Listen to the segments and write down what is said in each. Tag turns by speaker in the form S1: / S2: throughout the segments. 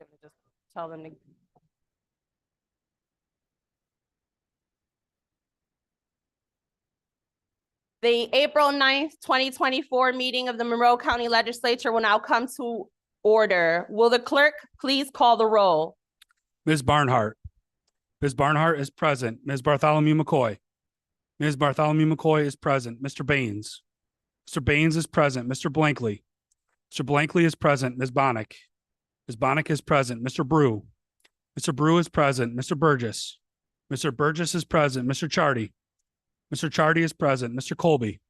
S1: gonna just tell them to. The April 9th, 2024 meeting of the Monroe County Legislature will now come to order. Will the clerk please call the roll?
S2: Ms. Barnhart. Ms. Barnhart is present. Ms. Bartholomew McCoy. Ms. Bartholomew McCoy is present. Mr. Baines. Mr. Baines is present. Mr. Blankley. Mr. Blankley is present. Ms. Bonnick. Ms. Bonnick is present. Mr. Brew. Mr. Brew is present. Mr. Burgess. Mr. Burgess is present. Mr. Chardy. Mr. Chardy is present. Mr. Colby.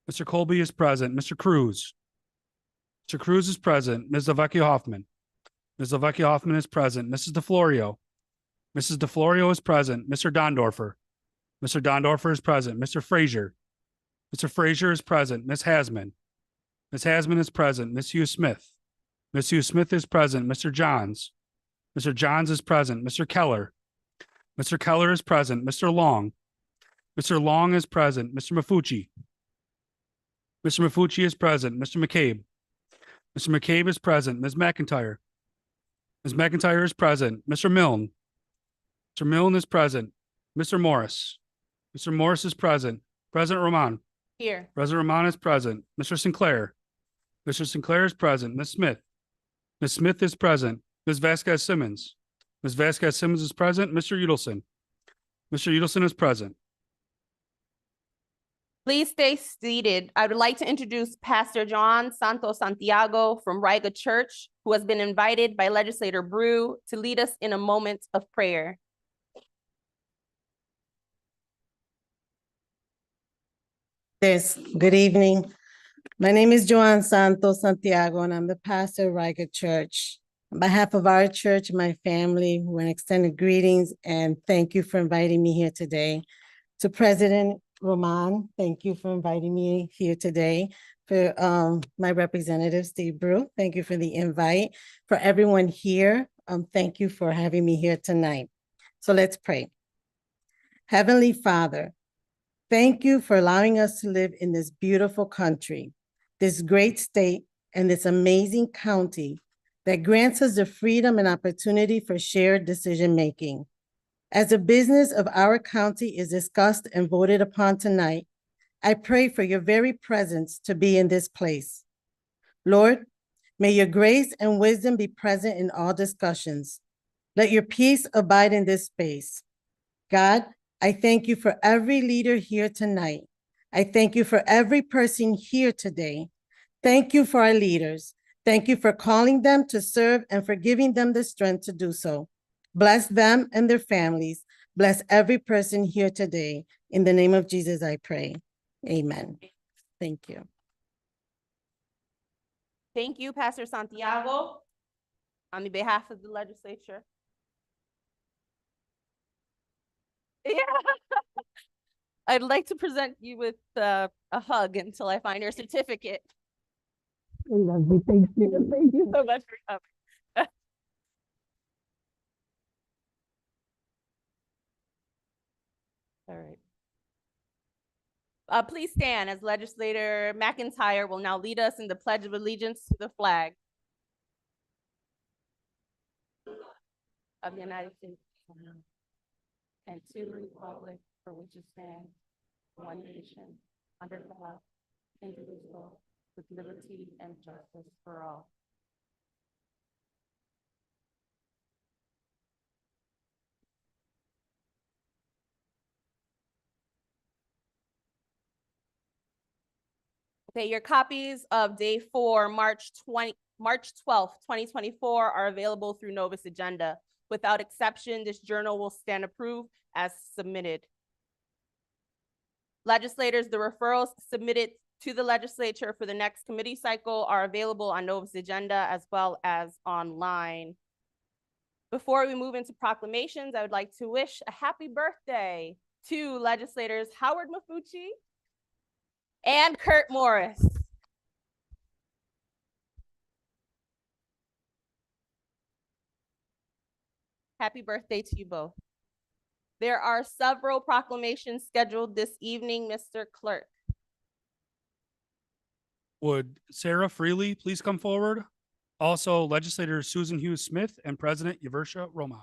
S2: Mr. Colby is present. Mr. Cruz. Mr. Cruz is present. Ms. Lavecchia Hoffman. Ms. Lavecchia Hoffman is present. Mrs. DeFlorio. Mrs. DeFlorio is present. Mr. Dondorfer. Mr. Dondorfer is present. Mr. Frazier. Mr. Frazier is present. Ms. Hasman. Ms. Hasman is present. Ms. Hughes Smith. Ms. Hughes Smith is present. Mr. Johns. Mr. Johns is present. Mr. Keller. Mr. Keller is present. Mr. Long. Mr. Long is present. Mr. Mafucci. Mr. Mafucci is present. Mr. McCabe. Mr. McCabe is present. Ms. McIntyre. Ms. McIntyre is present. Mr. Milne. Mr. Milne is present. Mr. Morris. Mr. Morris is present. President Roman.
S1: Here.
S2: President Roman is present. Mr. Sinclair. Mr. Sinclair is present. Ms. Smith. Ms. Smith is present. Ms. Vasquez Simmons. Ms. Vasquez Simmons is present. Mr. Udelson. Mr. Udelson is present.
S1: Please stay seated. I would like to introduce Pastor John Santos Santiago from Riga Church, who has been invited by Legislator Brew to lead us in a moment of prayer.
S3: Good evening. My name is Joan Santos Santiago, and I'm the pastor of Riga Church. On behalf of our church, my family, we want to extend greetings and thank you for inviting me here today. To President Roman, thank you for inviting me here today. For my representative, Steve Brew, thank you for the invite. For everyone here, thank you for having me here tonight. So let's pray. Heavenly Father, thank you for allowing us to live in this beautiful country, this great state, and this amazing county that grants us the freedom and opportunity for shared decision-making. As the business of our county is discussed and voted upon tonight, I pray for your very presence to be in this place. Lord, may your grace and wisdom be present in all discussions. Let your peace abide in this space. God, I thank you for every leader here tonight. I thank you for every person here today. Thank you for our leaders. Thank you for calling them to serve and for giving them the strength to do so. Bless them and their families. Bless every person here today. In the name of Jesus, I pray. Amen. Thank you.
S1: Thank you, Pastor Santiago. On the behalf of the legislature. Yeah. I'd like to present you with a hug until I find your certificate.
S3: I love you. Thank you.
S1: Thank you so much for coming. All right. Please stand as Legislator McIntyre will now lead us in the Pledge of Allegiance to the flag of the United States and to the republic for which it stands, one nation, under God, indivisible, with liberty and justice for all. Okay, your copies of Day 4, March 12th, 2024 are available through Novus Agenda. Without exception, this journal will stand approved as submitted. Legislators, the referrals submitted to the legislature for the next committee cycle are available on Novus Agenda as well as online. Before we move into proclamations, I would like to wish a happy birthday to legislators Howard Mafucci and Kurt Morris. Happy birthday to you both. There are several proclamations scheduled this evening, Mr. Clerk.
S2: Would Sarah Freely please come forward? Also, Legislator Susan Hughes Smith and President Yaversha Roman.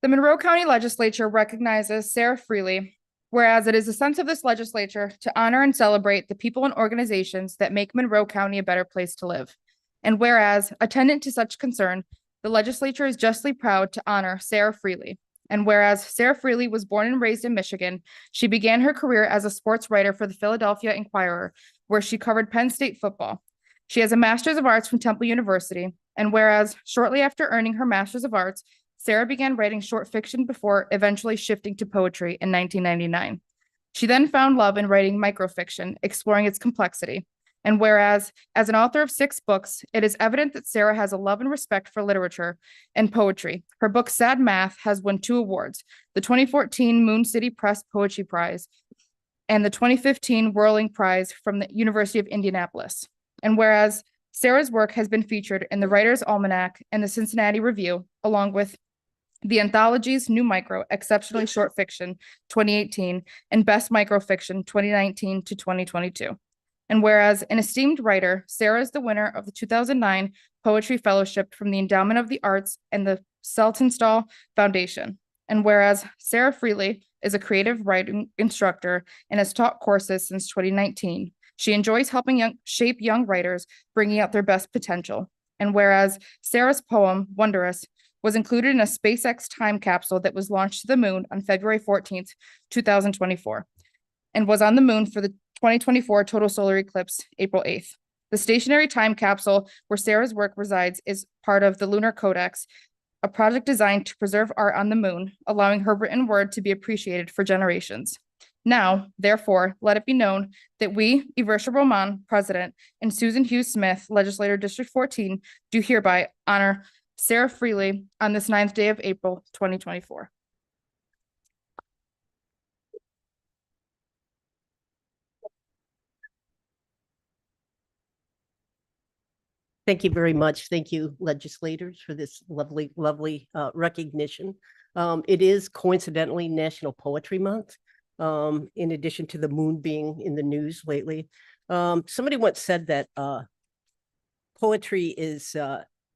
S4: The Monroe County Legislature recognizes Sarah Freely, whereas it is the sense of this legislature to honor and celebrate the people and organizations that make Monroe County a better place to live. And whereas, attendant to such concern, the legislature is justly proud to honor Sarah Freely. And whereas Sarah Freely was born and raised in Michigan, she began her career as a sports writer for the Philadelphia Inquirer, where she covered Penn State football. She has a Master's of Arts from Temple University. And whereas, shortly after earning her Master's of Arts, Sarah began writing short fiction before eventually shifting to poetry in 1999. She then found love in writing microfiction, exploring its complexity. And whereas, as an author of 6 books, it is evident that Sarah has a love and respect for literature and poetry. Her book, Sad Math, has won 2 awards, the 2014 Moon City Press Poetry Prize and the 2015 Whirling Prize from the University of Indianapolis. And whereas Sarah's work has been featured in the Writer's Almanac and the Cincinnati Review, along with the anthologies New Micro, Exceptionally Short Fiction, 2018, and Best Microfiction, 2019 to 2022. And whereas an esteemed writer, Sarah is the winner of the 2009 Poetry Fellowship from the Endowment of the Arts and the Saltonstall Foundation. And whereas Sarah Freely is a creative writing instructor and has taught courses since 2019, she enjoys helping shape young writers, bringing out their best potential. And whereas Sarah's poem, Wondrous, was included in a SpaceX time capsule that was launched to the moon on February 14th, 2024, and was on the moon for the 2024 total solar eclipse, April 8th. The stationary time capsule where Sarah's work resides is part of the Lunar Codex, a project designed to preserve art on the moon, allowing her written word to be appreciated for generations. Now, therefore, let it be known that we, Yaversha Roman, President, and Susan Hughes Smith, Legislator District 14, do hereby honor Sarah Freely on this 9th day of April, 2024.
S5: Thank you very much. Thank you, legislators, for this lovely, lovely recognition. It is coincidentally National Poetry Month, in addition to the moon being in the news lately. Somebody once said that poetry is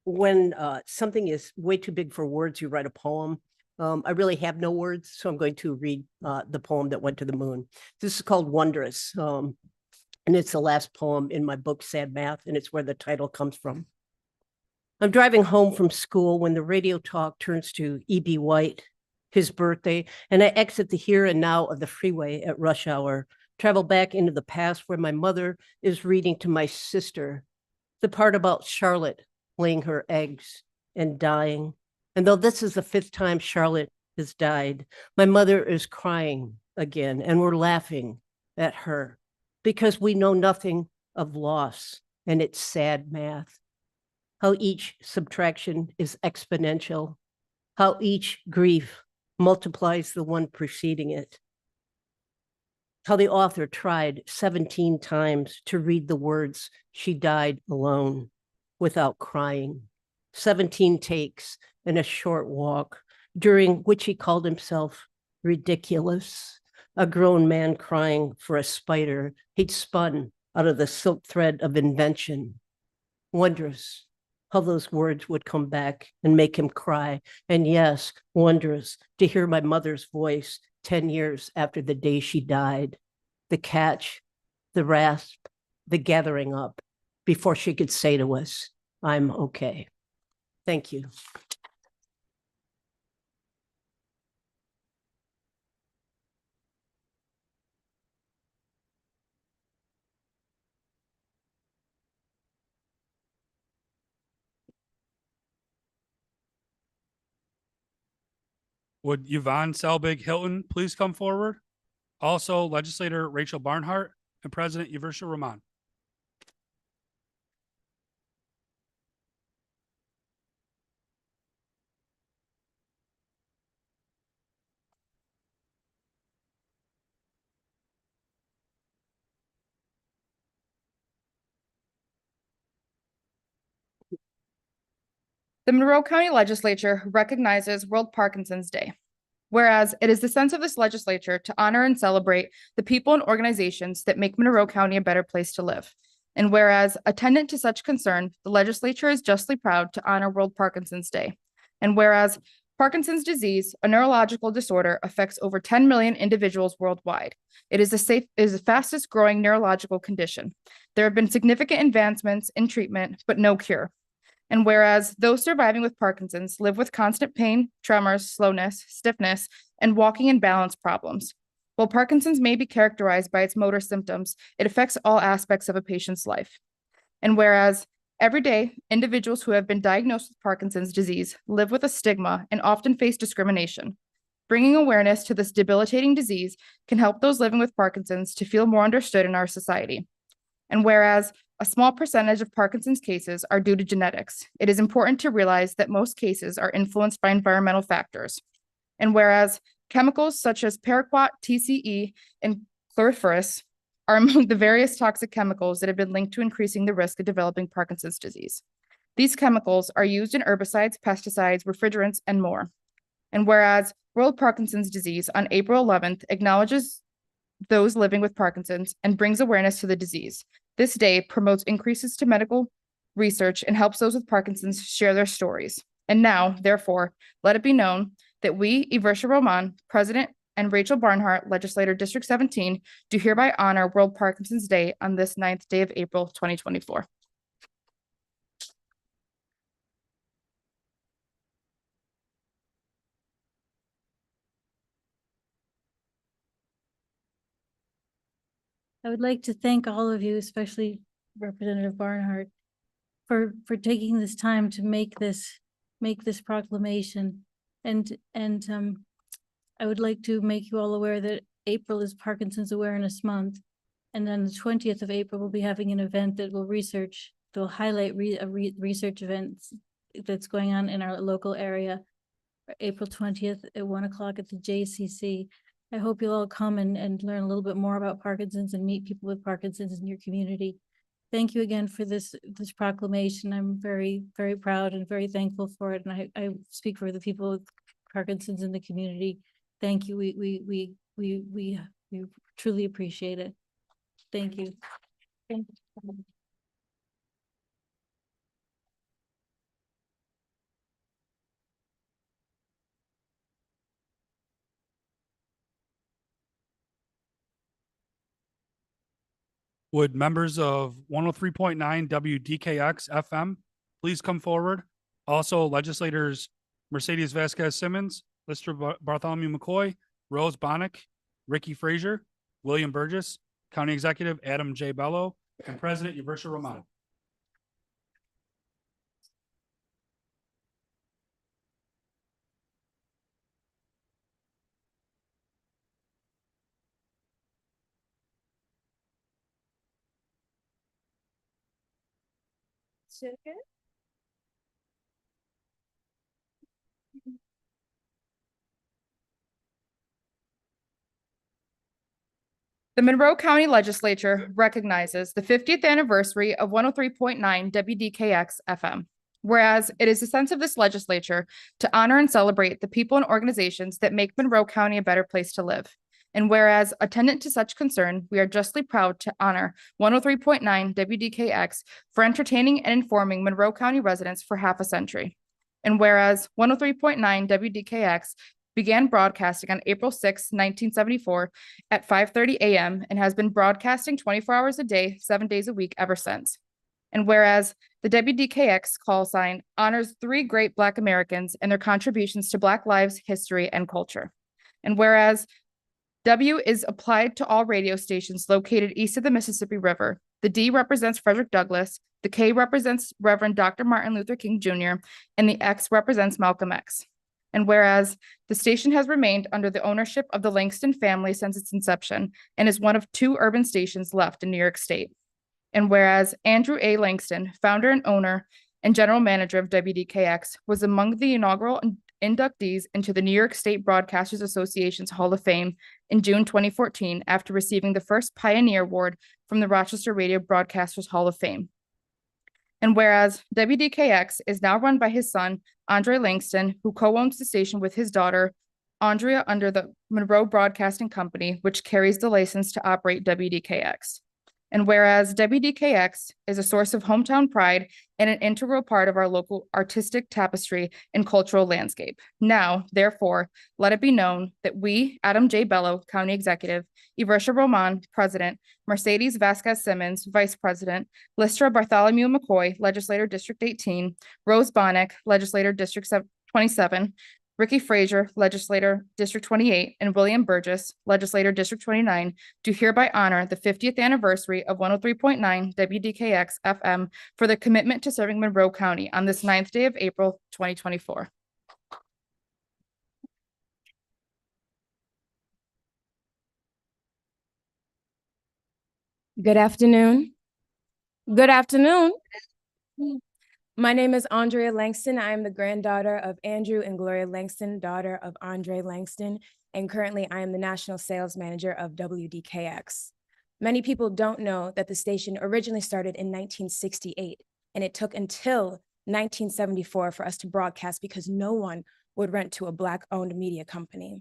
S5: when something is way too big for words, you write a poem. I really have no words, so I'm going to read the poem that went to the moon. This is called Wondrous. And it's the last poem in my book, Sad Math, and it's where the title comes from. I'm driving home from school when the radio talk turns to E.B. White, his birthday, and I exit the here and now of the freeway at rush hour, travel back into the past where my mother is reading to my sister the part about Charlotte laying her eggs and dying. And though this is the 5th time Charlotte has died, my mother is crying again, and we're laughing at her, because we know nothing of loss, and it's sad math. How each subtraction is exponential, how each grief multiplies the one preceding it. How the author tried 17 times to read the words, she died alone, without crying. 17 takes and a short walk, during which he called himself ridiculous. A grown man crying for a spider he'd spun out of the silk thread of invention. Wondrous how those words would come back and make him cry. And yes, wondrous to hear my mother's voice 10 years after the day she died. The catch, the rasp, the gathering up before she could say to us, I'm okay. Thank you.
S2: Would Yvonne Selbig Hilton please come forward? Also, Legislator Rachel Barnhart and President Yaversha Roman.
S4: The Monroe County Legislature recognizes World Parkinson's Day. Whereas it is the sense of this legislature to honor and celebrate the people and organizations that make Monroe County a better place to live. And whereas attendant to such concern, the legislature is justly proud to honor World Parkinson's Day. And whereas Parkinson's disease, a neurological disorder, affects over 10 million individuals worldwide. It is the fastest growing neurological condition. There have been significant advancements in treatment, but no cure. And whereas those surviving with Parkinson's live with constant pain, tremors, slowness, stiffness, and walking and balance problems. While Parkinson's may be characterized by its motor symptoms, it affects all aspects of a patient's life. And whereas every day, individuals who have been diagnosed with Parkinson's disease live with a stigma and often face discrimination. Bringing awareness to this debilitating disease can help those living with Parkinson's to feel more understood in our society. And whereas a small percentage of Parkinson's cases are due to genetics, it is important to realize that most cases are influenced by environmental factors. And whereas chemicals such as paraquat, TCE, and chlorophyrus are among the various toxic chemicals that have been linked to increasing the risk of developing Parkinson's disease. These chemicals are used in herbicides, pesticides, refrigerants, and more. And whereas World Parkinson's Disease on April 11th acknowledges those living with Parkinson's and brings awareness to the disease. This day promotes increases to medical research and helps those with Parkinson's share their stories. And now, therefore, let it be known that we, Iversha Roman, President, and Rachel Barnhart, Legislator District 17, do hereby honor World Parkinson's Day on this 9th day of April, 2024.
S6: I would like to thank all of you, especially Representative Barnhart, for taking this time to make this proclamation. And I would like to make you all aware that April is Parkinson's Awareness Month. And on the 20th of April, we'll be having an event that will highlight research events that's going on in our local area, April 20th at 1 o'clock at the JCC. I hope you'll all come and learn a little bit more about Parkinson's and meet people with Parkinson's in your community. Thank you again for this proclamation. I'm very, very proud and very thankful for it. And I speak for the people with Parkinson's in the community. Thank you. We truly appreciate it. Thank you. Thank you.
S2: Would members of 103.9 WDKX FM please come forward? Also, legislators Mercedes Vasquez Simmons, Lister Bartholomew McCoy, Rose Bonnick, Ricky Frazier, William Burgess, County Executive Adam J. Bello, and President Iversha Roman.
S4: The Monroe County Legislature recognizes the 50th anniversary of 103.9 WDKX FM. Whereas it is the sense of this legislature to honor and celebrate the people and organizations that make Monroe County a better place to live. And whereas attendant to such concern, we are justly proud to honor 103.9 WDKX for entertaining and informing Monroe County residents for half a century. And whereas 103.9 WDKX began broadcasting on April 6, 1974 at 5:30 a.m. and has been broadcasting 24 hours a day, 7 days a week ever since. And whereas the WDKX call sign honors 3 great Black Americans and their contributions to Black lives, history, and culture. And whereas W is applied to all radio stations located east of the Mississippi River. The D represents Frederick Douglass, the K represents Reverend Dr. Martin Luther King Jr., and the X represents Malcolm X. And whereas the station has remained under the ownership of the Langston family since its inception and is one of 2 urban stations left in New York State. And whereas Andrew A. Langston, founder and owner and general manager of WDKX, was among the inaugural inductees into the New York State Broadcasters Association's Hall of Fame in June 2014 after receiving the first Pioneer Award from the Rochester Radio Broadcasters Hall of Fame. And whereas WDKX is now run by his son, Andre Langston, who co-owns the station with his daughter, Andrea, under the Monroe Broadcasting Company, which carries the license to operate WDKX. And whereas WDKX is a source of hometown pride and an integral part of our local artistic tapestry and cultural landscape. Now, therefore, let it be known that we, Adam J. Bello, County Executive, Iversha Roman, President, Mercedes Vasquez Simmons, Vice President, Listra Bartholomew McCoy, Legislator District 18, Rose Bonnick, Legislator District 27, Ricky Frazier, Legislator District 28, and William Burgess, Legislator District 29, do hereby honor the 50th anniversary of 103.9 WDKX FM for their commitment to serving Monroe County on this 9th day of April, 2024.
S7: Good afternoon. Good afternoon. My name is Andrea Langston. I am the granddaughter of Andrew and Gloria Langston, daughter of Andre Langston, and currently I am the national sales manager of WDKX. Many people don't know that the station originally started in 1968, and it took until 1974 for us to broadcast because no one would rent to a Black-owned media company.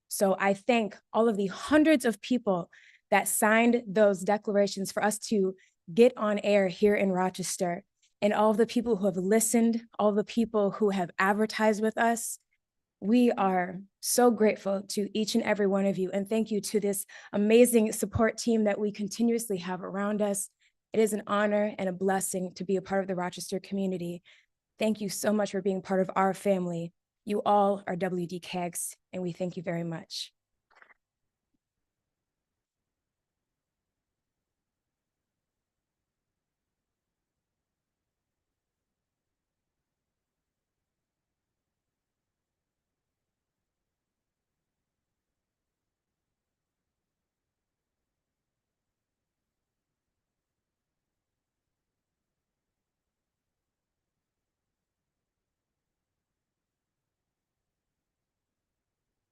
S7: So I thank all of the hundreds of people that signed those declarations for us to get on air here in Rochester, and all of the people who have listened, all the people who have advertised with us. We are so grateful to each and every one of you, and thank you to this amazing support team that we continuously have around us. It is an honor and a blessing to be a part of the Rochester community. Thank you so much for being part of our family. You all are WDKX, and we thank you very much.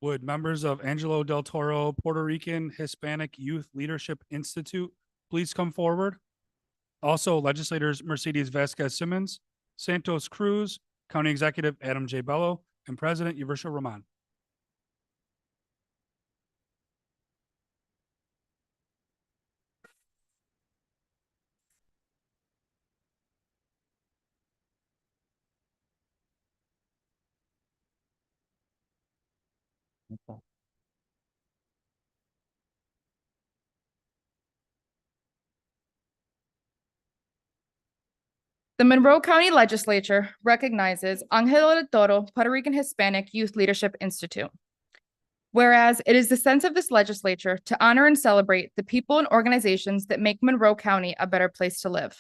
S2: Would members of Angelo Del Toro Puerto Rican Hispanic Youth Leadership Institute please come forward? Also, legislators Mercedes Vasquez Simmons, Santos Cruz, County Executive Adam J. Bello, and President Iversha Roman.
S4: The Monroe County Legislature recognizes Angelo del Toro Puerto Rican Hispanic Youth Leadership Institute. Whereas it is the sense of this legislature to honor and celebrate the people and organizations that make Monroe County a better place to live.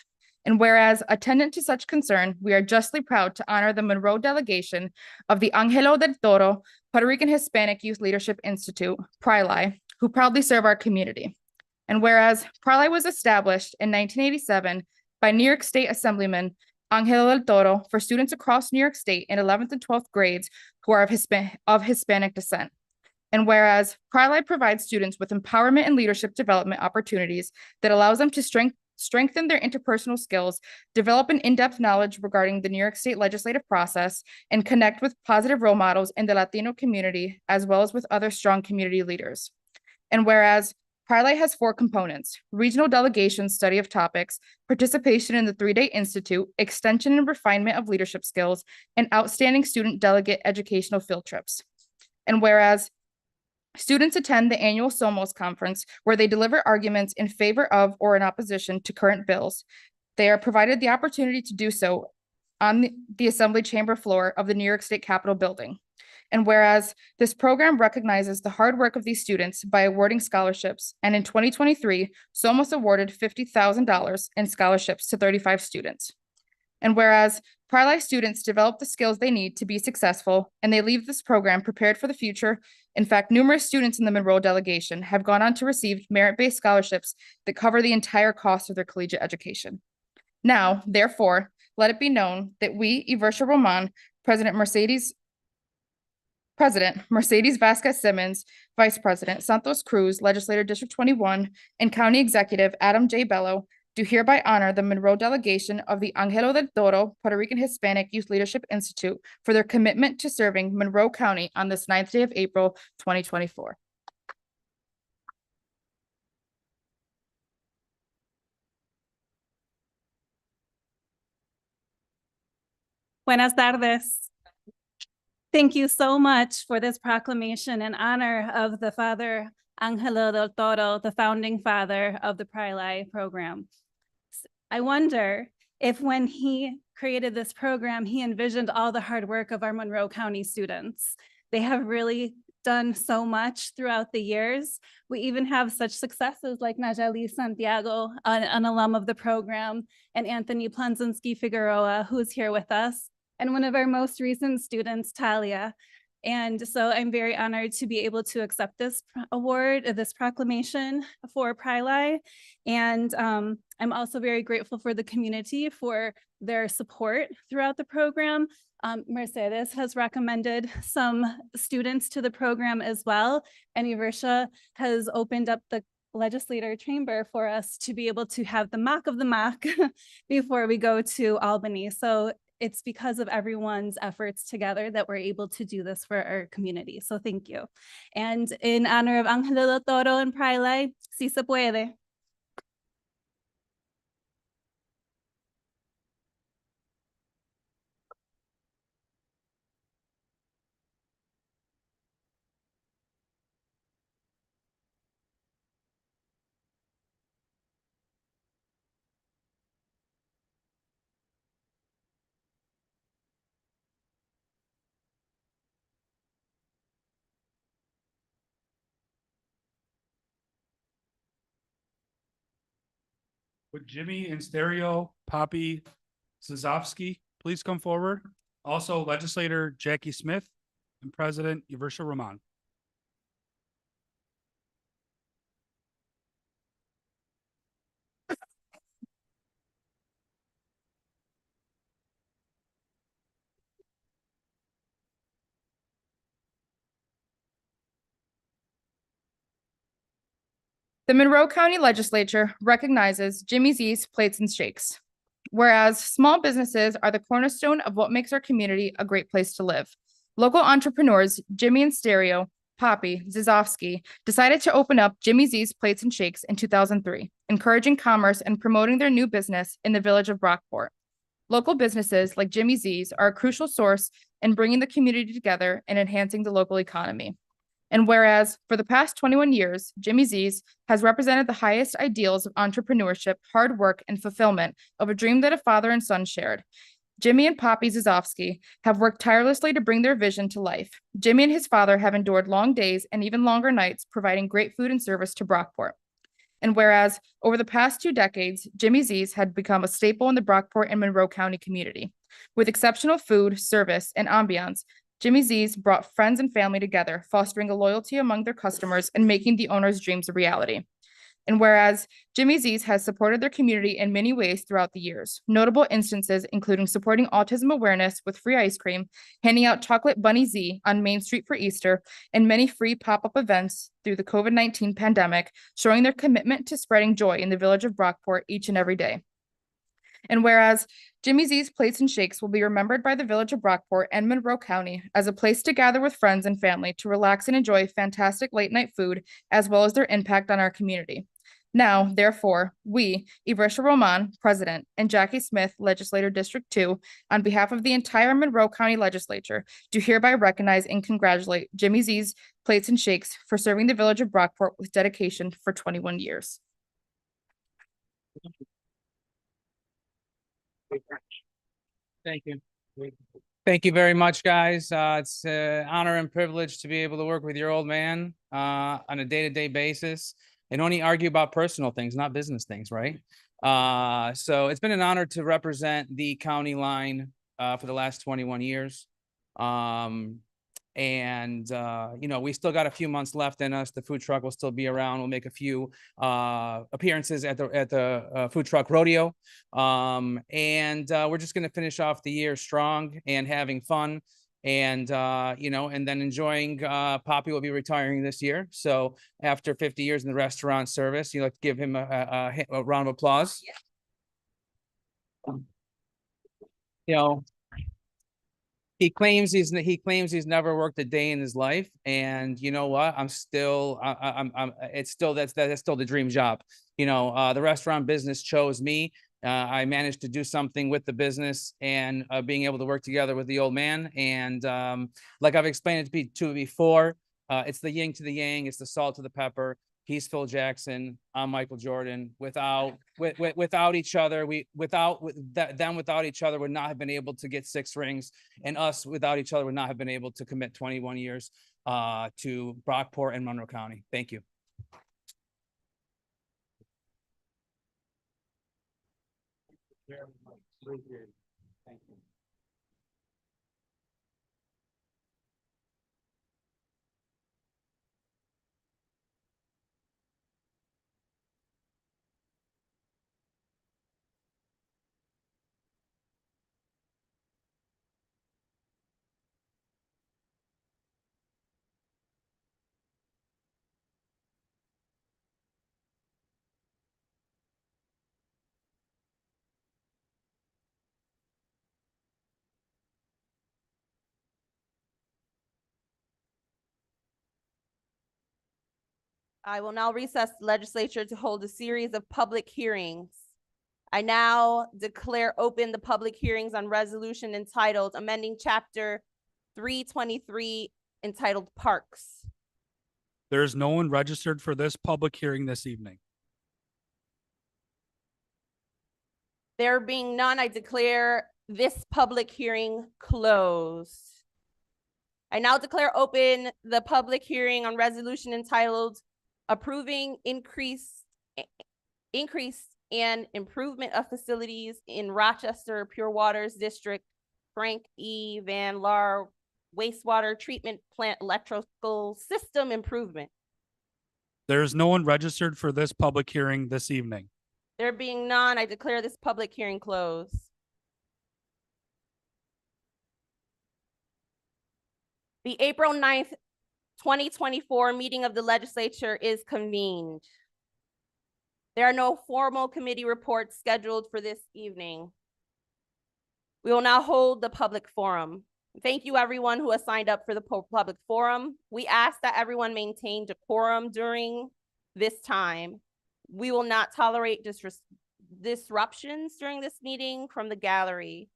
S4: And whereas attendant to such concern, we are justly proud to honor the Monroe delegation of the Angelo del Toro Puerto Rican Hispanic Youth Leadership Institute, PRILI, who proudly serve our community. And whereas PRILI was established in 1987 by New York State Assemblyman Angelo del Toro for students across New York State in 11th and 12th grades who are of Hispanic descent. And whereas PRILI provides students with empowerment and leadership development opportunities that allows them to strengthen their interpersonal skills, develop an in-depth knowledge regarding the New York State legislative process, and connect with positive role models in the Latino community, as well as with other strong community leaders. And whereas PRILI has 4 components: regional delegation, study of topics, participation in the 3-day institute, extension and refinement of leadership skills, and outstanding student delegate educational field trips. And whereas students attend the annual SOMOS conference where they deliver arguments in favor of or in opposition to current bills, they are provided the opportunity to do so on the Assembly chamber floor of the New York State Capitol building. And whereas this program recognizes the hard work of these students by awarding scholarships, and in 2023, SOMOS awarded $50,000 in scholarships to 35 students. And whereas PRILI students develop the skills they need to be successful, and they leave this program prepared for the future. In fact, numerous students in the Monroe delegation have gone on to receive merit-based scholarships that cover the entire cost of their collegiate education. Now, therefore, let it be known that we, Iversha Roman, President Mercedes Vasquez Simmons, Vice President Santos Cruz, Legislator District 21, and County Executive Adam J. Bello, do hereby honor the Monroe delegation of the Angelo del Toro Puerto Rican Hispanic Youth Leadership Institute for their commitment to serving Monroe County on this 9th day of April, 2024.
S8: Buenas tardes. Thank you so much for this proclamation in honor of the Father Angelo del Toro, the founding father of the Pri-Li program. I wonder if when he created this program, he envisioned all the hard work of our Monroe County students. They have really done so much throughout the years. We even have such successes like Najali Santiago, an alum of the program, and Anthony Planzinski Figueroa, who's here with us, and one of our most recent students, Talia. And so I'm very honored to be able to accept this award, this proclamation for Pri-Li. And I'm also very grateful for the community for their support throughout the program. Mercedes has recommended some students to the program as well. And Iversha has opened up the legislator chamber for us to be able to have the mock of the mock before we go to Albany. So it's because of everyone's efforts together that we're able to do this for our community. So thank you. And in honor of Angelo del Toro and Pri-Li, si se puede.
S2: Would Jimmy and Stereo Poppy Zazovsky please come forward? Also, Legislator Jackie Smith and President Iversha Roman.
S4: The Monroe County Legislature recognizes Jimmy Z's Plates and Shakes. Whereas small businesses are the cornerstone of what makes our community a great place to live. Local entrepreneurs Jimmy and Stereo, Poppy Zizovsky decided to open up Jimmy Z's Plates and Shakes in 2003, encouraging commerce and promoting their new business in the village of Brockport. Local businesses like Jimmy Z's are a crucial source in bringing the community together and enhancing the local economy. And whereas for the past 21 years, Jimmy Z's has represented the highest ideals of entrepreneurship, hard work, and fulfillment of a dream that a father and son shared. Jimmy and Poppy Zizovsky have worked tirelessly to bring their vision to life. Jimmy and his father have endured long days and even longer nights, providing great food and service to Brockport. And whereas over the past 2 decades, Jimmy Z's had become a staple in the Brockport and Monroe County community. With exceptional food, service, and ambiance, Jimmy Z's brought friends and family together, fostering a loyalty among their customers and making the owner's dreams a reality. And whereas Jimmy Z's has supported their community in many ways throughout the years, notable instances including supporting autism awareness with free ice cream, handing out chocolate bunny Z on Main Street for Easter, and many free pop-up events through the COVID-19 pandemic, showing their commitment to spreading joy in the village of Brockport each and every day. And whereas Jimmy Z's Plates and Shakes will be remembered by the village of Brockport and Monroe County as a place to gather with friends and family to relax and enjoy fantastic late night food, as well as their impact on our community. Now, therefore, we, Iversha Roman, President, and Jackie Smith, Legislator District 2, on behalf of the entire Monroe County Legislature, do hereby recognize and congratulate Jimmy Z's Plates and Shakes for serving the village of Brockport with dedication for 21 years.
S9: Thank you. Thank you very much, guys. It's an honor and privilege to be able to work with your old man on a day-to-day basis and only argue about personal things, not business things, right? So it's been an honor to represent the county line for the last 21 years. You know, we still got a few months left in us. The food truck will still be around. We'll make a few appearances at the food truck rodeo. We're just going to finish off the year strong and having fun. And, you know, and then enjoying, Poppy will be retiring this year. So after 50 years in the restaurant service, you like to give him a round of applause. You know, he claims he's never worked a day in his life, and you know what? I'm still it's still that's still the dream job. You know, the restaurant business chose me. I managed to do something with the business and being able to work together with the old man. And like I've explained it to before, it's the yin to the yang, it's the salt to the pepper. He's Phil Jackson. I'm Michael Jordan. Without each other, them without each other would not have been able to get 6 rings, and us without each other would not have been able to commit 21 years to Brockport and Monroe County. Thank you. Thank you.
S1: I will now recess the legislature to hold a series of public hearings. I now declare open the public hearings on resolution entitled amending chapter 323 entitled Parks.
S2: There is no one registered for this public hearing this evening.
S1: There being none, I declare this public hearing closed. I now declare open the public hearing on resolution entitled approving increase and improvement of facilities in Rochester Pure Waters District, Frank E. Van Laar wastewater treatment plant electrical system improvement.
S2: There is no one registered for this public hearing this evening.
S1: There being none, I declare this public hearing closed. The April 9th, 2024 meeting of the legislature is convened. There are no formal committee reports scheduled for this evening. We will now hold the public forum. Thank you everyone who has signed up for the public forum. We ask that everyone maintain decorum during this time. We will not tolerate disruptions during this meeting from the gallery.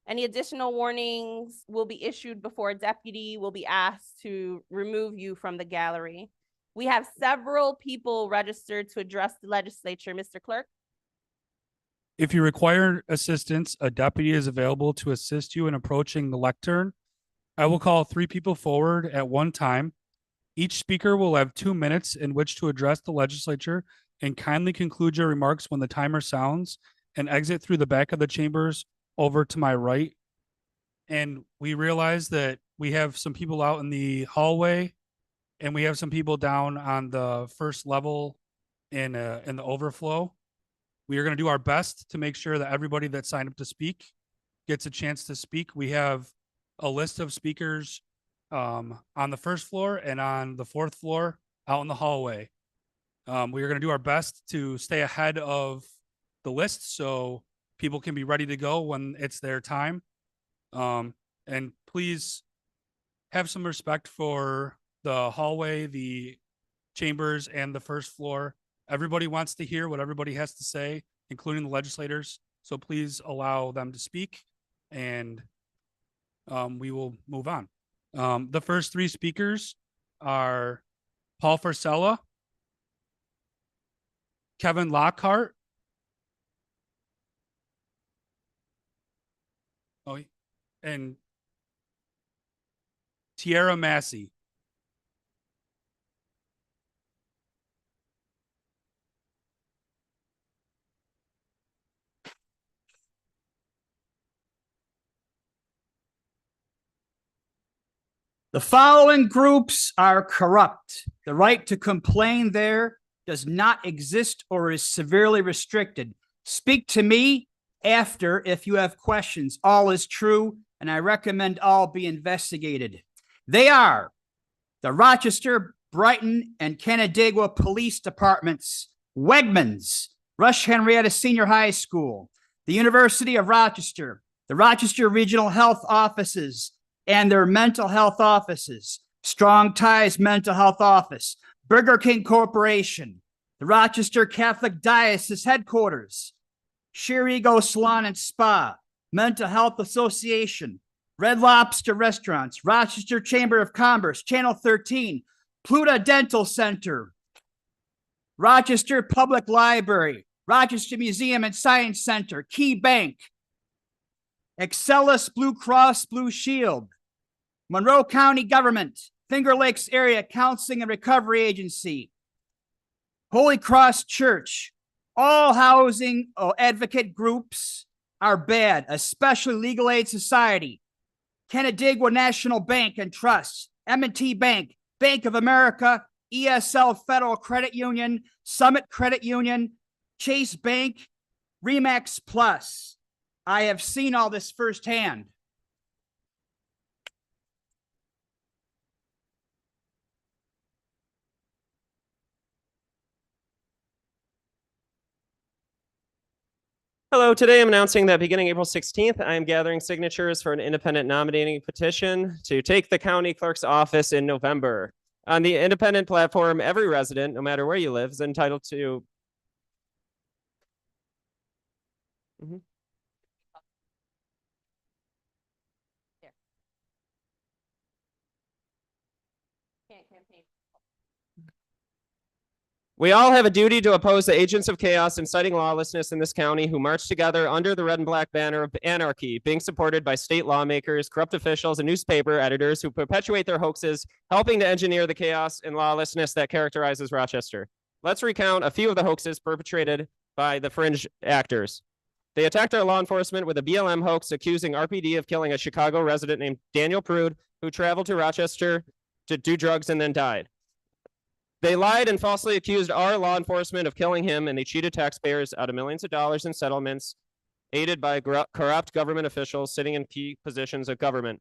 S1: Any additional warnings will be issued before a deputy will be asked to remove you from the gallery. We have several people registered to address the legislature. Mr. Clerk.
S2: If you require assistance, a deputy is available to assist you in approaching the lectern. I will call 3 people forward at one time. Each speaker will have 2 minutes in which to address the legislature, and kindly conclude your remarks when the timer sounds and exit through the back of the chambers over to my right. And we realize that we have some people out in the hallway and we have some people down on the first level in the overflow. We are going to do our best to make sure that everybody that signed up to speak gets a chance to speak. We have a list of speakers on the first floor and on the 4th floor out in the hallway. We are going to do our best to stay ahead of the list so people can be ready to go when it's their time. And please have some respect for the hallway, the chambers, and the first floor. Everybody wants to hear what everybody has to say, including the legislators. So please allow them to speak, and we will move on. The first 3 speakers are Paul Farcella, Kevin Lockhart, and Tierra Massey.
S10: The following groups are corrupt. The right to complain there does not exist or is severely restricted. Speak to me after if you have questions. All is true, and I recommend all be investigated. They are the Rochester, Brighton, and Canandaigua Police Departments, Wegmans, Rush Henrietta Senior High School, the University of Rochester, the Rochester Regional Health Offices and their mental health offices, Strong Ties Mental Health Office, Burger King Corporation, the Rochester Catholic Diocese Headquarters, Sheer Ego Salon and Spa, Mental Health Association, Red Lobster Restaurants, Rochester Chamber of Commerce, Channel 13, Pluta Dental Center, Rochester Public Library, Rochester Museum and Science Center, Key Bank, Excellus Blue Cross Blue Shield, Monroe County Government, Finger Lakes Area Counseling and Recovery Agency, Holy Cross Church. All housing advocate groups are bad, especially Legal Aid Society, Canandaigua National Bank and Trust, M&T Bank, Bank of America, ESL Federal Credit Union, Summit Credit Union, Chase Bank, Remax Plus. I have seen all this firsthand.
S11: Hello, today I'm announcing that beginning April 16th, I am gathering signatures for an independent nominating petition to take the county clerk's office in November. On the independent platform, every resident, no matter where you live, is entitled to We all have a duty to oppose the agents of chaos inciting lawlessness in this county who march together under the red and black banner of anarchy, being supported by state lawmakers, corrupt officials, and newspaper editors who perpetuate their hoaxes, helping to engineer the chaos and lawlessness that characterizes Rochester. Let's recount a few of the hoaxes perpetrated by the fringe actors. They attacked our law enforcement with a BLM hoax accusing RPD of killing a Chicago resident named Daniel Prude, who traveled to Rochester to do drugs and then died. They lied and falsely accused our law enforcement of killing him, and they cheated taxpayers out of millions of dollars in settlements, aided by corrupt government officials sitting in key positions of government.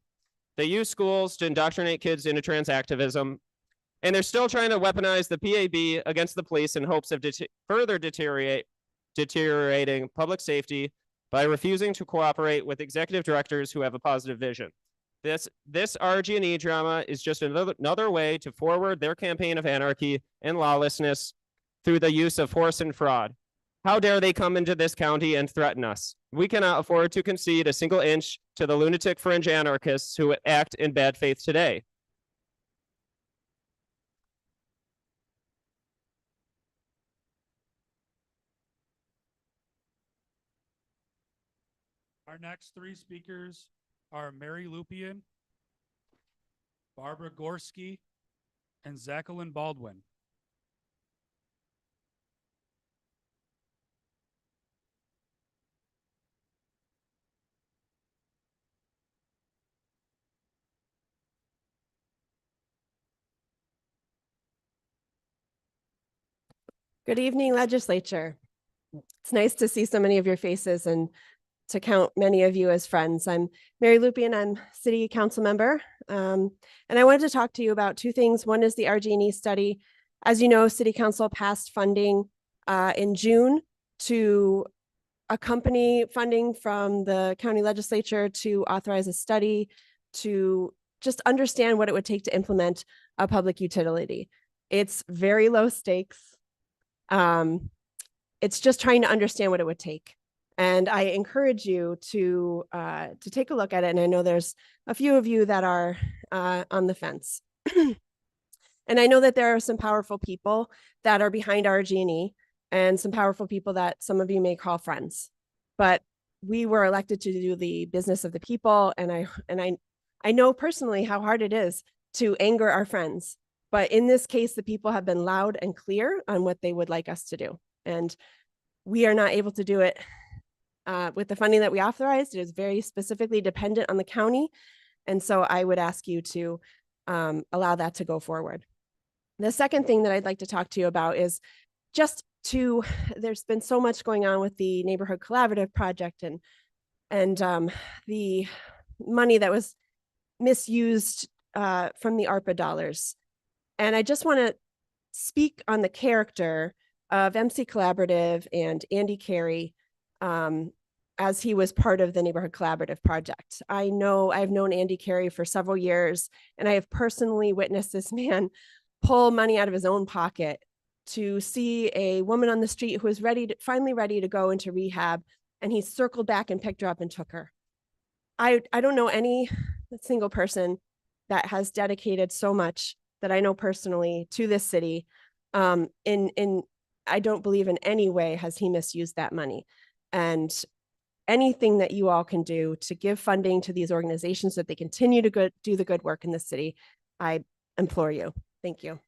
S11: They used schools to indoctrinate kids into trans activism, and they're still trying to weaponize the PAB against the police in hopes of further deteriorating public safety by refusing to cooperate with executive directors who have a positive vision. This RG&E drama is just another way to forward their campaign of anarchy and lawlessness through the use of force and fraud. How dare they come into this county and threaten us? We cannot afford to concede a single inch to the lunatic fringe anarchists who act in bad faith today.
S2: Our next three speakers are Mary Lupian, Barbara Gorski, and Jacqueline Baldwin.
S12: Good evening, Legislature. It's nice to see so many of your faces and to count many of you as friends. I'm Mary Lupian, I'm City Council member, and I wanted to talk to you about two things. One is the RG&E study. As you know, City Council passed funding in June to accompany funding from the county legislature to authorize a study to just understand what it would take to implement a public utility. It's very low stakes. It's just trying to understand what it would take. And I encourage you to take a look at it. And I know there's a few of you that are on the fence. And I know that there are some powerful people that are behind RG&E and some powerful people that some of you may call friends. But we were elected to do the business of the people. And I know personally how hard it is to anger our friends. But in this case, the people have been loud and clear on what they would like us to do. And we are not able to do it with the funding that we authorized. It is very specifically dependent on the county. And so I would ask you to allow that to go forward. The second thing that I'd like to talk to you about is there's been so much going on with the Neighborhood Collaborative Project and the money that was misused from the ARPA dollars. And I just want to speak on the character of MC Collaborative and Andy Carey as he was part of the Neighborhood Collaborative Project. I've known Andy Carey for several years, and I have personally witnessed this man pull money out of his own pocket to see a woman on the street who was finally ready to go into rehab, and he circled back and picked her up and took her. I don't know any single person that has dedicated so much that I know personally to this city. I don't believe in any way has he misused that money. And anything that you all can do to give funding to these organizations so that they continue to do the good work in the city, I implore you. Thank you.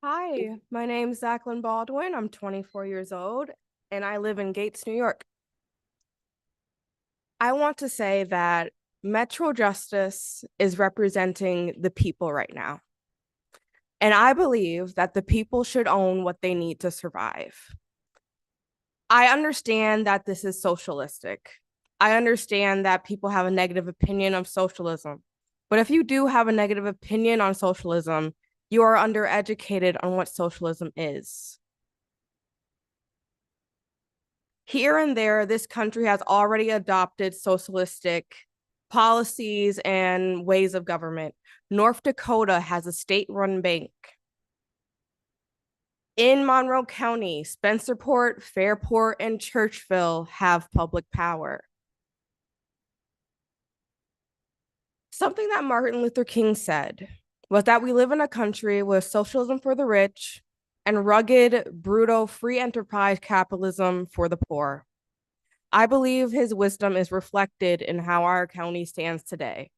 S13: Hi, my name's Zachlyn Baldwin. I'm 24 years old and I live in Gates, New York. I want to say that Metro Justice is representing the people right now. And I believe that the people should own what they need to survive. I understand that this is socialistic. I understand that people have a negative opinion of socialism. But if you do have a negative opinion on socialism, you are undereducated on what socialism is. Here and there, this country has already adopted socialistic policies and ways of government. North Dakota has a state-run bank. In Monroe County, Spencerport, Fairport, and Churchville have public power. Something that Martin Luther King said was that we live in a country with socialism for the rich and rugged, brutal, free enterprise capitalism for the poor. I believe his wisdom is reflected in how our county stands today,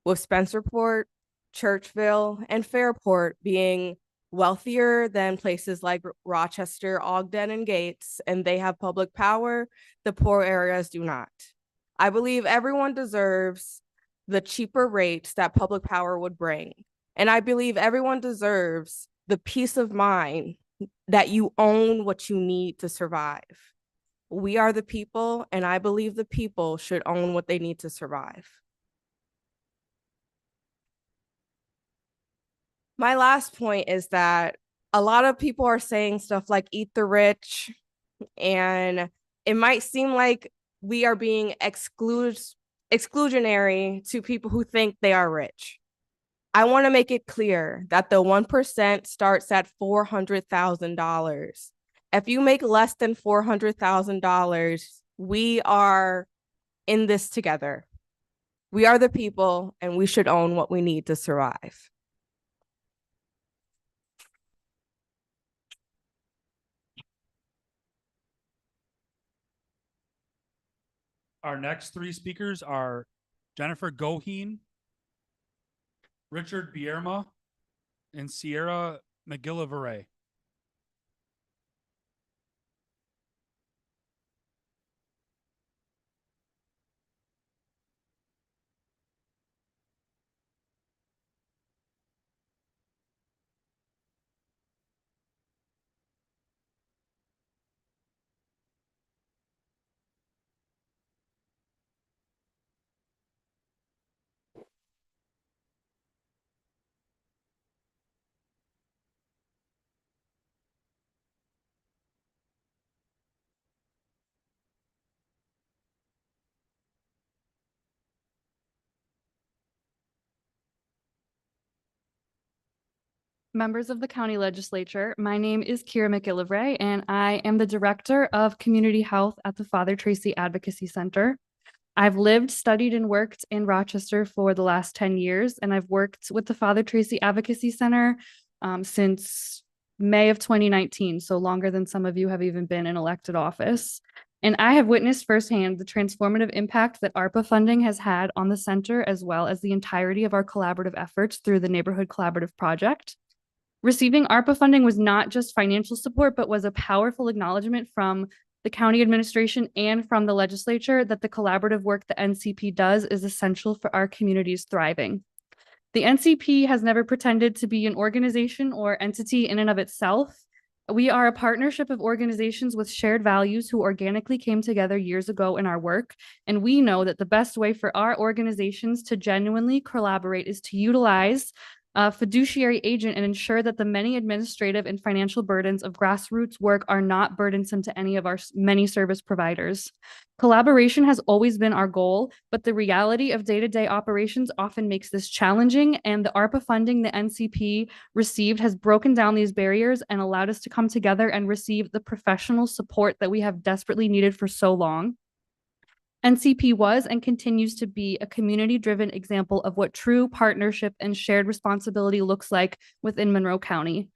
S13: with Spencerport, Churchville, and Fairport being wealthier than places like Rochester, Ogden, and Gates, and they have public power. The poor areas do not. I believe everyone deserves the cheaper rates that public power would bring. And I believe everyone deserves the peace of mind that you own what you need to survive. We are the people, and I believe the people should own what they need to survive. My last point is that a lot of people are saying stuff like eat the rich, and it might seem like we are being exclusionary to people who think they are rich. I want to make it clear that the 1% starts at $400,000. If you make less than $400,000, we are in this together. We are the people, and we should own what we need to survive.
S2: Our next three speakers are Jennifer Goheen, Richard Bierma, and Sierra McGillivray.
S14: Members of the county legislature, my name is Kira McGillivray, and I am the Director of Community Health at the Father Tracy Advocacy Center. I've lived, studied, and worked in Rochester for the last 10 years, and I've worked with the Father Tracy Advocacy Center since May of 2019, so longer than some of you have even been in elected office. And I have witnessed firsthand the transformative impact that ARPA funding has had on the center, as well as the entirety of our collaborative efforts through the Neighborhood Collaborative Project. Receiving ARPA funding was not just financial support, but was a powerful acknowledgement from the county administration and from the legislature that the collaborative work the NCP does is essential for our community's thriving. The NCP has never pretended to be an organization or entity in and of itself. We are a partnership of organizations with shared values who organically came together years ago in our work. And we know that the best way for our organizations to genuinely collaborate is to utilize a fiduciary agent and ensure that the many administrative and financial burdens of grassroots work are not burdensome to any of our many service providers. Collaboration has always been our goal, but the reality of day-to-day operations often makes this challenging, and the ARPA funding the NCP received has broken down these barriers and allowed us to come together and receive the professional support that we have desperately needed for so long. NCP was and continues to be a community-driven example of what true partnership and shared responsibility looks like within Monroe County.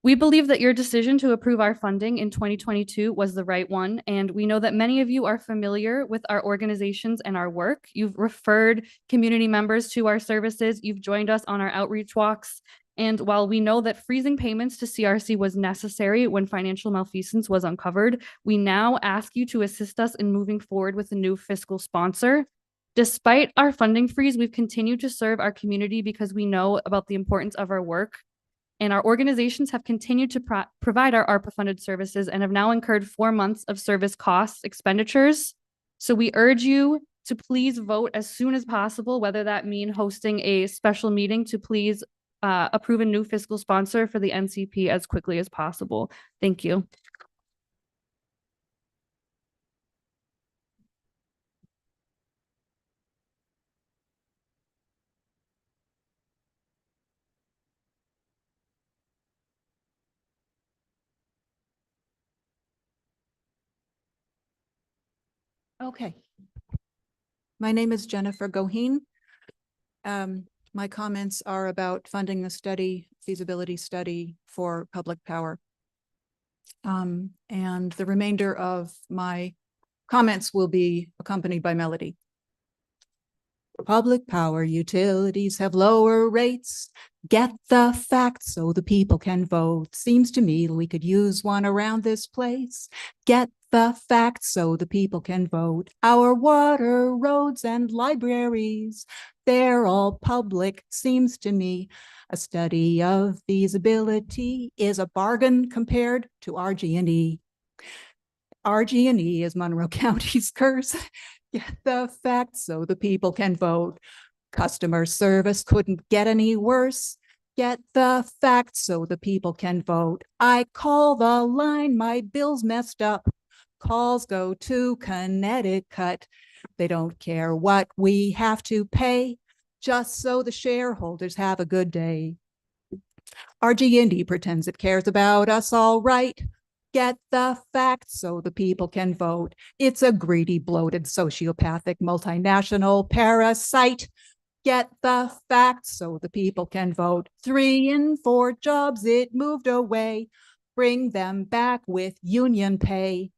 S14: We believe that your decision to approve our funding in 2022 was the right one, and we know that many of you are familiar with our organizations and our work. You've referred community members to our services, you've joined us on our outreach walks, and while we know that freezing payments to CRC was necessary when financial malfeasance was uncovered, we now ask you to assist us in moving forward with a new fiscal sponsor. Despite our funding freeze, we've continued to serve our community because we know about the importance of our work. And our organizations have continued to provide our ARPA-funded services and have now incurred 4 months of service costs expenditures. So we urge you to please vote as soon as possible, whether that mean hosting a special meeting to please approve a new fiscal sponsor for the NCP as quickly as possible. Thank you.
S15: Okay. My name is Jennifer Goheen. My comments are about funding the study, feasibility study for public power. And the remainder of my comments will be accompanied by melody. Public power utilities have lower rates. Get the facts so the people can vote. Seems to me we could use one around this place. Get the facts so the people can vote. Our water, roads, and libraries, they're all public, seems to me. A study of feasibility is a bargain compared to RG&E. RG&E is Monroe County's curse. Get the facts so the people can vote. Customer service couldn't get any worse. Get the facts so the people can vote. I call the line, my bill's messed up. Calls go to Connecticut. They don't care what we have to pay, just so the shareholders have a good day. RG&E pretends it cares about us all right. Get the facts so the people can vote. It's a greedy, bloated, sociopathic, multinational parasite. Get the facts so the people can vote. 3 in 4 jobs, it moved away. Bring them back with union pay.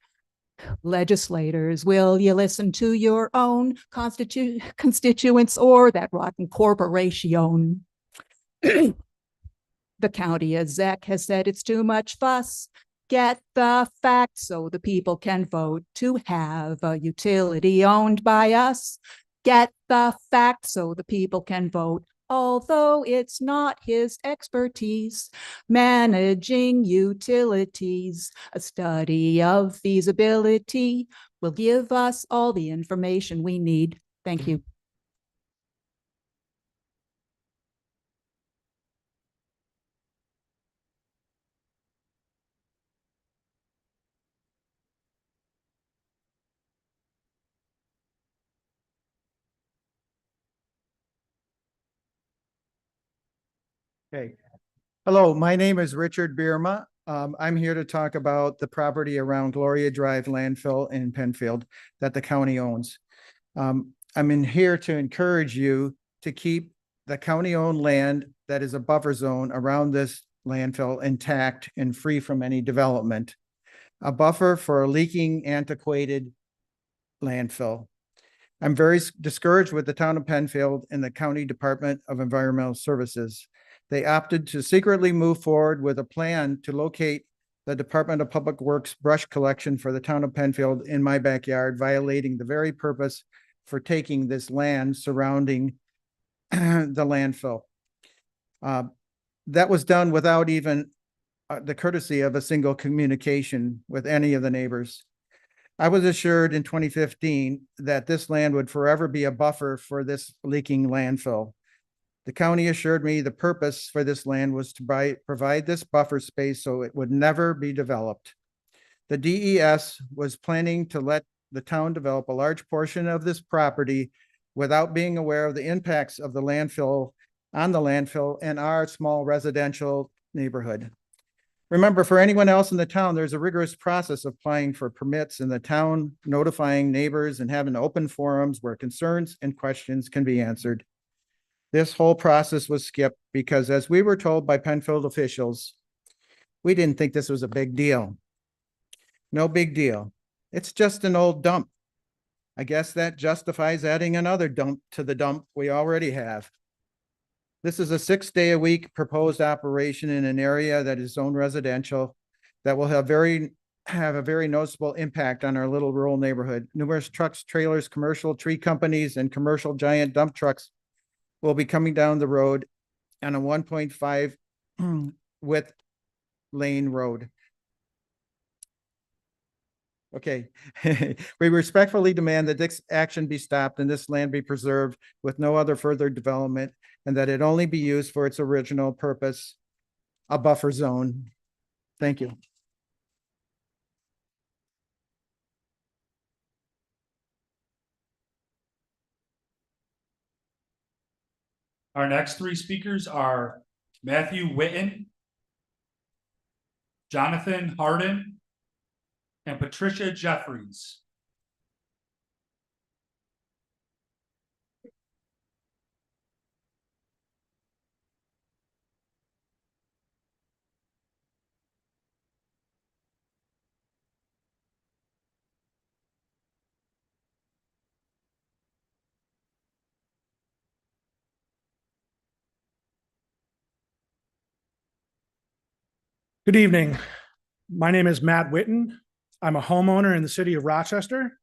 S15: Legislators, will you listen to your own constituents or that rotten corporation? The county exec has said it's too much fuss. Get the facts so the people can vote to have a utility owned by us. Get the facts so the people can vote, although it's not his expertise. Managing utilities, a study of feasibility will give us all the information we need. Thank you.
S16: Okay. Hello, my name is Richard Bierma. I'm here to talk about the property around Gloria Drive landfill in Penfield that the county owns. I'm in here to encourage you to keep the county-owned land that is a buffer zone around this landfill intact and free from any development. A buffer for a leaking, antiquated landfill. I'm very discouraged with the town of Penfield and the County Department of Environmental Services. They opted to secretly move forward with a plan to locate the Department of Public Works brush collection for the town of Penfield in my backyard, violating the very purpose for taking this land surrounding the landfill. That was done without even the courtesy of a single communication with any of the neighbors. I was assured in 2015 that this land would forever be a buffer for this leaking landfill. The county assured me the purpose for this land was to provide this buffer space so it would never be developed. The DES was planning to let the town develop a large portion of this property without being aware of the impacts of the landfill on the landfill and our small residential neighborhood. Remember, for anyone else in the town, there's a rigorous process of applying for permits in the town, notifying neighbors and having open forums where concerns and questions can be answered. This whole process was skipped because, as we were told by Penfield officials, we didn't think this was a big deal. No big deal. It's just an old dump. I guess that justifies adding another dump to the dump we already have. This is a 6-day-a-week proposed operation in an area that is zoned residential that will have a very noticeable impact on our little rural neighborhood. Numerous trucks, trailers, commercial tree companies, and commercial giant dump trucks will be coming down the road on a 1.5 width lane road. Okay, we respectfully demand that this action be stopped and this land be preserved with no other further development, and that it only be used for its original purpose, a buffer zone. Thank you.
S2: Our next three speakers are Matthew Witten, Jonathan Harden, and Patricia Jeffries.
S17: Good evening. My name is Matt Witten. I'm a homeowner in the city of Rochester.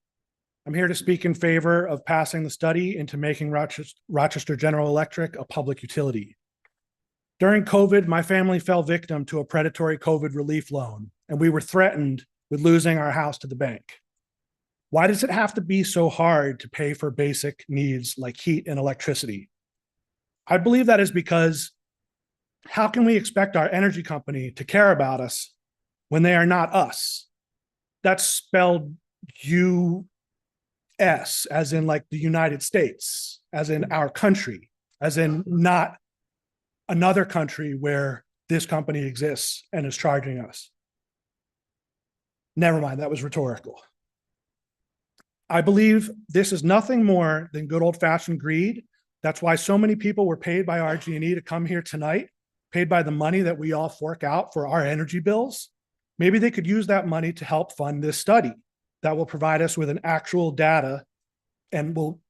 S17: I'm here to speak in favor of passing the study into making Rochester General Electric a public utility. During COVID, my family fell victim to a predatory COVID relief loan, and we were threatened with losing our house to the bank. Why does it have to be so hard to pay for basic needs like heat and electricity? I believe that is because how can we expect our energy company to care about us when they are not us? That's spelled U-S, as in like the United States, as in our country, as in not another country where this company exists and is charging us. Never mind, that was rhetorical. I believe this is nothing more than good old-fashioned greed. That's why so many people were paid by RG&E to come here tonight, paid by the money that we all fork out for our energy bills. Maybe they could use that money to help fund this study that will provide us with an actual data and will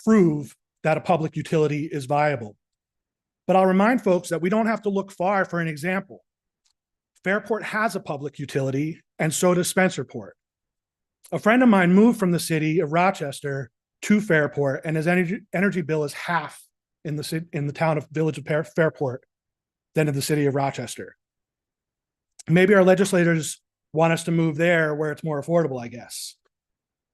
S17: prove that a public utility is viable. But I'll remind folks that we don't have to look far for an example. Fairport has a public utility, and so does Spencerport. A friend of mine moved from the city of Rochester to Fairport, and his energy bill is half in the town of village of Fairport than in the city of Rochester. Maybe our legislators want us to move there where it's more affordable, I guess.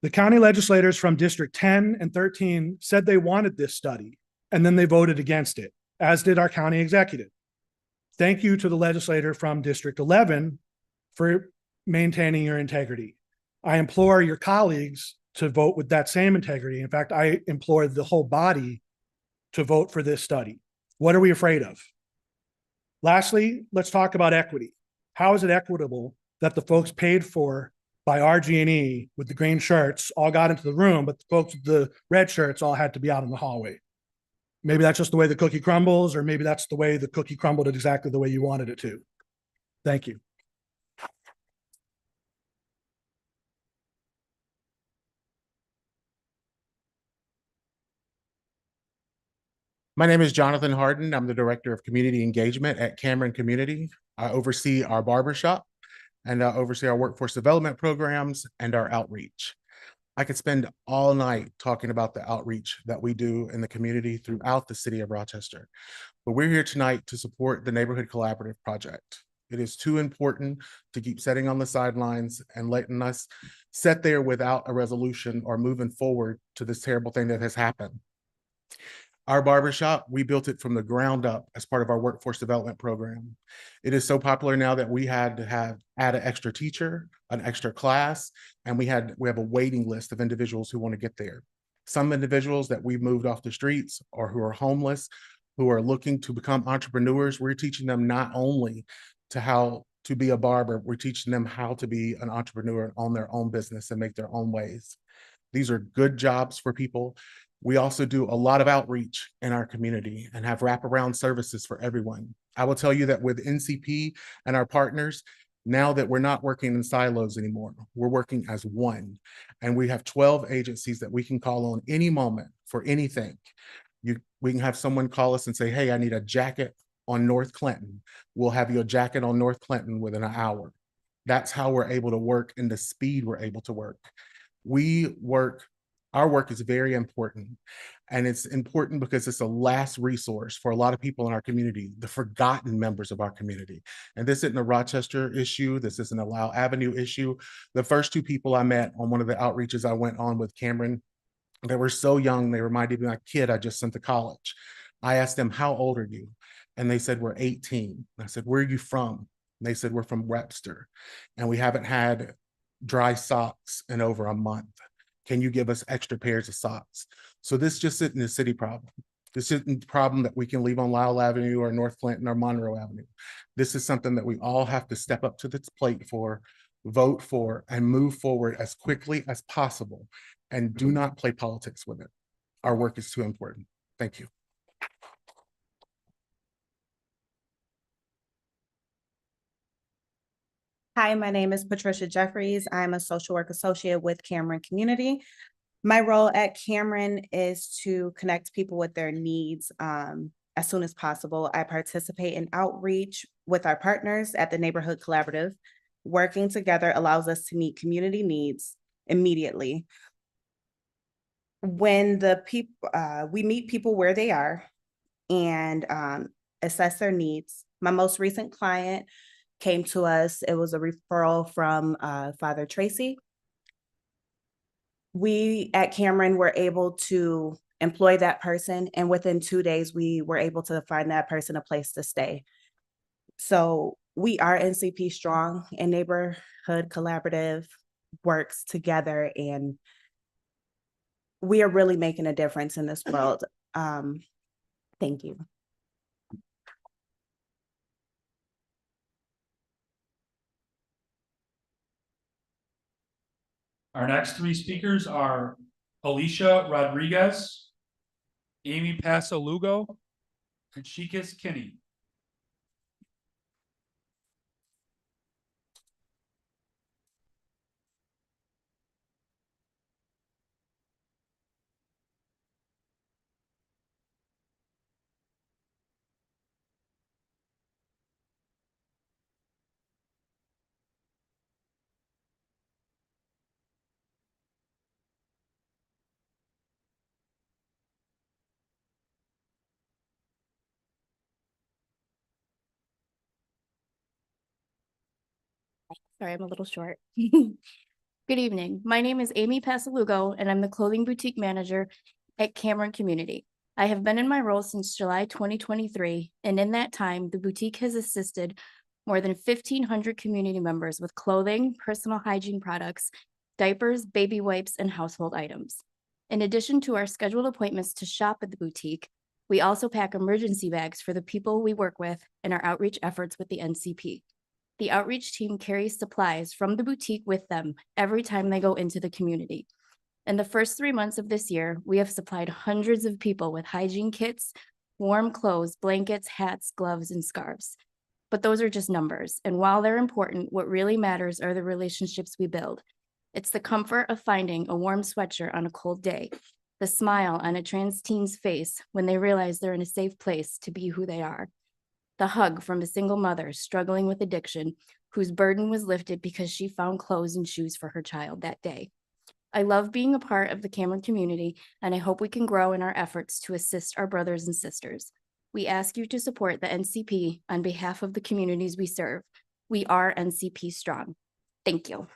S17: The county legislators from District 10 and 13 said they wanted this study, and then they voted against it, as did our county executive. Thank you to the legislator from District 11 for maintaining your integrity. I implore your colleagues to vote with that same integrity. In fact, I implore the whole body to vote for this study. What are we afraid of? Lastly, let's talk about equity. How is it equitable that the folks paid for by RG&E with the green shirts all got into the room, but the folks with the red shirts all had to be out in the hallway? Maybe that's just the way the cookie crumbles, or maybe that's the way the cookie crumbled exactly the way you wanted it to. Thank you.
S18: My name is Jonathan Harden. I'm the Director of Community Engagement at Cameron Community. I oversee our barbershop and I oversee our workforce development programs and our outreach. I could spend all night talking about the outreach that we do in the community throughout the city of Rochester, but we're here tonight to support the Neighborhood Collaborative Project. It is too important to keep sitting on the sidelines and letting us sit there without a resolution or moving forward to this terrible thing that has happened. Our barbershop, we built it from the ground up as part of our workforce development program. It is so popular now that we had to add an extra teacher, an extra class, and we have a waiting list of individuals who want to get there. Some individuals that we've moved off the streets or who are homeless, who are looking to become entrepreneurs, we're teaching them not only to how to be a barber, we're teaching them how to be an entrepreneur on their own business and make their own ways. These are good jobs for people. We also do a lot of outreach in our community and have wraparound services for everyone. I will tell you that with NCP and our partners, now that we're not working in silos anymore, we're working as one. And we have 12 agencies that we can call on any moment for anything. We can have someone call us and say, hey, I need a jacket on North Clinton. We'll have you a jacket on North Clinton within an hour. That's how we're able to work and the speed we're able to work. Our work is very important, and it's important because it's a last resource for a lot of people in our community, the forgotten members of our community. And this isn't a Rochester issue. This isn't a Lau Avenue issue. The first two people I met on one of the outreaches I went on with Cameron, they were so young, they reminded me of my kid I just sent to college. I asked them, how old are you? And they said, we're 18. I said, where are you from? And they said, we're from Webster, and we haven't had dry socks in over a month. Can you give us extra pairs of socks? So this just isn't a city problem. This isn't a problem that we can leave on Lyle Avenue or North Clinton or Monroe Avenue. This is something that we all have to step up to this plate for, vote for, and move forward as quickly as possible. And do not play politics with it. Our work is too important. Thank you.
S19: Hi, my name is Patricia Jeffries. I'm a social work associate with Cameron Community. My role at Cameron is to connect people with their needs as soon as possible. I participate in outreach with our partners at the Neighborhood Collaborative. Working together allows us to meet community needs immediately. When we meet people where they are and assess their needs. My most recent client came to us. It was a referral from Father Tracy. We at Cameron were able to employ that person, and within 2 days, we were able to find that person a place to stay. So we are NCP strong, and Neighborhood Collaborative works together, and we are really making a difference in this world. Thank you.
S2: Our next three speakers are Alicia Rodriguez, Amy Pasalugo, and Shikas Kinney.
S20: Sorry, I'm a little short. Good evening. My name is Amy Pasalugo, and I'm the clothing boutique manager at Cameron Community. I have been in my role since July 2023, and in that time, the boutique has assisted more than 1,500 community members with clothing, personal hygiene products, diapers, baby wipes, and household items. In addition to our scheduled appointments to shop at the boutique, we also pack emergency bags for the people we work with in our outreach efforts with the NCP. The outreach team carries supplies from the boutique with them every time they go into the community. In the first 3 months of this year, we have supplied hundreds of people with hygiene kits, warm clothes, blankets, hats, gloves, and scarves. But those are just numbers. And while they're important, what really matters are the relationships we build. It's the comfort of finding a warm sweatshirt on a cold day, the smile on a trans teen's face when they realize they're in a safe place to be who they are. The hug from a single mother struggling with addiction whose burden was lifted because she found clothes and shoes for her child that day. I love being a part of the Cameron community, and I hope we can grow in our efforts to assist our brothers and sisters. We ask you to support the NCP on behalf of the communities we serve. We are NCP strong. Thank you.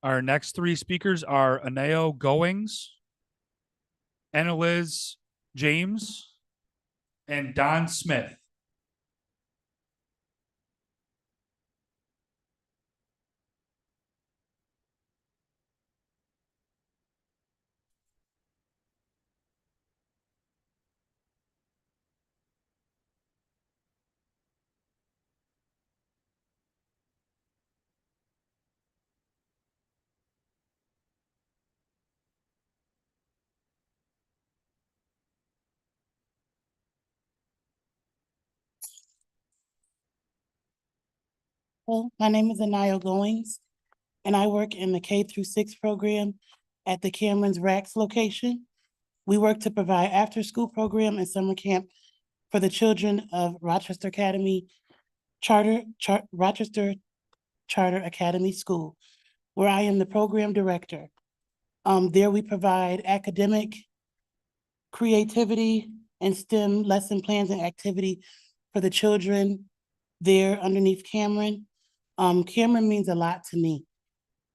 S2: Our next three speakers are Aneo Goings, Annaliz James, and Don Smith.
S21: Well, my name is Anaya Goings, and I work in the K-6 program at the Cameron's Racks location. We work to provide after-school program and summer camp for the children of Rochester Academy Rochester Charter Academy School, where I am the program director. There we provide academic, creativity, and STEM lesson plans and activity for the children there underneath Cameron. Cameron means a lot to me.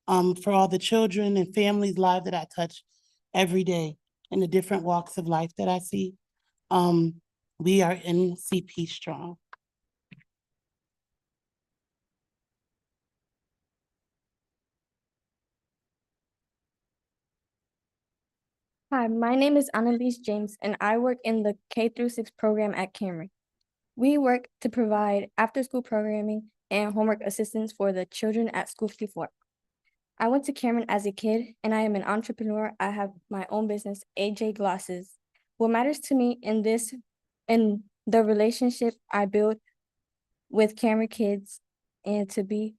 S21: For all the children and families' lives that I touch every day in the different walks of life that I see. We are NCP strong.
S20: Hi, my name is Annalise James, and I work in the K-6 program at Cameron. We work to provide after-school programming and homework assistance for the children at School 54. I went to Cameron as a kid, and I am an entrepreneur. I have my own business, AJ Glasses. What matters to me in the relationship I build with Cameron kids and to be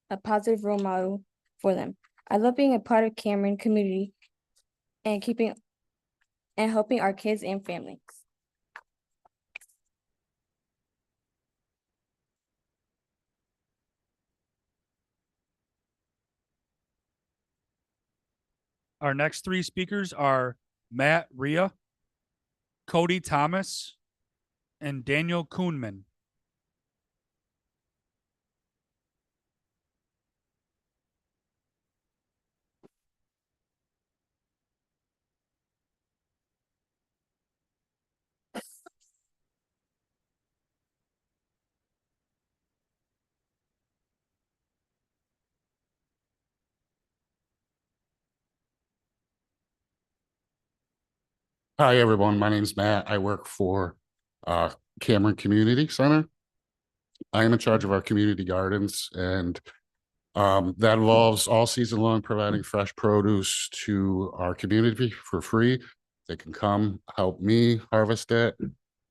S20: a positive role model for them. I love being a part of Cameron community and helping our kids and families.
S2: Our next three speakers are Matt Rhea, Cody Thomas, and Daniel Kuhnman.
S18: Hi, everyone. My name is Matt. I work for Cameron Community Center. I am in charge of our community gardens, and that involves all season long providing fresh produce to our community for free. They can come help me harvest it,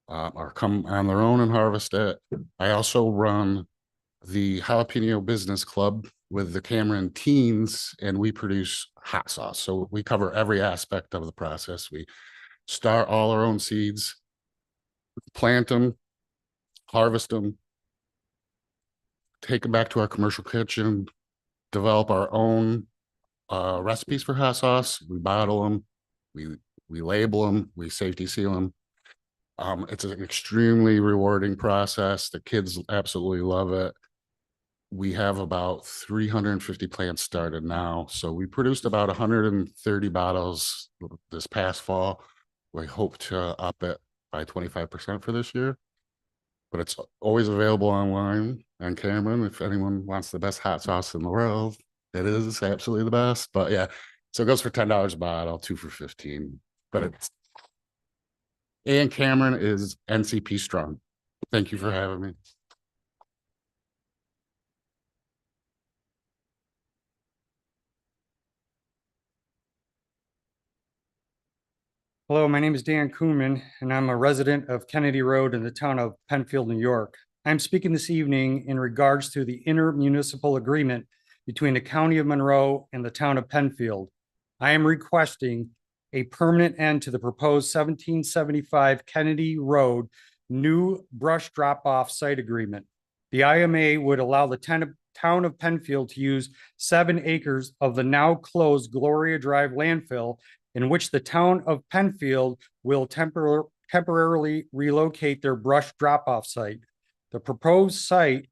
S18: or come on their own and harvest it. I also run the Jalapeno Business Club with the Cameron teens, and we produce hot sauce. So we cover every aspect of the process. We start all our own seeds, plant them, harvest them, take them back to our commercial kitchen, develop our own recipes for hot sauce. We bottle them, we label them, we safety seal them. It's an extremely rewarding process. The kids absolutely love it. We have about 350 plants started now. So we produced about 130 bottles this past fall. We hope to up it by 25% for this year. But it's always available online on Cameron. If anyone wants the best hot sauce in the world, it is absolutely the best. But yeah, so it goes for $10 a bottle, 2 for 15. But it's, and Cameron is NCP strong. Thank you for having me.
S22: Hello, my name is Dan Kuhnman, and I'm a resident of Kennedy Road in the town of Penfield, New York. I'm speaking this evening in regards to the intermunicipal agreement between the County of Monroe and the town of Penfield. I am requesting a permanent end to the proposed 1775 Kennedy Road new brush drop-off site agreement. The IMA would allow the town of Penfield to use 7 acres of the now closed Gloria Drive landfill, in which the town of Penfield will temporarily relocate their brush drop-off site. The proposed site,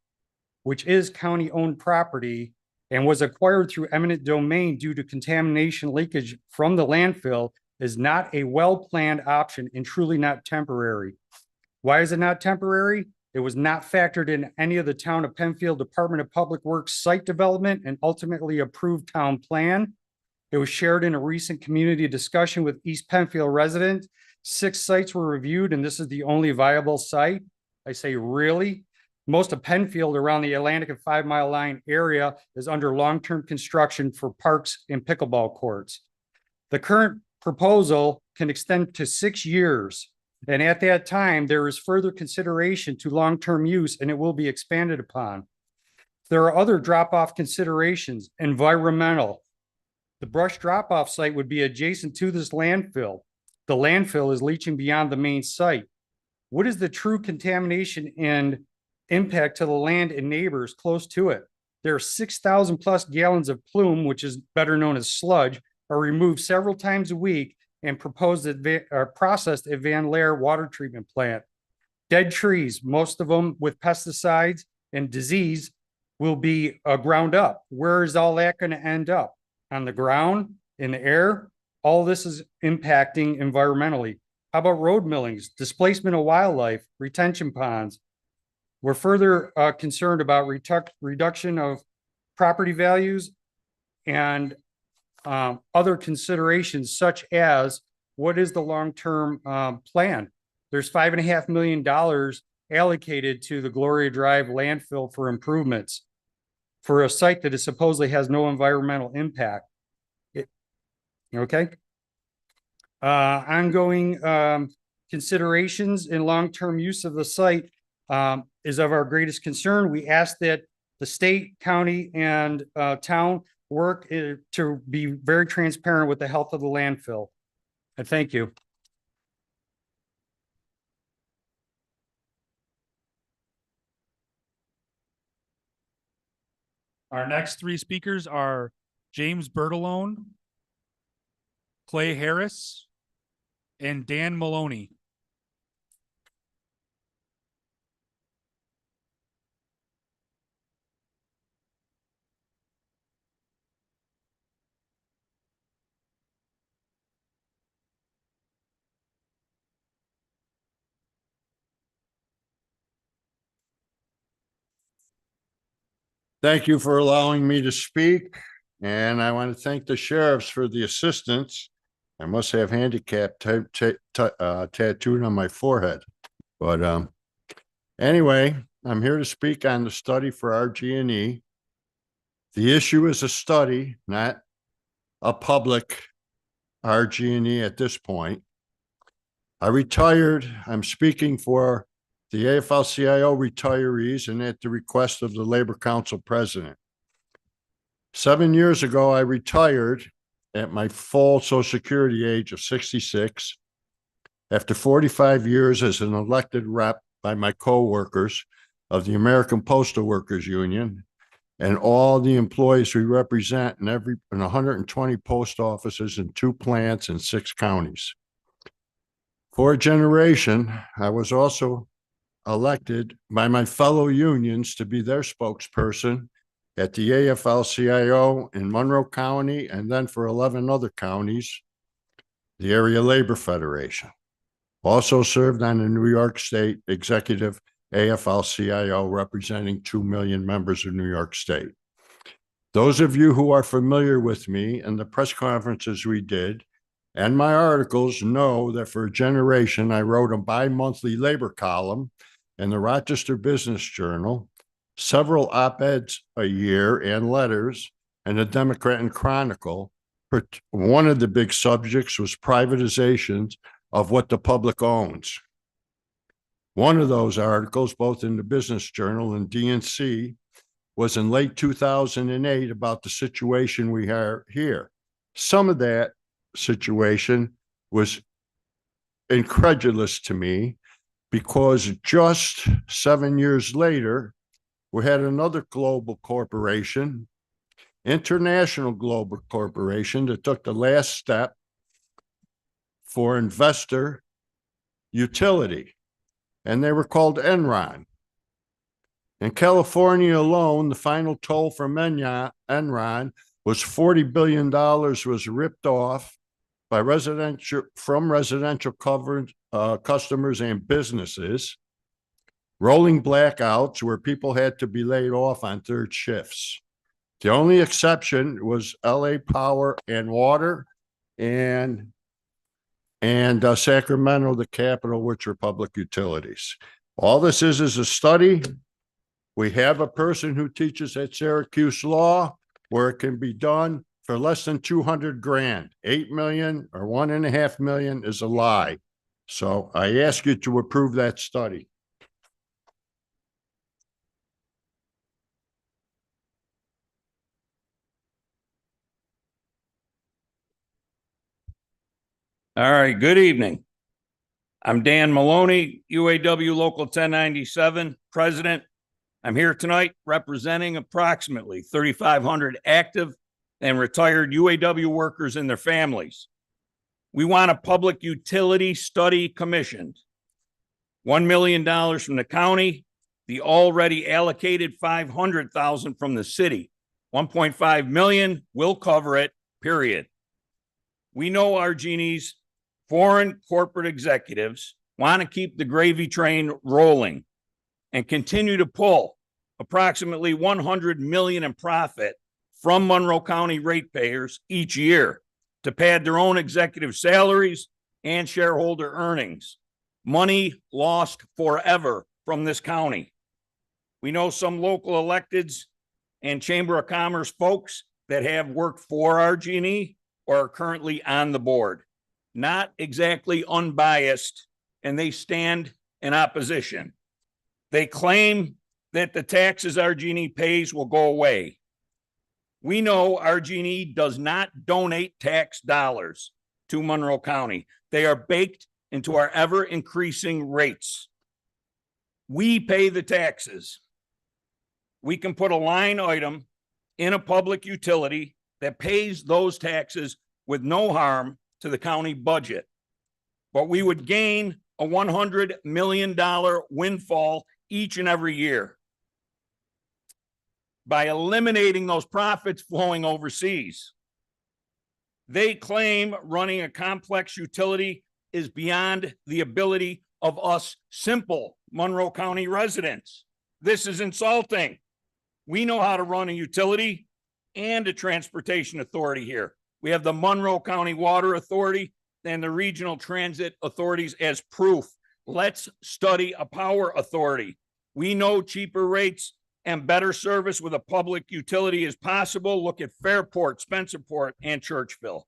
S22: which is county-owned property and was acquired through eminent domain due to contamination leakage from the landfill, is not a well-planned option and truly not temporary. Why is it not temporary? It was not factored in any of the town of Penfield Department of Public Works site development and ultimately approved town plan. It was shared in a recent community discussion with East Penfield residents. 6 sites were reviewed, and this is the only viable site. I say, really? Most of Penfield around the Atlantic and 5 Mile Line area is under long-term construction for parks and pickleball courts. The current proposal can extend to 6 years. And at that time, there is further consideration to long-term use and it will be expanded upon. There are other drop-off considerations, environmental. The brush drop-off site would be adjacent to this landfill. The landfill is leaching beyond the main site. What is the true contamination and impact to the land and neighbors close to it? There are 6,000 plus gallons of plume, which is better known as sludge, are removed several times a week and processed at Van Laer water treatment plant. Dead trees, most of them with pesticides and disease, will be ground up. Where is all that going to end up? On the ground, in the air? All this is impacting environmentally. How about road millings, displacement of wildlife, retention ponds? We're further concerned about reduction of property values and other considerations such as what is the long-term plan? There's $5.5 million allocated to the Gloria Drive landfill for improvements for a site that is supposedly has no environmental impact. Okay. Ongoing considerations in long-term use of the site is of our greatest concern. We ask that the state, county, and town work to be very transparent with the health of the landfill. And thank you.
S2: Our next 3 speakers are James Bertolone, Clay Harris, and Dan Maloney.
S3: Thank you for allowing me to speak, and I want to thank the sheriffs for the assistance. I must have handicap tattooed on my forehead, but anyway, I'm here to speak on the study for RG&E. The issue is a study, not a public RG&E at this point. I retired. I'm speaking for the AFL-CIO retirees and at the request of the Labor Council president. 7 years ago, I retired at my full Social Security age of 66 after 45 years as an elected rep by my co-workers of the American Postal Workers Union and all the employees we represent in 120 post offices in 2 plants in 6 counties. For a generation, I was also elected by my fellow unions to be their spokesperson at the AFL-CIO in Monroe County and then for 11 other counties, the Area Labor Federation. Also served on the New York State Executive AFL-CIO representing 2 million members of New York State. Those of you who are familiar with me and the press conferences we did and my articles know that for a generation I wrote a bi-monthly labor column in the Rochester Business Journal, several op-eds a year and letters, and the Democrat and Chronicle. One of the big subjects was privatizations of what the public owns. One of those articles, both in the Business Journal and DNC, was in late 2008 about the situation we are here. Some of that situation was incredulous to me because just 7 years later, we had another global corporation, international global corporation, that took the last step for investor utility, and they were called Enron. In California alone, the final toll from Enron was $40 billion was ripped off by residential customers and businesses, rolling blackouts where people had to be laid off on third shifts. The only exception was LA Power and Water and Sacramento, the capital, which are public utilities. All this is a study. We have a person who teaches at Syracuse Law where it can be done for less than 200 grand. 8 million or 1.5 million is a lie. So I ask you to approve that study.
S5: All right, good evening. I'm Dan Maloney, UAW Local 1097 President. I'm here tonight representing approximately 3,500 active and retired UAW workers and their families. We want a public utility study commissioned. $1 million from the county, the already allocated $500,000 from the city. 1.5 million will cover it, period. We know our genies, foreign corporate executives, want to keep the gravy train rolling and continue to pull approximately 100 million in profit from Monroe County ratepayers each year to pad their own executive salaries and shareholder earnings. Money lost forever from this county. We know some local electeds and Chamber of Commerce folks that have worked for RG&E or are currently on the board. Not exactly unbiased, and they stand in opposition. They claim that the taxes RG&E pays will go away. We know RG&E does not donate tax dollars to Monroe County. They are baked into our ever-increasing rates. We pay the taxes. We can put a line item in a public utility that pays those taxes with no harm to the county budget. But we would gain a $100 million windfall each and every year by eliminating those profits flowing overseas. They claim running a complex utility is beyond the ability of us simple Monroe County residents. This is insulting. We know how to run a utility and a transportation authority here. We have the Monroe County Water Authority and the regional transit authorities as proof. Let's study a power authority. We know cheaper rates and better service with a public utility is possible. Look at Fairport, Spencerport, and Churchville.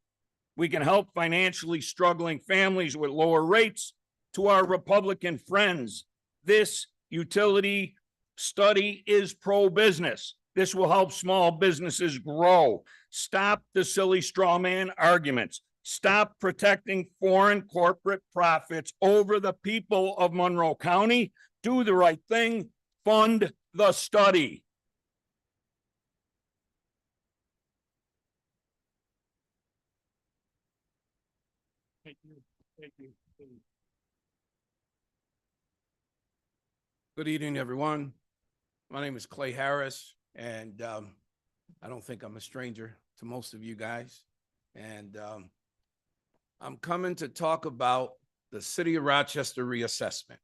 S5: We can help financially struggling families with lower rates. To our Republican friends, this utility study is pro-business. This will help small businesses grow. Stop the silly straw man arguments. Stop protecting foreign corporate profits over the people of Monroe County. Do the right thing. Fund the study. Thank you. Thank you.
S6: Good evening, everyone. My name is Clay Harris, and I don't think I'm a stranger to most of you guys. And I'm coming to talk about the City of Rochester reassessment.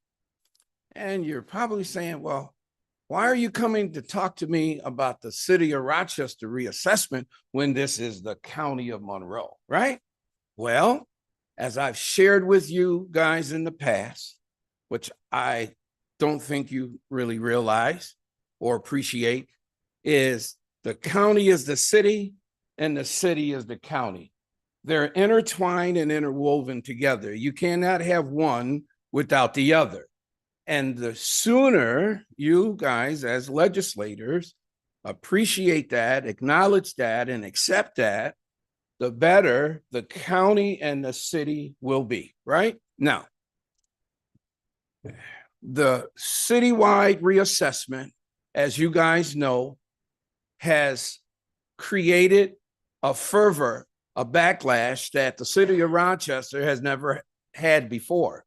S6: And you're probably saying, well, why are you coming to talk to me about the City of Rochester reassessment when this is the County of Monroe, right? Well, as I've shared with you guys in the past, which I don't think you really realize or appreciate, is the county is the city and the city is the county. They're intertwined and interwoven together. You cannot have one without the other. And the sooner you guys as legislators appreciate that, acknowledge that, and accept that, the better the county and the city will be, right? Now, the citywide reassessment as you guys know, has created a fervor, a backlash that the city of Rochester has never had before.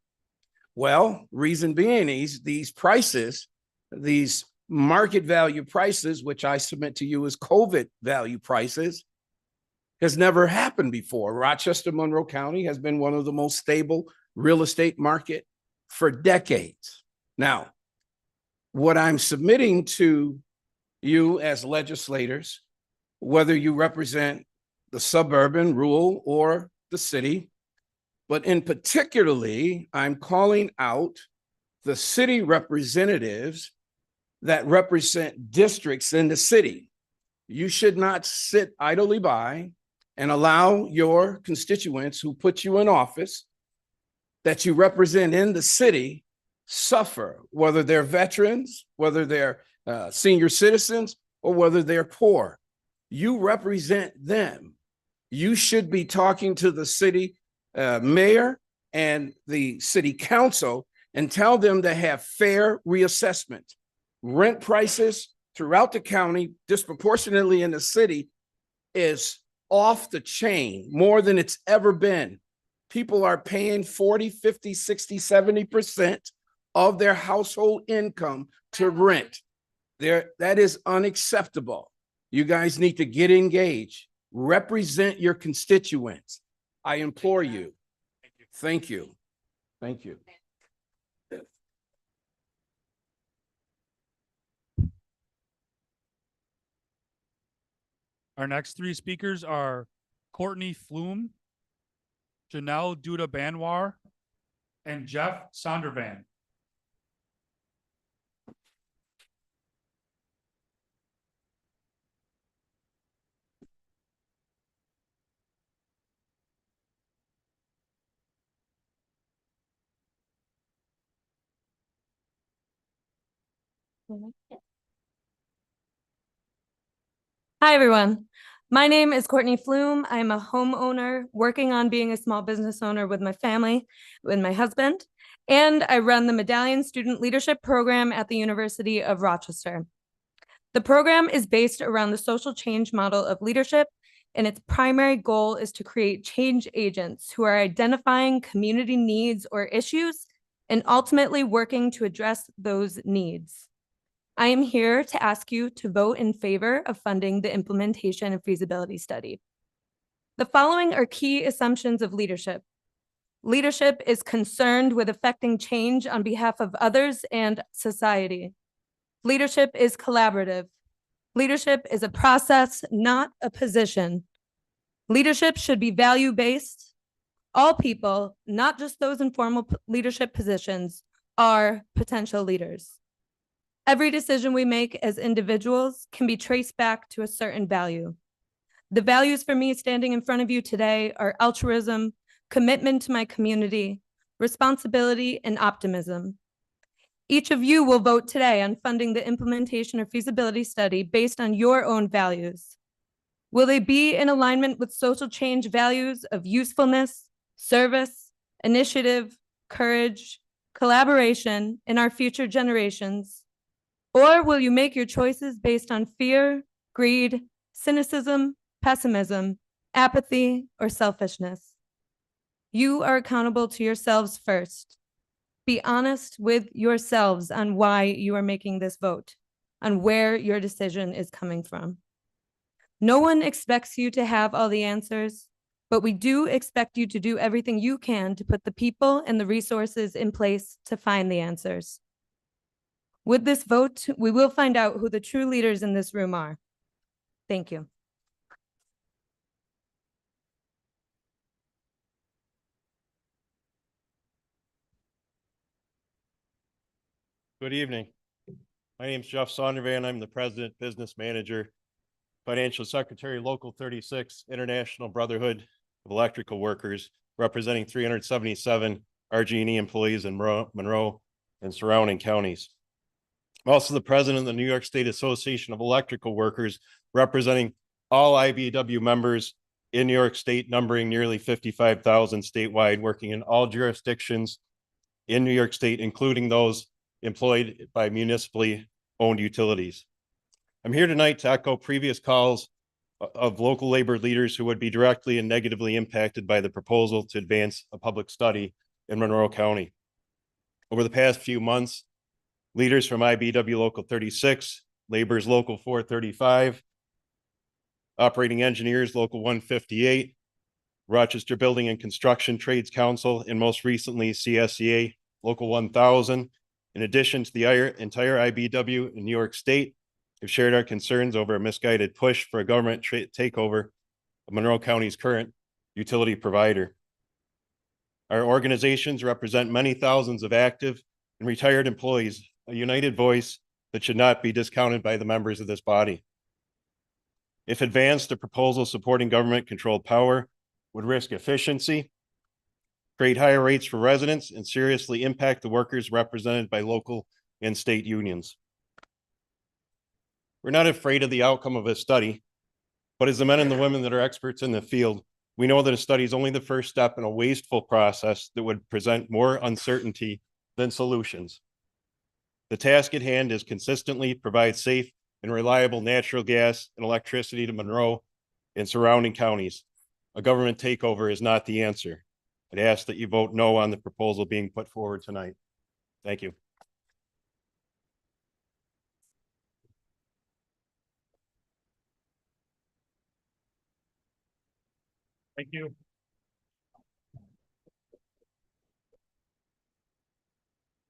S6: Well, reason being these prices, these market value prices, which I submit to you as COVID value prices, has never happened before. Rochester, Monroe County has been one of the most stable real estate market for decades. Now, what I'm submitting to you as legislators, whether you represent the suburban, rural, or the city, but in particularly, I'm calling out the city representatives that represent districts in the city. You should not sit idly by and allow your constituents who put you in office that you represent in the city suffer, whether they're veterans, whether they're senior citizens, or whether they're poor. You represent them. You should be talking to the city mayor and the city council and tell them to have fair reassessment. Rent prices throughout the county, disproportionately in the city, is off the chain, more than it's ever been. People are paying 40, 50, 60, 70% of their household income to rent. That is unacceptable. You guys need to get engaged. Represent your constituents. I implore you. Thank you. Thank you.
S2: Our next three speakers are Courtney Flume, Janelle Duda Banwar, and Jeff Sondervan.
S7: Hi, everyone. My name is Courtney Flume. I'm a homeowner working on being a small business owner with my family, with my husband, and I run the Medallion Student Leadership Program at the University of Rochester. The program is based around the social change model of leadership, and its primary goal is to create change agents who are identifying community needs or issues and ultimately working to address those needs. I am here to ask you to vote in favor of funding the implementation and feasibility study. The following are key assumptions of leadership. Leadership is concerned with affecting change on behalf of others and society. Leadership is collaborative. Leadership is a process, not a position. Leadership should be value-based. All people, not just those in formal leadership positions, are potential leaders. Every decision we make as individuals can be traced back to a certain value. The values for me standing in front of you today are altruism, commitment to my community, responsibility, and optimism. Each of you will vote today on funding the implementation or feasibility study based on your own values. Will they be in alignment with social change values of usefulness, service, initiative, courage, collaboration in our future generations? Or will you make your choices based on fear, greed, cynicism, pessimism, apathy, or selfishness? You are accountable to yourselves first. Be honest with yourselves on why you are making this vote, on where your decision is coming from. No one expects you to have all the answers, but we do expect you to do everything you can to put the people and the resources in place to find the answers. With this vote, we will find out who the true leaders in this room are. Thank you.
S8: Good evening. My name is Jeff Sondervan. I'm the President, Business Manager, Financial Secretary, Local 36, International Brotherhood of Electrical Workers, representing 377 RG&E employees in Monroe and surrounding counties. I'm also the President of the New York State Association of Electrical Workers, representing all IBEW members in New York State, numbering nearly 55,000 statewide, working in all jurisdictions in New York State, including those employed by municipally owned utilities. I'm here tonight to echo previous calls of local labor leaders who would be directly and negatively impacted by the proposal to advance a public study in Monroe County. Over the past few months, leaders from IBW Local 36, Labor's Local 435, Operating Engineers Local 158, Rochester Building and Construction Trades Council, and most recently CSEA Local 1000, in addition to the entire IBW in New York State, have shared our concerns over a misguided push for a government takeover of Monroe County's current utility provider. Our organizations represent many thousands of active and retired employees, a united voice that should not be discounted by the members of this body. If advanced, a proposal supporting government-controlled power would risk efficiency, create higher rates for residents, and seriously impact the workers represented by local and state unions. We're not afraid of the outcome of a study, but as the men and the women that are experts in the field, we know that a study is only the first step in a wasteful process that would present more uncertainty than solutions. The task at hand is consistently provide safe and reliable natural gas and electricity to Monroe and surrounding counties. A government takeover is not the answer. I'd ask that you vote no on the proposal being put forward tonight. Thank you.
S2: Thank you.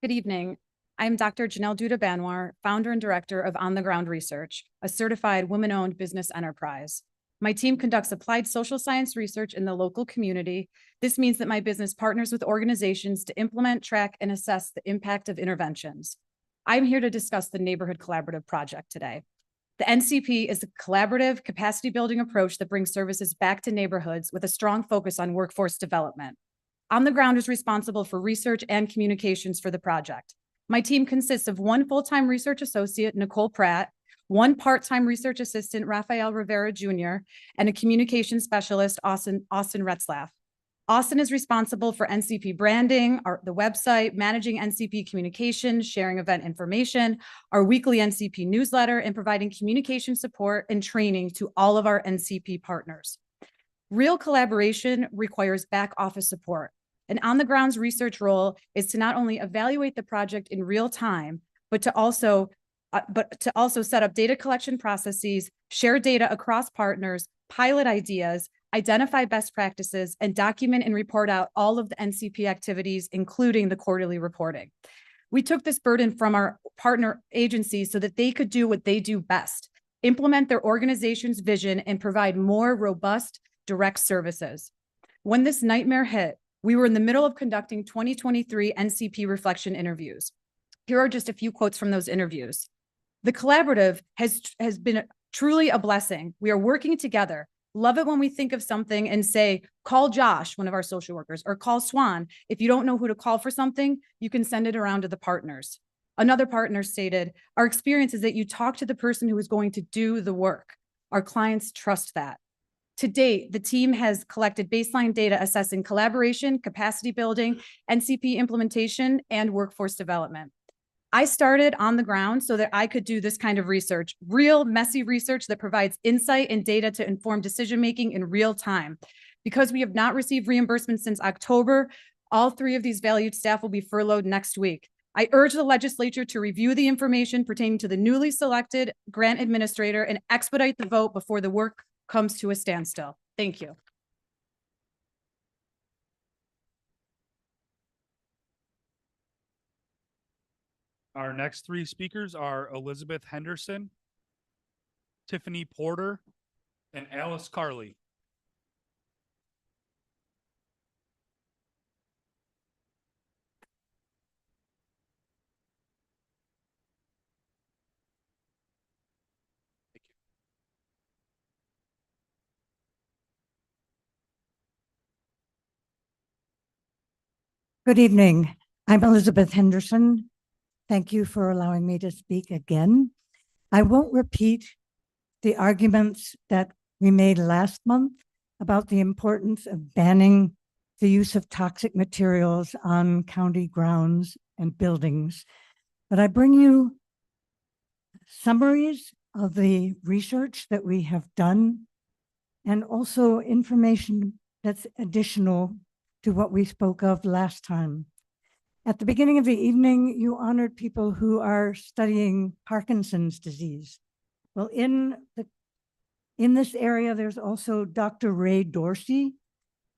S4: Good evening. I'm Dr. Janelle Duda Banwar, founder and director of On the Ground Research, a certified women-owned business enterprise. My team conducts applied social science research in the local community. This means that my business partners with organizations to implement, track, and assess the impact of interventions. I'm here to discuss the Neighborhood Collaborative Project today. The NCP is a collaborative capacity building approach that brings services back to neighborhoods with a strong focus on workforce development. On the Ground is responsible for research and communications for the project. My team consists of one full-time research associate, Nicole Pratt, one part-time research assistant, Rafael Rivera Jr., and a communication specialist, Austin Retzlaff. Austin is responsible for NCP branding, the website, managing NCP communication, sharing event information, our weekly NCP newsletter, and providing communication support and training to all of our NCP partners. Real collaboration requires back office support. And On the Ground's research role is to not only evaluate the project in real time, but to also set up data collection processes, share data across partners, pilot ideas, identify best practices, and document and report out all of the NCP activities, including the quarterly reporting. We took this burden from our partner agencies so that they could do what they do best, implement their organization's vision and provide more robust, direct services. When this nightmare hit, we were in the middle of conducting 2023 NCP reflection interviews. Here are just a few quotes from those interviews. The collaborative has been truly a blessing. We are working together. Love it when we think of something and say, call Josh, one of our social workers, or call Swan. If you don't know who to call for something, you can send it around to the partners. Another partner stated, our experience is that you talk to the person who is going to do the work. Our clients trust that. To date, the team has collected baseline data assessing collaboration, capacity building, NCP implementation, and workforce development. I started On the Ground so that I could do this kind of research, real messy research that provides insight and data to inform decision-making in real time. Because we have not received reimbursement since October, all 3 of these valued staff will be furloughed next week. I urge the legislature to review the information pertaining to the newly selected grant administrator and expedite the vote before the work comes to a standstill. Thank you.
S2: Our next 3 speakers are Elizabeth Henderson, Tiffany Porter, and Alice Carley.
S9: Good evening. I'm Elizabeth Henderson. Thank you for allowing me to speak again. I won't repeat the arguments that we made last month about the importance of banning the use of toxic materials on county grounds and buildings, but I bring you summaries of the research that we have done, and also information that's additional to what we spoke of last time. At the beginning of the evening, you honored people who are studying Parkinson's disease. Well, in this area, there's also Dr. Ray Dorsey,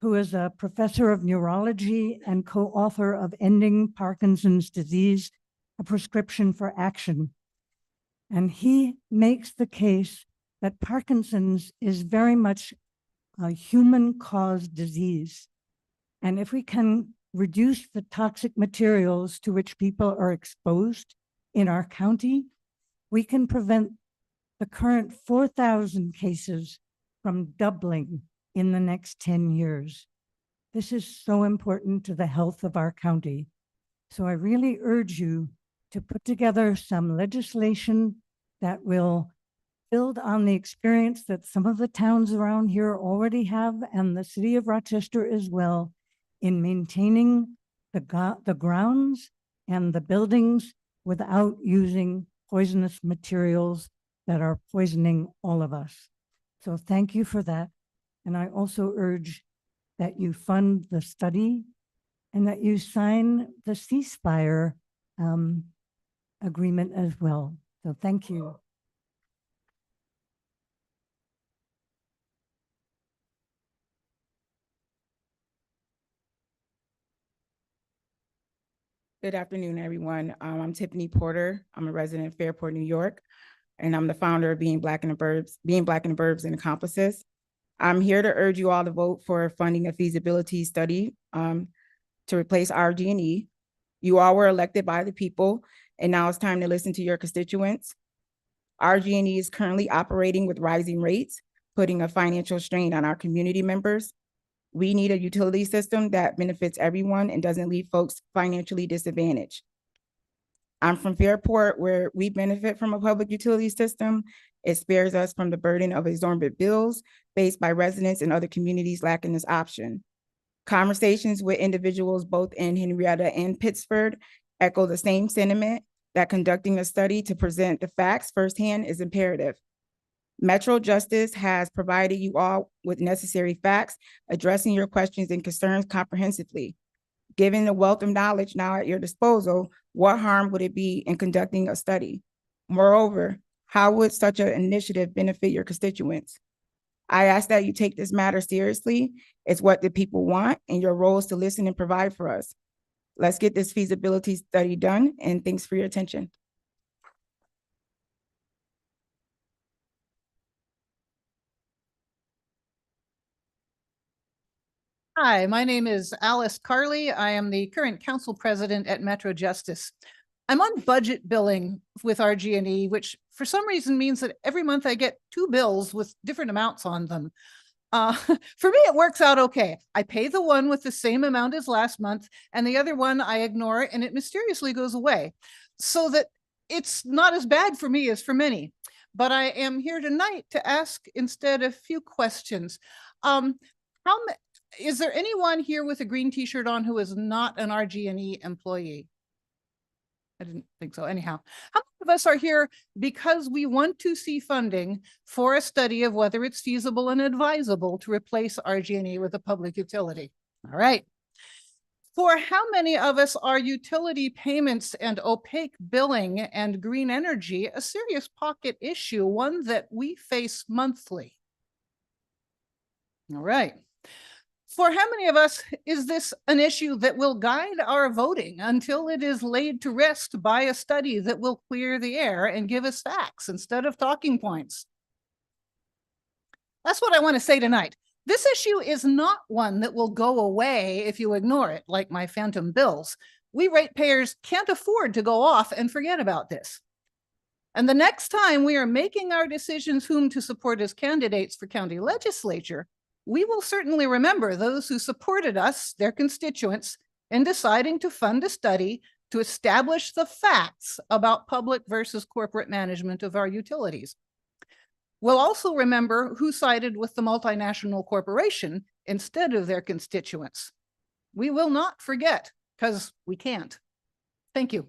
S9: who is a professor of neurology and co-author of Ending Parkinson's Disease, A Prescription for Action. And he makes the case that Parkinson's is very much a human-caused disease. And if we can reduce the toxic materials to which people are exposed in our county, we can prevent the current 4,000 cases from doubling in the next 10 years. This is so important to the health of our county. So I really urge you to put together some legislation that will build on the experience that some of the towns around here already have, and the city of Rochester as well, in maintaining the grounds and the buildings without using poisonous materials that are poisoning all of us. So thank you for that. And I also urge that you fund the study and that you sign the ceasefire agreement as well. So thank you.
S1: Good afternoon, everyone. I'm Tiffany Porter. I'm a resident of Fairport, New York, and I'm the founder of Being Black in the Burbs and Accomplices. I'm here to urge you all to vote for funding a feasibility study to replace RG&E. You all were elected by the people, and now it's time to listen to your constituents. RG&E is currently operating with rising rates, putting a financial strain on our community members. We need a utility system that benefits everyone and doesn't leave folks financially disadvantaged. I'm from Fairport, where we benefit from a public utility system. It spares us from the burden of exorbitant bills faced by residents and other communities lacking this option. Conversations with individuals both in Henrietta and Pittsford echo the same sentiment that conducting a study to present the facts firsthand is imperative. Metro Justice has provided you all with necessary facts, addressing your questions and concerns comprehensively. Given the wealth of knowledge now at your disposal, what harm would it be in conducting a study? Moreover, how would such an initiative benefit your constituents? I ask that you take this matter seriously. It's what the people want, and your role is to listen and provide for us. Let's get this feasibility study done, and thanks for your attention.
S10: Hi, my name is Alice Carley. I am the current council president at Metro Justice. I'm on budget billing with RG&E, which for some reason means that every month I get two bills with different amounts on them. For me, it works out okay. I pay the one with the same amount as last month, and the other one I ignore, and it mysteriously goes away. So that it's not as bad for me as for many. But I am here tonight to ask instead a few questions. Is there anyone here with a green t-shirt on who is not an RG&E employee? I didn't think so. Anyhow, how many of us are here because we want to see funding for a study of whether it's feasible and advisable to replace RG&E with a public utility? All right. For how many of us are utility payments and opaque billing and green energy a serious pocket issue, one that we face monthly? All right. For how many of us is this an issue that will guide our voting until it is laid to rest by a study that will clear the air and give us facts instead of talking points? That's what I want to say tonight. This issue is not one that will go away if you ignore it, like my phantom bills. We ratepayers can't afford to go off and forget about this. And the next time we are making our decisions whom to support as candidates for county legislature, we will certainly remember those who supported us, their constituents, in deciding to fund a study to establish the facts about public versus corporate management of our utilities. We'll also remember who sided with the multinational corporation instead of their constituents. We will not forget, because we can't. Thank you.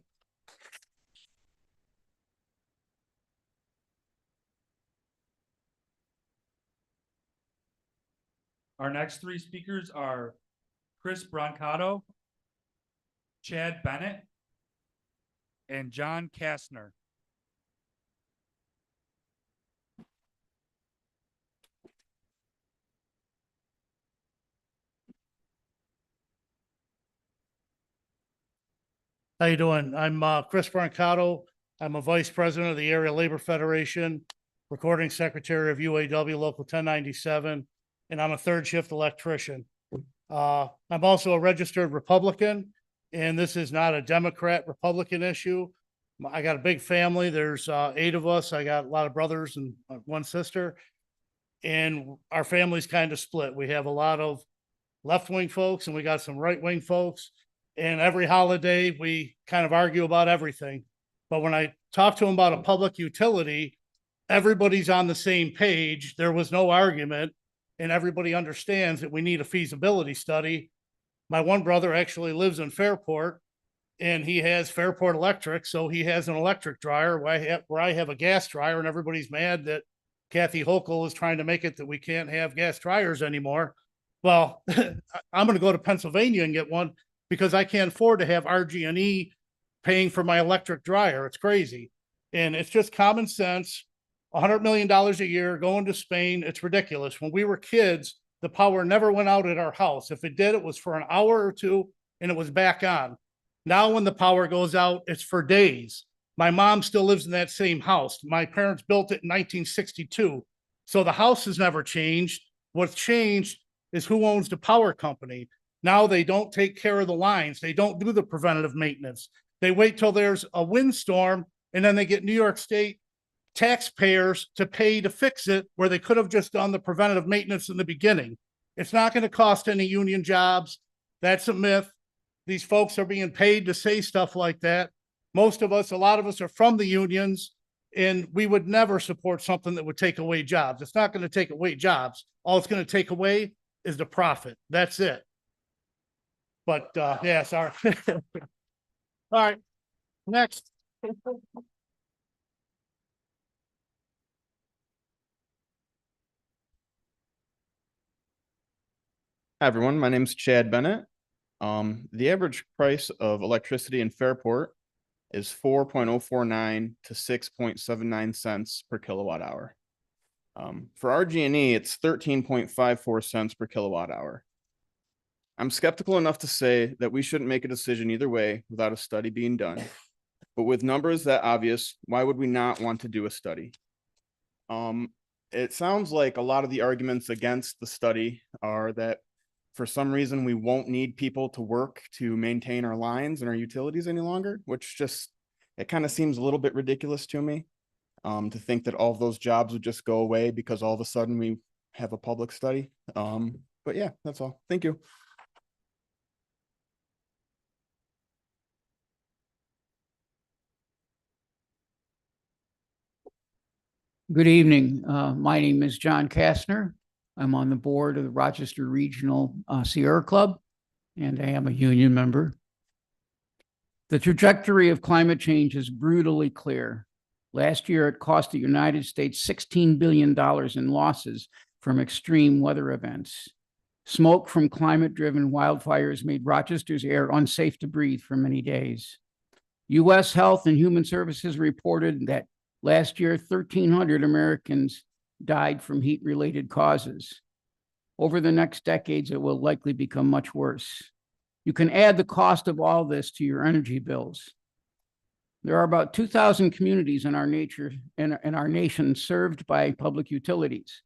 S2: Our next three speakers are Chris Brancato, Chad Bennett, and John Kastner.
S11: How you doing? I'm Chris Brancato. I'm a vice president of the Area Labor Federation, recording secretary of UAW Local 1097, and I'm a third shift electrician. I'm also a registered Republican, and this is not a Democrat Republican issue. I got a big family. There's 8 of us. I got a lot of brothers and 1 sister, and our family's kind of split. We have a lot of left-wing folks and we got some right-wing folks. And every holiday, we kind of argue about everything. But when I talk to them about a public utility, everybody's on the same page. There was no argument, and everybody understands that we need a feasibility study. My one brother actually lives in Fairport, and he has Fairport Electric, so he has an electric dryer where I have a gas dryer, and everybody's mad that Kathy Hochul is trying to make it that we can't have gas dryers anymore. Well, I'm going to go to Pennsylvania and get one, because I can't afford to have RG&E paying for my electric dryer. It's crazy. And it's just common sense. $100 million a year going to Spain. It's ridiculous. When we were kids, the power never went out at our house. If it did, it was for an hour or two and it was back on. Now when the power goes out, it's for days. My mom still lives in that same house. My parents built it in 1962. So the house has never changed. What's changed is who owns the power company. Now they don't take care of the lines. They don't do the preventative maintenance. They wait till there's a windstorm, and then they get New York State taxpayers to pay to fix it, where they could have just done the preventative maintenance in the beginning. It's not going to cost any union jobs. That's a myth. These folks are being paid to say stuff like that. Most of us, a lot of us are from the unions, and we would never support something that would take away jobs. It's not going to take away jobs. All it's going to take away is the profit. That's it. But yeah, sorry. All right, next.
S12: Hi, everyone. My name is Chad Bennett. The average price of electricity in Fairport is 4.049 to 6.79 cents per kilowatt hour. For RG&E, it's 13.54 cents per kilowatt hour. I'm skeptical enough to say that we shouldn't make a decision either way without a study being done. But with numbers that obvious, why would we not want to do a study? It sounds like a lot of the arguments against the study are that for some reason we won't need people to work to maintain our lines and our utilities any longer, which just, it kind of seems a little bit ridiculous to me, to think that all of those jobs would just go away because all of a sudden we have a public study. But yeah, that's all. Thank you.
S23: Good evening. My name is John Kastner. I'm on the board of the Rochester Regional Sierra Club, and I am a union member. The trajectory of climate change is brutally clear. Last year, it cost the United States $16 billion in losses from extreme weather events. Smoke from climate-driven wildfires made Rochester's air unsafe to breathe for many days. U.S. Health and Human Services reported that last year, 1,300 Americans died from heat-related causes. Over the next decades, it will likely become much worse. You can add the cost of all this to your energy bills. There are about 2,000 communities in our nation served by public utilities.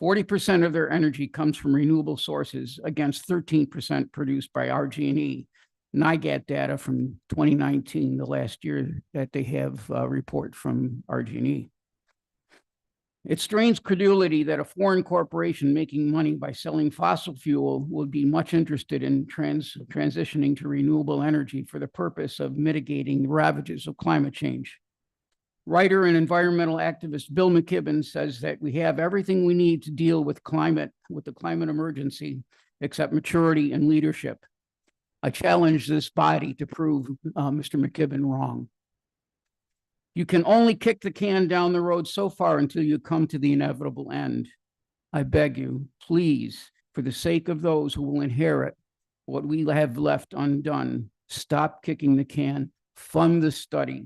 S23: 40% of their energy comes from renewable sources against 13% produced by RG&E. NIGAT data from 2019, the last year that they have report from RG&E. It strains credulity that a foreign corporation making money by selling fossil fuel would be much interested in transitioning to renewable energy for the purpose of mitigating the ravages of climate change. Writer and environmental activist Bill McKibben says that we have everything we need to deal with the climate emergency, except maturity and leadership. I challenge this body to prove Mr. McKibben wrong. You can only kick the can down the road so far until you come to the inevitable end. I beg you, please For the sake of those who will inherit what we have left undone, stop kicking the can, fund the study.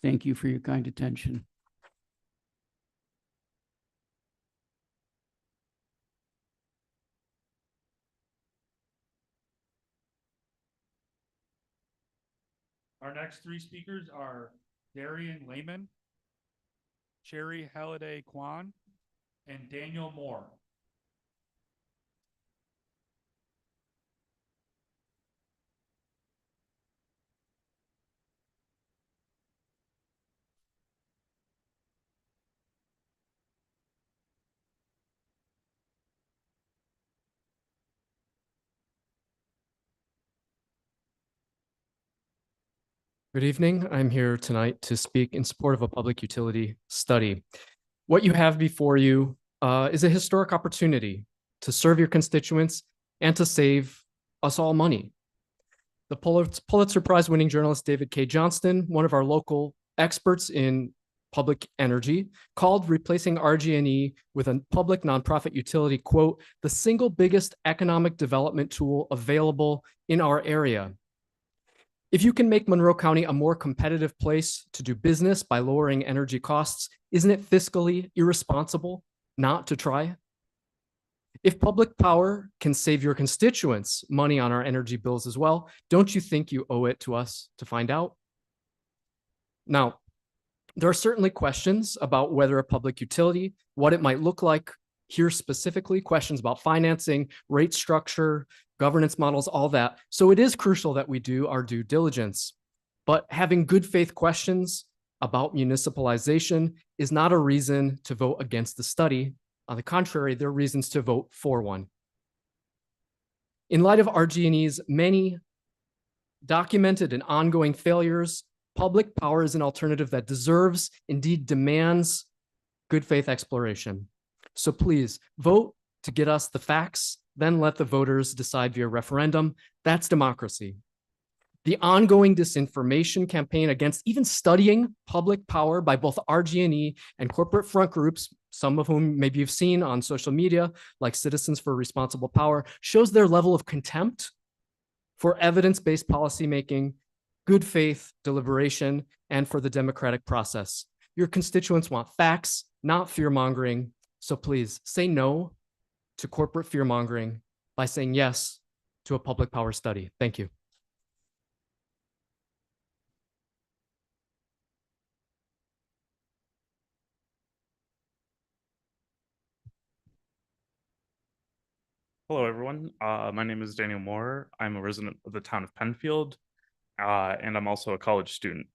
S23: Thank you for your kind attention.
S2: Our next three speakers are Darian Lehman, Sherry Halliday Kwan, and Daniel Moore.
S13: Good evening. I'm here tonight to speak in support of a public utility study. What you have before you is a historic opportunity to serve your constituents and to save us all money. The Pulitzer Prize winning journalist David K. Johnston, one of our local experts in public energy, called replacing RG&E with a public nonprofit utility, quote, the single biggest economic development tool available in our area. If you can make Monroe County a more competitive place to do business by lowering energy costs, isn't it fiscally irresponsible not to try? If public power can save your constituents money on our energy bills as well, don't you think you owe it to us to find out? Now, there are certainly questions about whether a public utility, what it might look like, here specifically, questions about financing, rate structure, governance models, all that. So it is crucial that we do our due diligence. But having good faith questions about municipalization is not a reason to vote against the study. On the contrary, there are reasons to vote for one. In light of RG&E's many documented and ongoing failures, public power is an alternative that deserves, indeed demands, good faith exploration. So please vote to get us the facts, then let the voters decide via referendum. That's democracy. The ongoing disinformation campaign against even studying public power by both RG&E and corporate front groups, some of whom maybe you've seen on social media, like Citizens for Responsible Power, shows their level of contempt for evidence-based policymaking, good faith deliberation, and for the democratic process. Your constituents want facts, not fear-mongering. So please say no to corporate fear-mongering by saying yes to a public power study. Thank you.
S14: Hello, everyone. My name is Daniel Moore. I'm a resident of the town of Penfield, and I'm also a college student.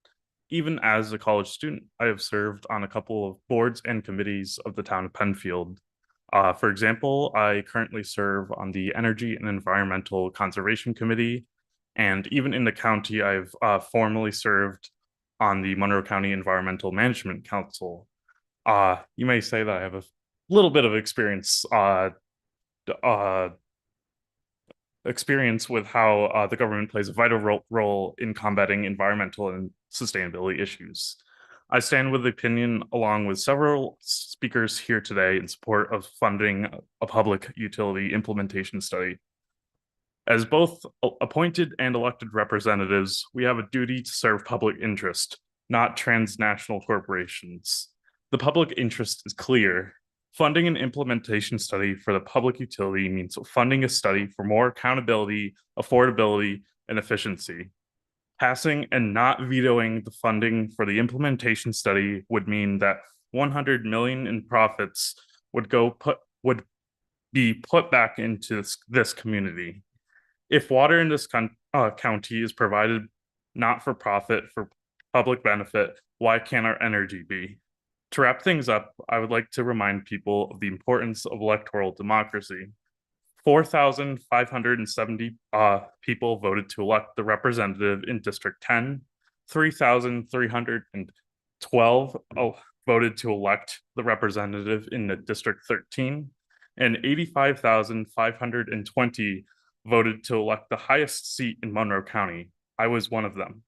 S14: Even as a college student, I have served on a couple of boards and committees of the town of Penfield. For example, I currently serve on the Energy and Environmental Conservation Committee, and even in the county, I've formally served on the Monroe County Environmental Management Council. You may say that I have a little bit of experience with how the government plays a vital role in combating environmental and sustainability issues. I stand with the opinion, along with several speakers here today, in support of funding a public utility implementation study. As both appointed and elected representatives, we have a duty to serve public interest, not transnational corporations. The public interest is clear. Funding an implementation study for the public utility means funding a study for more accountability, affordability, and efficiency. Passing and not vetoing the funding for the implementation study would mean that 100 million in profits would be put back into this community. If water in this county is provided not for profit, for public benefit, why can't our energy be? To wrap things up, I would like to remind people of the importance of electoral democracy. 4,570 people voted to elect the representative in District 10, 3,312 voted to elect the representative in the District 13, and 85,520 voted to elect the highest seat in Monroe County. I was one of them.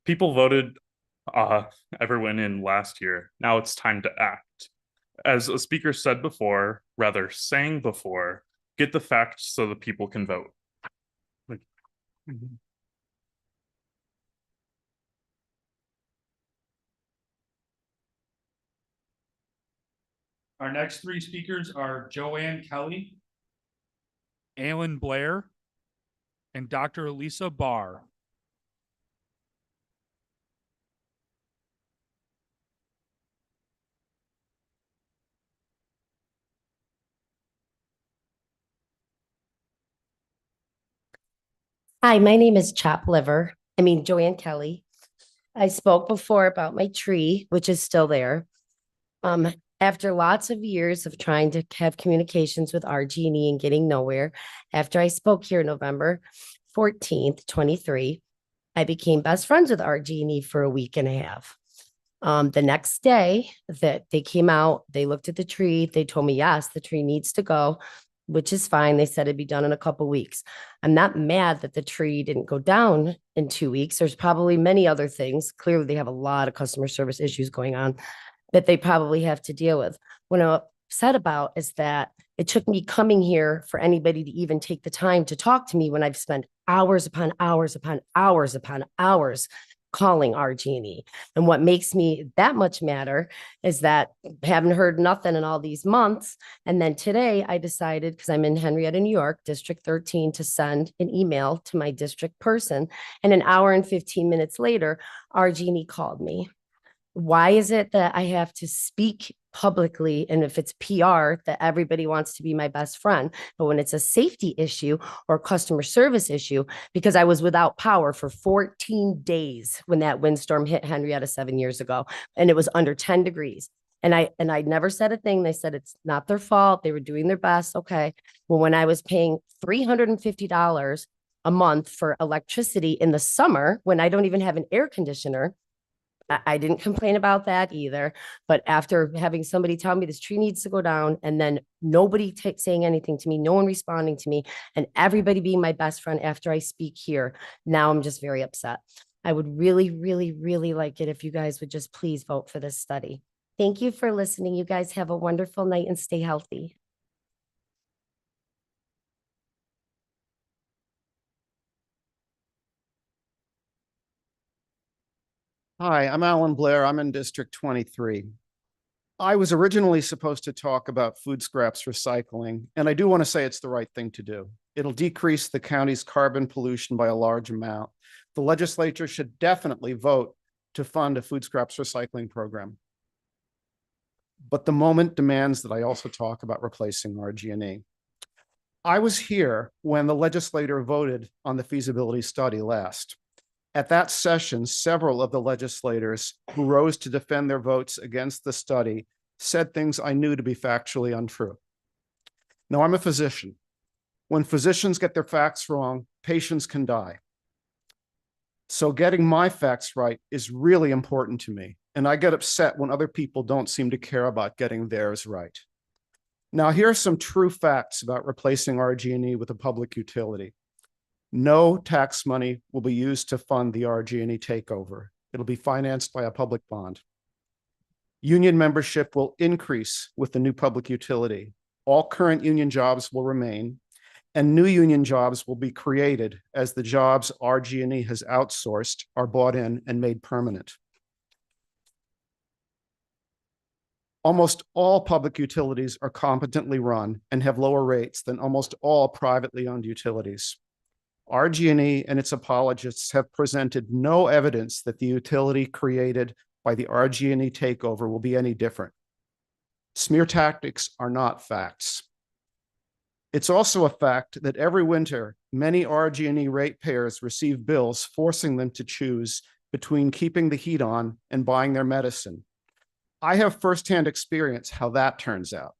S14: People voted everyone in last year. Now it's time to act. As a speaker said before, rather sang before, Get the facts so the people can vote. Like, Our next three speakers are Joanne Kelly,
S2: Alan Blair, and Dr. Elisa Barr.
S15: Hi, my name is Joanne Kelly. I spoke before about my tree, which is still there. After lots of years of trying to have communications with RG&E and getting nowhere, after I spoke here November 14th, 23, I became best friends with RG&E for a week and a half. The next day that they came out, they looked at the tree. They told me, yes, the tree needs to go, which is fine. They said it'd be done in a couple weeks. I'm not mad that the tree didn't go down in 2 weeks. There's probably many other things. Clearly, they have a lot of customer service issues going on that they probably have to deal with. What I'm upset about is that it took me coming here for anybody to even take the time to talk to me when I've spent hours upon hours upon hours upon hours calling RG&E. And what makes me that much madder is that I haven't heard nothing in all these months. And then today I decided, because I'm in Henrietta, New York, District 13, to send an email to my district person. And an hour and 15 minutes later, RG&E called me. Why is it that I have to speak publicly, and if it's PR, that everybody wants to be my best friend? But when it's a safety issue or customer service issue, because I was without power for 14 days when that windstorm hit Henrietta 7 years ago, and it was under 10 degrees. And I never said a thing. They said it's not their fault. They were doing their best. Okay. Well, when I was paying $350 a month for electricity in the summer, when I don't even have an air conditioner, I didn't complain about that either. But after having somebody tell me this tree needs to go down, and then nobody saying anything to me, no one responding to me, and everybody being my best friend after I speak here, now I'm just very upset. I would really, really, really like it if you guys would just please vote for this study. Thank you for listening. You guys have a wonderful night and stay healthy.
S16: Hi, I'm Alan Blair. I'm in District 23. I was originally supposed to talk about food scraps recycling, and I do want to say it's the right thing to do. It'll decrease the county's carbon pollution by a large amount. The legislature should definitely vote to fund a food scraps recycling program. But the moment demands that I also talk about replacing RG&E. I was here when the legislature voted on the feasibility study last. At that session, several of the legislators who rose to defend their votes against the study said things I knew to be factually untrue. Now, I'm a physician. When physicians get their facts wrong, patients can die. So getting my facts right is really important to me, and I get upset when other people don't seem to care about getting theirs right. Now, here are some true facts about replacing RG&E with a public utility. No tax money will be used to fund the RG&E takeover. It'll be financed by a public bond. Union membership will increase with the new public utility. All current union jobs will remain, and new union jobs will be created as the jobs RG&E has outsourced are bought in and made permanent. Almost all public utilities are competently run and have lower rates than almost all privately owned utilities. RG&E and its apologists have presented no evidence that the utility created by the RG&E takeover will be any different. Smear tactics are not facts. It's also a fact that every winter, many RG&E ratepayers receive bills forcing them to choose between keeping the heat on and buying their medicine. I have firsthand experience how that turns out,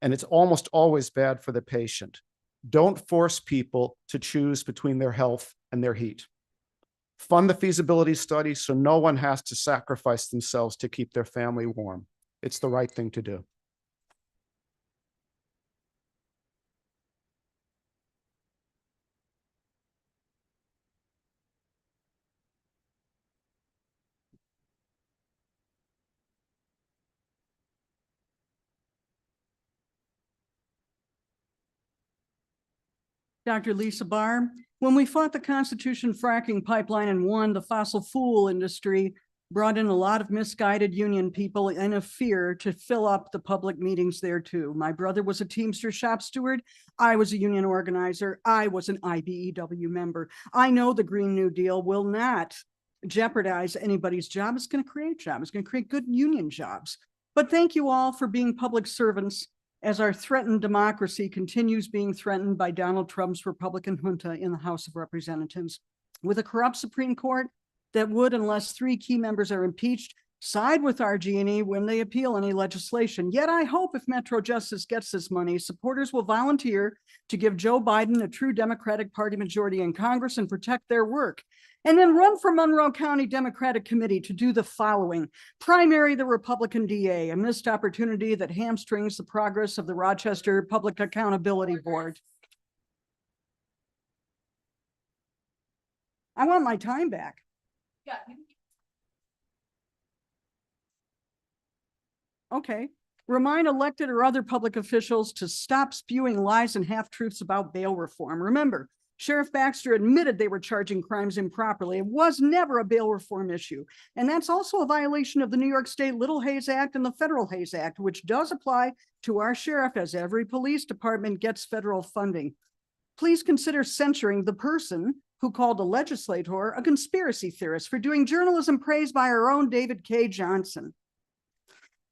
S16: and it's almost always bad for the patient. Don't force people to choose between their health and their heat. Fund the feasibility study so no one has to sacrifice themselves to keep their family warm. It's the right thing to do.
S17: Dr. Lisa Barr, when we fought the Constitution fracking pipeline and won, the fossil fuel industry brought in a lot of misguided union people in a fear to fill up the public meetings there too. My brother was a Teamster shop steward. I was a union organizer. I was an IBEW member. I know the Green New Deal will not jeopardize anybody's job. It's going to create jobs. It's going to create good union jobs. But thank you all for being public servants as our threatened democracy continues being threatened by Donald Trump's Republican junta in the House of Representatives. With a corrupt Supreme Court that would, unless 3 key members are impeached, side with RG&E when they appeal any legislation. Yet I hope if Metro Justice gets this money, supporters will volunteer to give Joe Biden a true Democratic Party majority in Congress and protect their work. And then run for Monroe County Democratic Committee to do the following: primary the Republican DA, a missed opportunity that hamstrings the progress of the Rochester Public Accountability Board. I want my time back. Okay. Remind elected or other public officials to stop spewing lies and half-truths about bail reform. Remember, Sheriff Baxter admitted they were charging crimes improperly. It was never a bail reform issue. And that's also a violation of the New York State Little Hayes Act and the Federal Hayes Act, which does apply to our sheriff, as every police department gets federal funding. Please consider censuring the person who called a legislator a conspiracy theorist for doing journalism praised by our own David K. Johnson.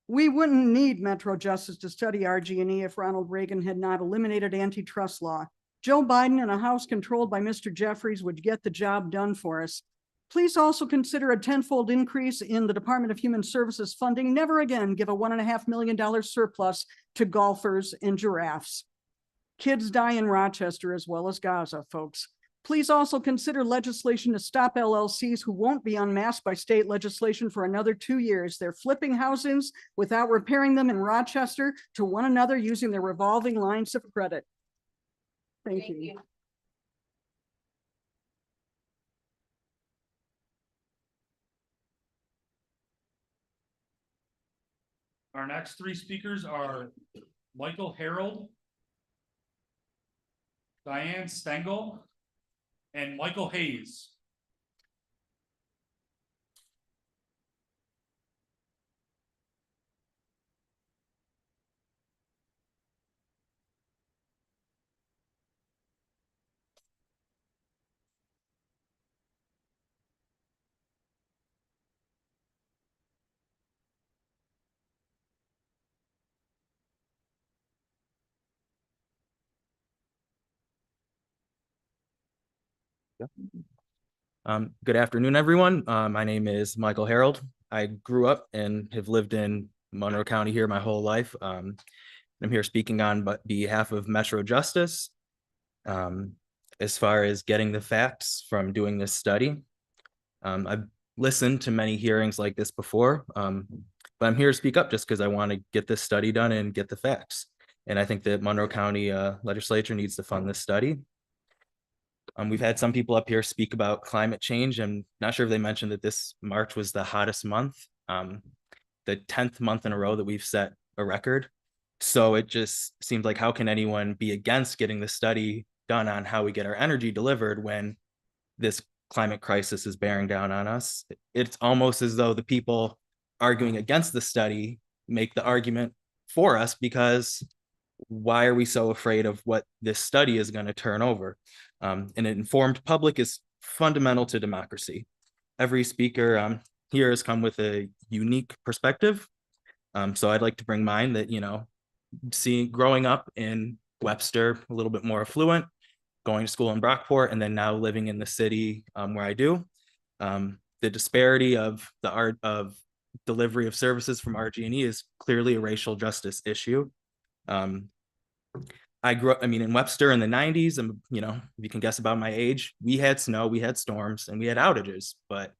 S17: We wouldn't need Metro Justice to study RG&E if Ronald Reagan had not eliminated antitrust law. Joe Biden and a House controlled by Mr. Jeffries would get the job done for us. Please also consider a 10-fold increase in the Department of Human Services funding. Never again give a $1.5 million surplus to golfers and giraffes. Kids die in Rochester as well as Gaza, folks. Please also consider legislation to stop LLCs who won't be unmasked by state legislation for another 2 years. They're flipping houses without repairing them in Rochester to one another using their revolving lines of credit. Thank you.
S2: Our next 3 speakers are Michael Harold, Diane Stengel, and Michael Hayes.
S19: Good afternoon, everyone. My name is Michael Harold. I grew up and have lived in Monroe County here my whole life. I'm here speaking on behalf of Metro Justice. As far as getting the facts from doing this study, I've listened to many hearings like this before, but I'm here to speak up just because I want to get this study done and get the facts. And I think that Monroe County Legislature needs to fund this study. We've had some people up here speak about climate change. I'm not sure if they mentioned that this March was the hottest month, the 10th month in a row that we've set a record. So it just seems like, how can anyone be against getting the study done on how we get our energy delivered when this climate crisis is bearing down on us? It's almost as though the people arguing against the study make the argument for us, because why are we so afraid of what this study is going to turn over? An informed public is fundamental to democracy. Every speaker here has come with a unique perspective. So I'd like to bring mine that, growing up in Webster, a little bit more affluent, going to school in Brockport, and then now living in the city where I do. The disparity of the art of delivery of services from RG&E is clearly a racial justice issue. I grew up, in Webster in the 90s, and, if you can guess about my age, we had snow, we had storms, and we had outages, but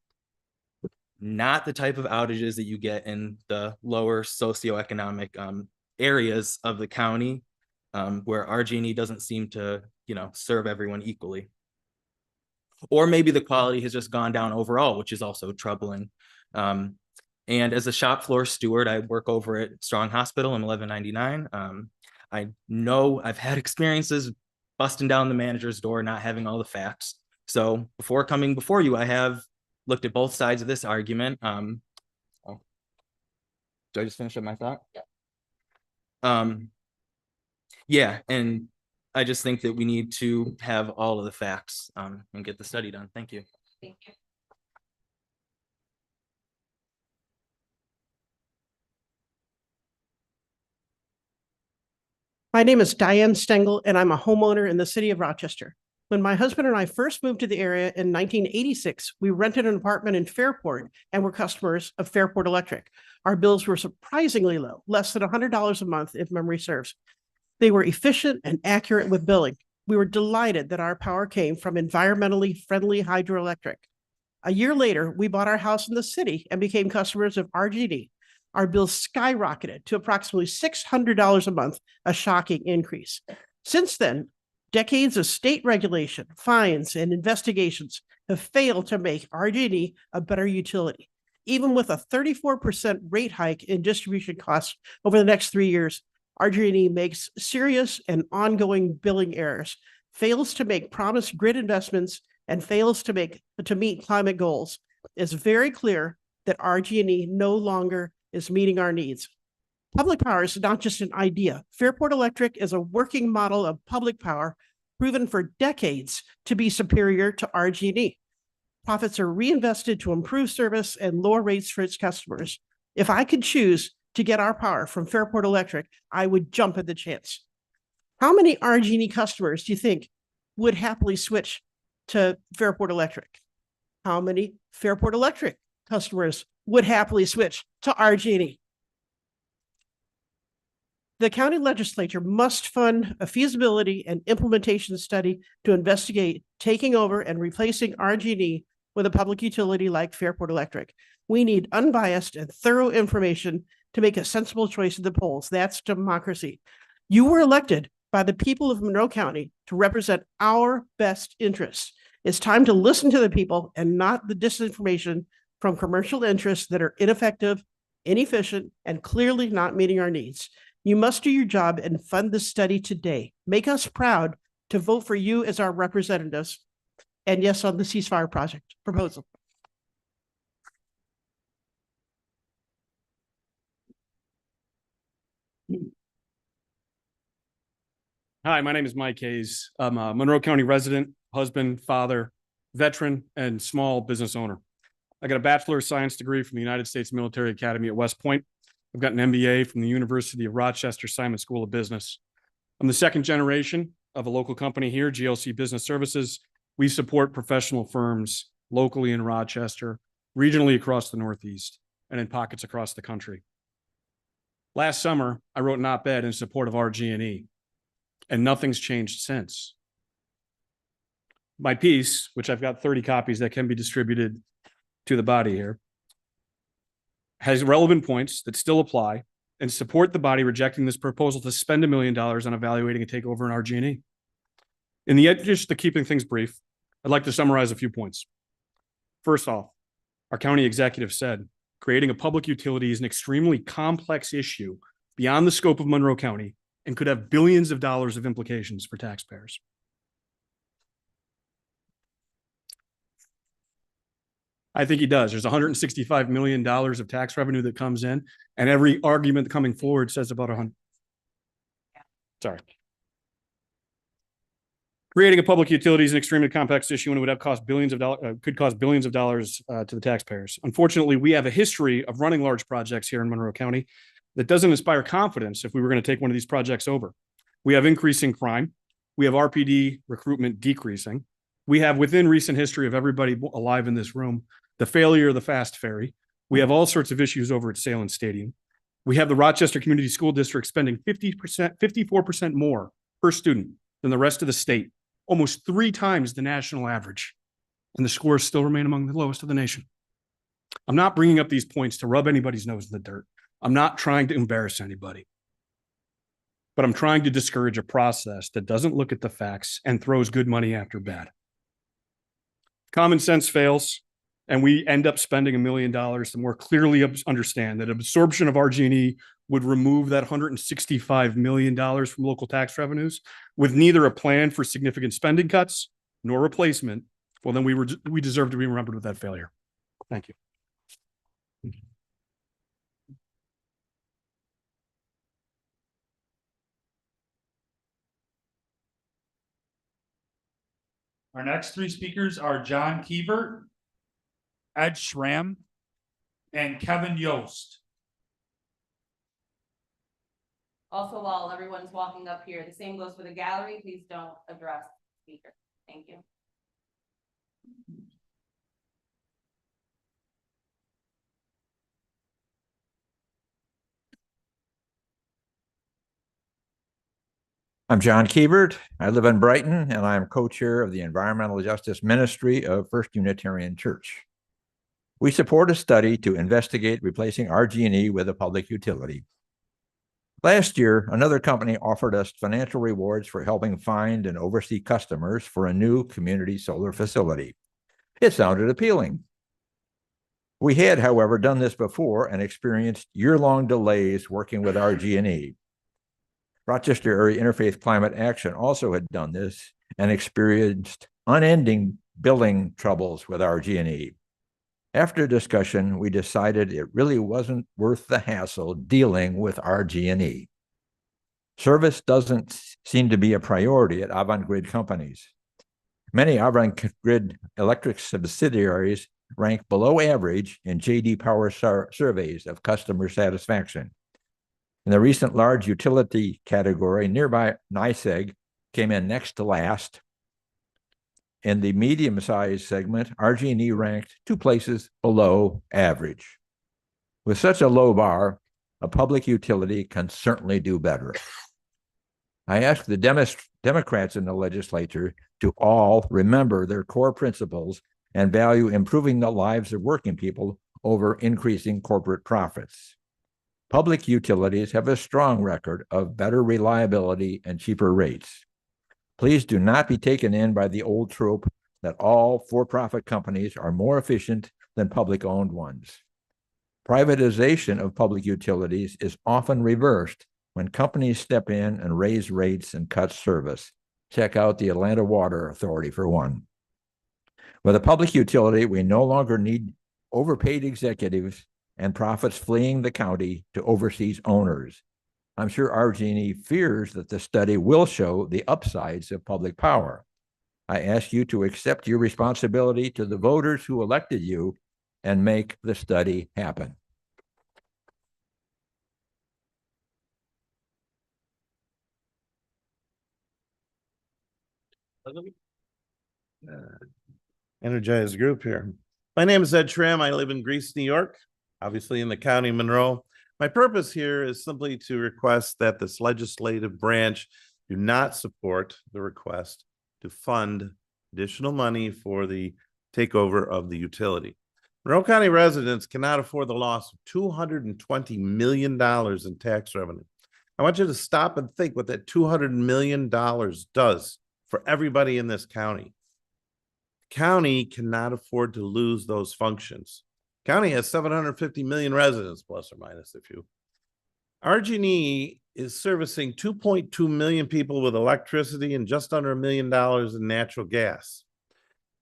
S19: not the type of outages that you get in the lower socioeconomic areas of the county, where RG&E doesn't seem to, serve everyone equally. Or maybe the quality has just gone down overall, which is also troubling. And as a shop floor steward, I work over at Strong Hospital in 1199. I know I've had experiences busting down the manager's door, not having all the facts. So before coming before you, I have looked at both sides of this argument. Do I just finish up my thought? Yeah, and I just think that we need to have all of the facts and get the study done. Thank you.
S15: Thank you.
S18: My name is Diane Stengel, and I'm a homeowner in the city of Rochester. When my husband and I first moved to the area in 1986, we rented an apartment in Fairport and were customers of Fairport Electric. Our bills were surprisingly low, less than $100 a month if memory serves. They were efficient and accurate with billing. We were delighted that our power came from environmentally friendly hydroelectric. A year later, we bought our house in the city and became customers of RGD. Our bills skyrocketed to approximately $600 a month, a shocking increase. Since then, decades of state regulation, fines, and investigations have failed to make RGD a better utility. Even with a 34% rate hike in distribution costs over the next 3 years, RG&E makes serious and ongoing billing errors, fails to make promised grid investments, and fails to meet climate goals. It's very clear that RG&E no longer is meeting our needs. Public power is not just an idea. Fairport Electric is a working model of public power proven for decades to be superior to RG&E. Profits are reinvested to improve service and lower rates for its customers. If I could choose to get our power from Fairport Electric, I would jump at the chance. How many RG&E customers do you think would happily switch to Fairport Electric? How many Fairport Electric customers would happily switch to RG&E? The county legislature must fund a feasibility and implementation study to investigate taking over and replacing RG&E with a public utility like Fairport Electric. We need unbiased and thorough information to make a sensible choice at the polls. That's democracy. You were elected by the people of Monroe County to represent our best interests. It's time to listen to the people and not the disinformation from commercial interests that are ineffective, inefficient, and clearly not meeting our needs. You must do your job and fund the study today. Make us proud to vote for you as our representatives. And yes, on the ceasefire project proposal.
S2: Hi, my name is Mike Hayes. I'm a Monroe County resident, husband, father, veteran, and small business owner. I got a Bachelor of Science degree from the United States Military Academy at West Point. I've got an MBA from the University of Rochester Simon School of Business. I'm the second generation of a local company here, GLC Business Services. We support professional firms locally in Rochester, regionally across the Northeast, and in pockets across the country. Last summer, I wrote an op-ed in support of RG&E, and nothing's changed since. My piece, which I've got 30 copies that can be distributed to the body here, has relevant points that still apply and support the body rejecting this proposal to spend $1 million on evaluating a takeover in RG&E. In the interest of keeping things brief, I'd like to summarize a few points. First off, our county executive said, creating a public utility is an extremely complex issue beyond the scope of Monroe County and could have billions of dollars of implications for taxpayers. I think he does. There's $165 million of tax revenue that comes in, and every argument coming forward says about 100. Sorry. Creating a public utility is an extremely complex issue, and it would have cost billions of dollars, could cost billions of dollars to the taxpayers. Unfortunately, we have a history of running large projects here in Monroe County that doesn't inspire confidence if we were going to take one of these projects over. We have increasing crime. We have RPD recruitment decreasing. We have, within recent history of everybody alive in this room, the failure of the fast ferry. We have all sorts of issues over at Salem Stadium. We have the Rochester Community School District spending 54% more per student than the rest of the state, almost 3 times the national average. And the scores still remain among the lowest of the nation. I'm not bringing up these points to rub anybody's nose in the dirt. I'm not trying to embarrass anybody. But I'm trying to discourage a process that doesn't look at the facts and throws good money after bad. Common sense fails, and we end up spending $1 million to more clearly understand that absorption of RG&E
S20: would remove that $165 million from local tax revenues with neither a plan for significant spending cuts nor replacement, well, then we deserve to be remembered with that failure. Thank you.
S2: Our next three speakers are John Keevert, Ed Schramm, and Kevin Yost.
S7: Also, while everyone's walking up here, the same goes for the gallery. Please don't address the speaker. Thank you.
S21: I'm John Keevert. I live in Brighton, and I am co-chair of the Environmental Justice Ministry of First Unitarian Church. We support a study to investigate replacing RG&E with a public utility. Last year, another company offered us financial rewards for helping find and oversee customers for a new community solar facility. It sounded appealing. We had, however, done this before and experienced year-long delays working with RG&E. Rochester Area Interfaith Climate Action also had done this and experienced unending billing troubles with RG&E. After discussion, we decided it really wasn't worth the hassle dealing with RG&E. Service doesn't seem to be a priority at Avangrid companies. Many Avangrid electric subsidiaries rank below average in J.D. Power surveys of customer satisfaction. In the recent large utility category, nearby NYSEG came in next to last. In the medium-sized segment, RG&E ranked 2 places below average. With such a low bar, a public utility can certainly do better. I ask the Democrats in the legislature to all remember their core principles and value improving the lives of working people over increasing corporate profits. Public utilities have a strong record of better reliability and cheaper rates. Please do not be taken in by the old trope that all for-profit companies are more efficient than public-owned ones. Privatization of public utilities is often reversed when companies step in and raise rates and cut service. Check out the Atlanta Water Authority for one. With a public utility, we no longer need overpaid executives and profits fleeing the county to overseas owners. I'm sure RG&E fears that the study will show the upsides of public power. I ask you to accept your responsibility to the voters who elected you and make the study happen.
S22: Energized group here. My name is Ed Schramm. I live in Greece, New York, obviously in the county of Monroe. My purpose here is simply to request that this legislative branch do not support the request to fund additional money for the takeover of the utility. Monroe County residents cannot afford the loss of $220 million in tax revenue. I want you to stop and think what that $200 million does for everybody in this county. The county cannot afford to lose those functions. County has 750 million residents, plus or minus a few. RG&E is servicing 2.2 million people with electricity and just under $1 million in natural gas.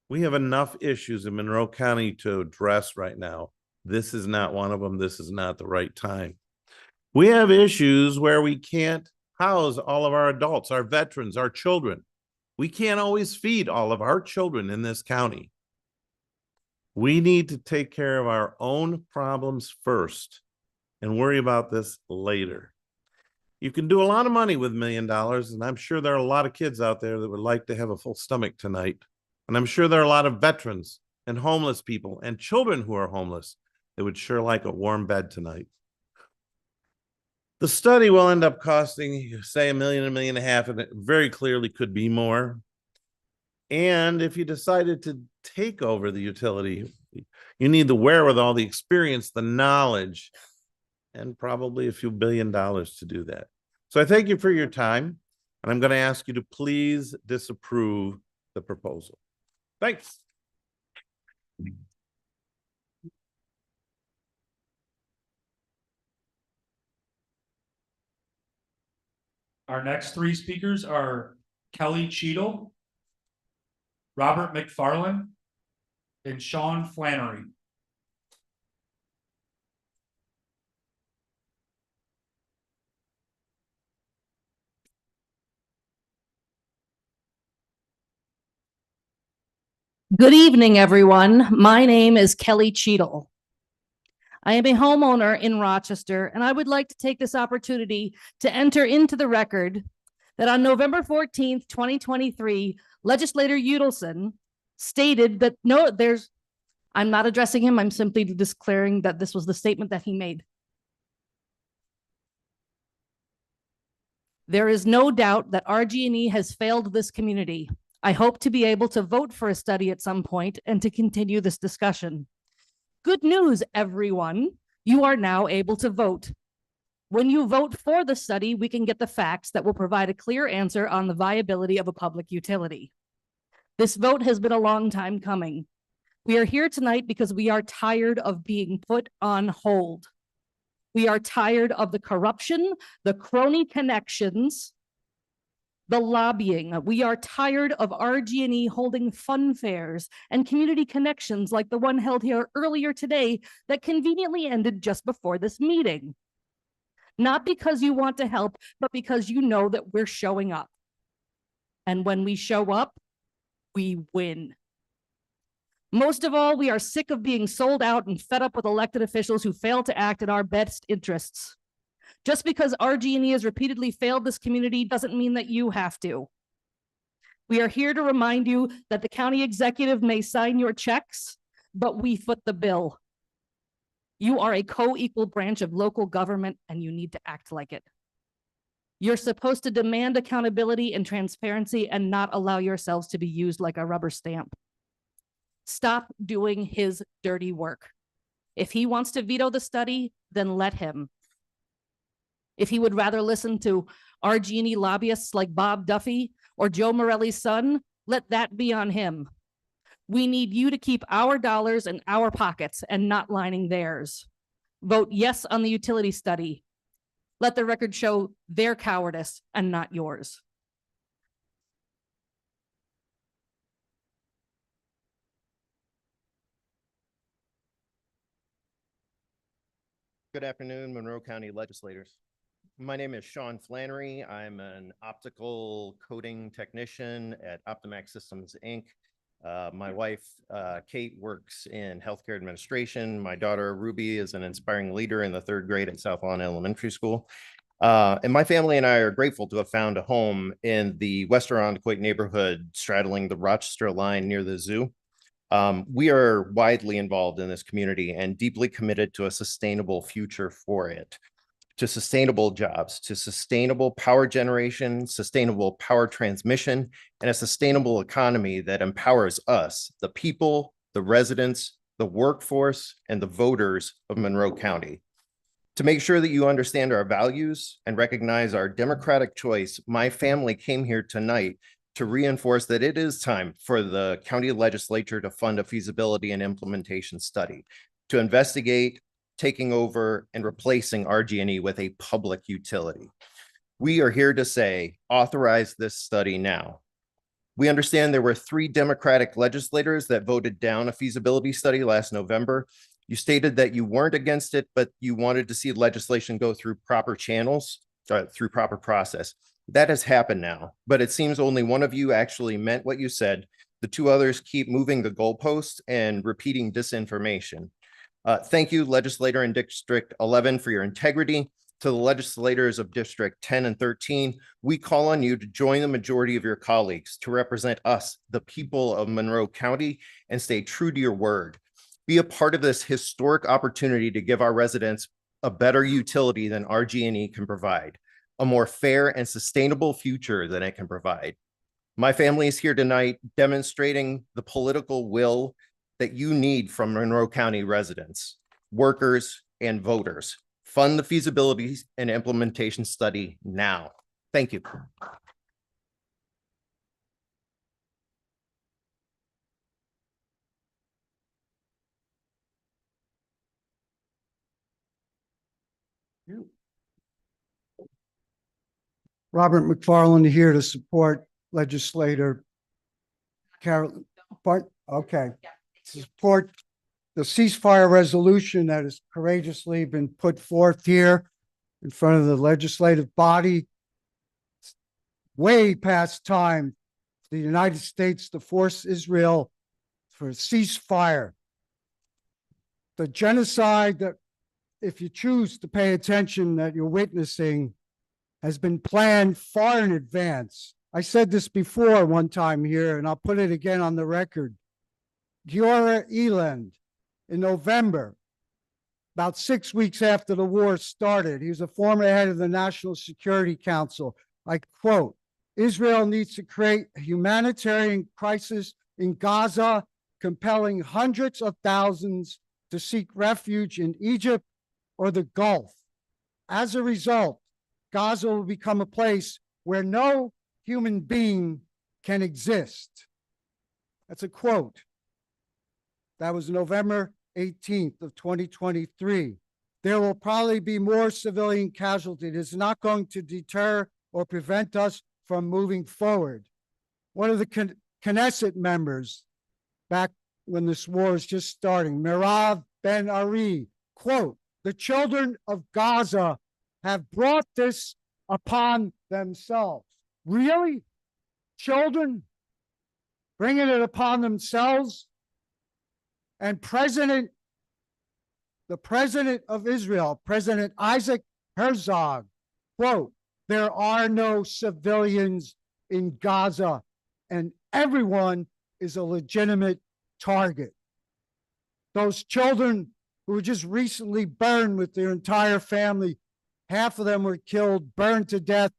S22: We have enough issues in Monroe County to address right now. This is not one of them. This is not the right time. We have issues where we can't house all of our adults, our veterans, our children. We can't always feed all of our children in this county. We need to take care of our own problems first and worry about this later. You can do a lot of money with $1 million, and I'm sure there are a lot of kids out there that would like to have a full stomach tonight. And I'm sure there are a lot of veterans and homeless people and children who are homeless that would sure like a warm bed tonight. The study will end up costing, say, $1 million, $1.5 million, and it very clearly could be more. And if you decided to take over the utility, you need the wherewithal, the experience, the knowledge, and probably a few $1 billion to do that. So I thank you for your time, and I'm going to ask you to please disapprove the proposal. Thanks.
S2: Our next three speakers are Kelly Cheadle, Robert McFarland, and Sean Flannery.
S3: Good evening, everyone. My name is Kelly Cheadle. I am a homeowner in Rochester, and I would like to take this opportunity to enter into the record that on November 14th, 2023, Legislator Udelson stated that I'm not addressing him, I'm simply declaring that this was the statement that he made. There is no doubt that RG&E has failed this community. I hope to be able to vote for a study at some point and to continue this discussion. Good news, everyone. You are now able to vote. When you vote for the study, we can get the facts that will provide a clear answer on the viability of a public utility. This vote has been a long time coming. We are here tonight because we are tired of being put on hold. We are tired of the corruption, the crony connections, the lobbying. We are tired of RG&E holding fun fairs and community connections like the one held here earlier today that conveniently ended just before this meeting. Not because you want to help, but because you know that we're showing up. And when we show up, we win. Most of all, we are sick of being sold out and fed up with elected officials who fail to act in our best interests. Just because RG&E has repeatedly failed this community doesn't mean that you have to. We are here to remind you that the county executive may sign your checks, but we foot the bill. You are a co-equal branch of local government and you need to act like it. You're supposed to demand accountability and transparency and not allow yourselves to be used like a rubber stamp. Stop doing his dirty work. If he wants to veto the study, then let him. If he would rather listen to RG&E lobbyists like Bob Duffy or Joe Morelli's son, let that be on him. We need you to keep our dollars in our pockets and not lining theirs. Vote yes on the utility study. Let the record show their cowardice and not yours.
S8: Good afternoon, Monroe County legislators. My name is Sean Flannery. I'm an optical coating technician at Optimax Systems, Inc. My wife, Kate, works in healthcare administration. My daughter, Ruby, is an inspiring leader in the 3rd grade at South Lawn Elementary School. And my family and I are grateful to have found a home in the West Irondequoit neighborhood straddling the Rochester line near the zoo. We are widely involved in this community and deeply committed to a sustainable future for it, to sustainable jobs, to sustainable power generation, sustainable power transmission, and a sustainable economy that empowers us, the people, the residents, the workforce, and the voters of Monroe County. To make sure that you understand our values and recognize our democratic choice, my family came here tonight to reinforce that it is time for the county legislature to fund a feasibility and implementation study, to investigate taking over and replacing RG&E with a public utility. We are here to say, authorize this study now. We understand there were 3 Democratic legislators that voted down a feasibility study last November. You stated that you weren't against it, but you wanted to see legislation go through proper channels, through proper process. That has happened now, but it seems only one of you actually meant what you said. The 2 others keep moving the goalposts and repeating disinformation. Thank you, legislator in District 11, for your integrity. To the legislators of District 10 and 13, we call on you to join the majority of your colleagues to represent us, the people of Monroe County, and stay true to your word. Be a part of this historic opportunity to give our residents a better utility than RG&E can provide, a more fair and sustainable future than it can provide. My family is here tonight demonstrating the political will that you need from Monroe County residents, workers, and voters. Fund the feasibility and implementation study now. Thank you.
S4: Robert McFarland here to support legislator Carol, okay. To support the ceasefire resolution that has courageously been put forth here in front of the legislative body. Way past time for the United States to force Israel for a ceasefire. The genocide that, if you choose to pay attention, that you're witnessing has been planned far in advance. I said this before one time here, and I'll put it again on the record. Giora Eland, in November, about 6 weeks after the war started, he was a former head of the National Security Council. I quote, Israel needs to create a humanitarian crisis in Gaza, compelling hundreds of thousands to seek refuge in Egypt or the Gulf. As a result, Gaza will become a place where no human being can exist. That's a quote. That was November 18th of 2023. There will probably be more civilian casualties. It is not going to deter or prevent us from moving forward. One of the Knesset members, back when this war was just starting, Mirav Ben Ari, quote, the children of Gaza have brought this upon themselves. Really? Children bringing it upon themselves? And the president of Israel, President Isaac Herzog, quote, there are no civilians in Gaza and everyone is a legitimate target. Those children who were just recently burned with their entire family, half of them were killed, burned to death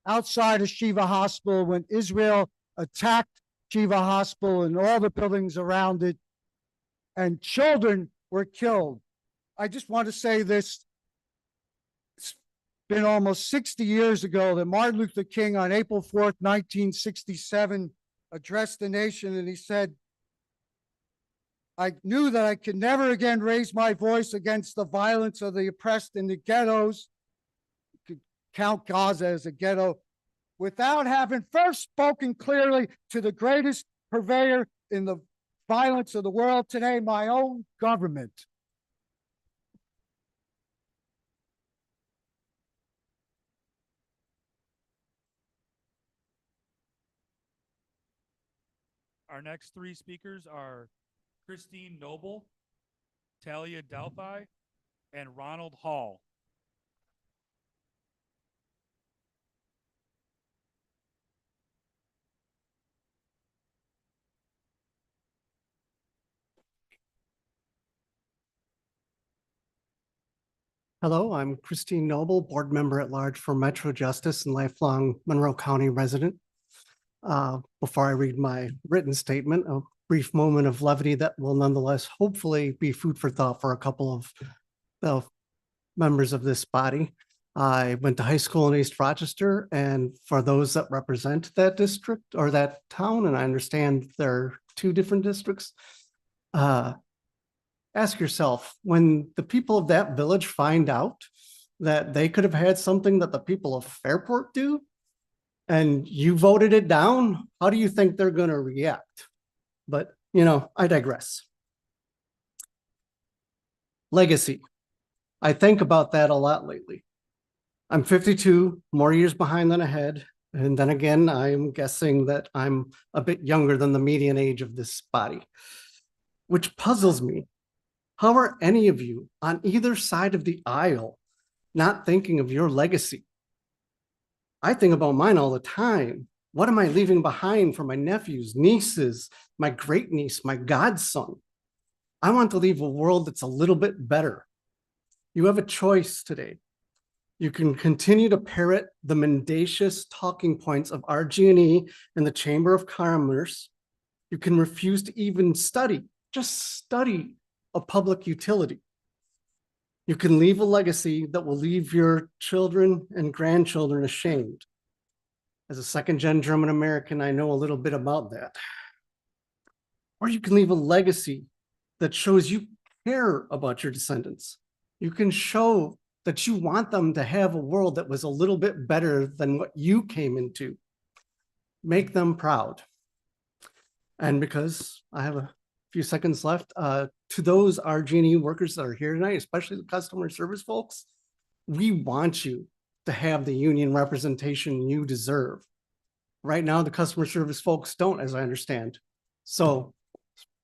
S4: outside of Shiva Hospital when Israel attacked Shiva Hospital and all the buildings around it, and children were killed. I just want to say this. It's been almost 60 years ago that Martin Luther King on April 4th, 1967, addressed the nation and he said, I knew that I could never again raise my voice against the violence of the oppressed in the ghettos. You could count Gaza as a ghetto without having first spoken clearly to the greatest purveyor in the violence of the world today, my own government.
S2: Our next three speakers are Christine Noble, Talia Delphi, and Ronald Hall.
S18: Hello, I'm Christine Noble, board member at large for Metro Justice and lifelong Monroe County resident. Before I read my written statement, a brief moment of levity that will nonetheless hopefully be food for thought for a couple of the members of this body. I went to high school in East Rochester, and for those that represent that district or that town, and I understand there are two different districts, ask yourself, when the people of that village find out that they could have had something that the people of Fairport do, and you voted it down, how do you think they're going to react? But, you know, I digress. Legacy. I think about that a lot lately. I'm 52, more years behind than ahead. And then again, I'm guessing that I'm a bit younger than the median age of this body, which puzzles me. How are any of you on either side of the aisle not thinking of your legacy? I think about mine all the time. What am I leaving behind for my nephews, nieces, my great niece, my godson? I want to leave a world that's a little bit better. You have a choice today. You can continue to parrot the mendacious talking points of RG&E and the Chamber of Commerce. You can refuse to even study, just study a public utility. You can leave a legacy that will leave your children and grandchildren ashamed. As a second-gen German American, I know a little bit about that. Or you can leave a legacy that shows you care about your descendants. You can show that you want them to have a world that was a little bit better than what you came into. Make them proud. And because I have a few seconds left, to those RG&E workers that are here tonight, especially the customer service folks, we want you to have the union representation you deserve. Right now, the customer service folks don't, as I understand. So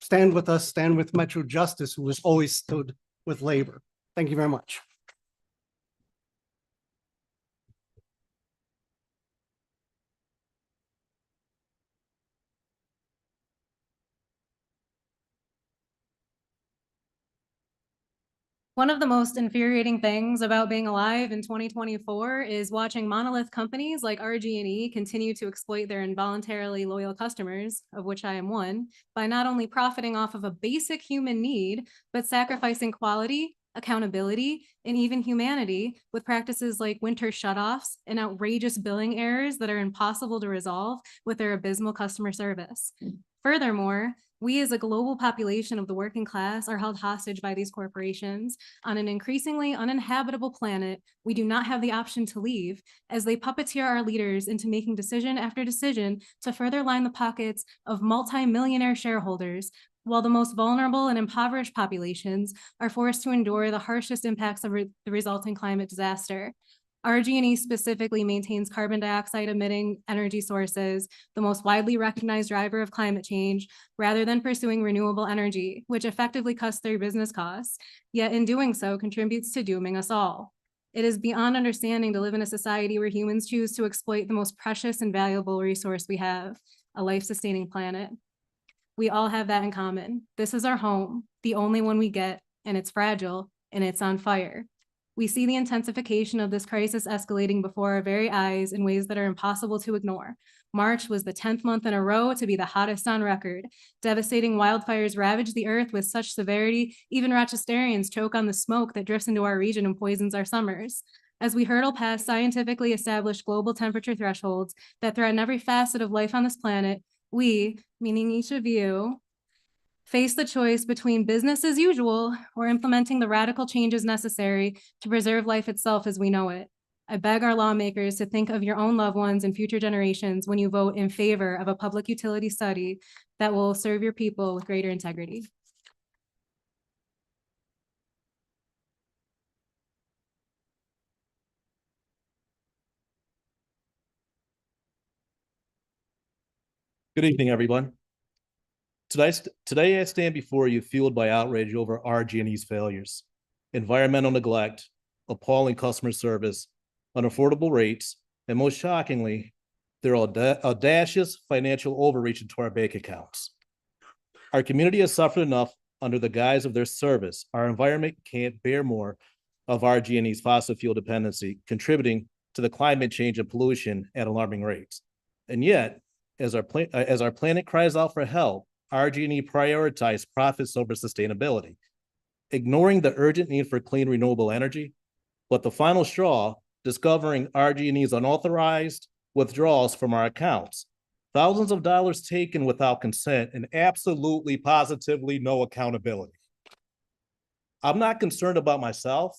S18: stand with us, stand with Metro Justice, who has always stood with labor. Thank you very much.
S5: One of the most infuriating things about being alive in 2024 is watching monolith companies like RG&E continue to exploit their involuntarily loyal customers, of which I am one, by not only profiting off of a basic human need, but sacrificing quality, accountability, and even humanity with practices like winter shutoffs and outrageous billing errors that are impossible to resolve with their abysmal customer service. Furthermore, we as a global population of the working class are held hostage by these corporations on an increasingly uninhabitable planet we do not have the option to leave, as they puppeteer our leaders into making decision after decision to further line the pockets of multi-millionaire shareholders, while the most vulnerable and impoverished populations are forced to endure the harshest impacts of the resulting climate disaster. RG&E specifically maintains carbon dioxide emitting energy sources, the most widely recognized driver of climate change, rather than pursuing renewable energy, which effectively cuts their business costs, yet in doing so contributes to dooming us all. It is beyond understanding to live in a society where humans choose to exploit the most precious and valuable resource we have, a life-sustaining planet. We all have that in common. This is our home, the only one we get, and it's fragile, and it's on fire. We see the intensification of this crisis escalating before our very eyes in ways that are impossible to ignore. March was the 10th month in a row to be the hottest on record. Devastating wildfires ravage the earth with such severity, even Rochesterians choke on the smoke that drifts into our region and poisons our summers. As we hurtle past scientifically established global temperature thresholds that threaten every facet of life on this planet, we, meaning each of you, face the choice between business as usual or implementing the radical changes necessary to preserve life itself as we know it. I beg our lawmakers to think of your own loved ones and future generations when you vote in favor of a public utility study that will serve your people with greater integrity.
S6: Good evening, everyone. Today I stand before you fueled by outrage over RG&E's failures, environmental neglect, appalling customer service, unaffordable rates, and most shockingly, their audacious financial overreach into our bank accounts. Our community has suffered enough under the guise of their service. Our environment can't bear more of RG&E's fossil fuel dependency, contributing to the climate change and pollution at alarming rates. And yet, as our planet cries out for help, RG&E prioritized profits over sustainability, ignoring the urgent need for clean renewable energy. But the final straw, discovering RG&E's unauthorized withdrawals from our accounts, thousands of dollars taken without consent, and absolutely positively no accountability. I'm not concerned about myself.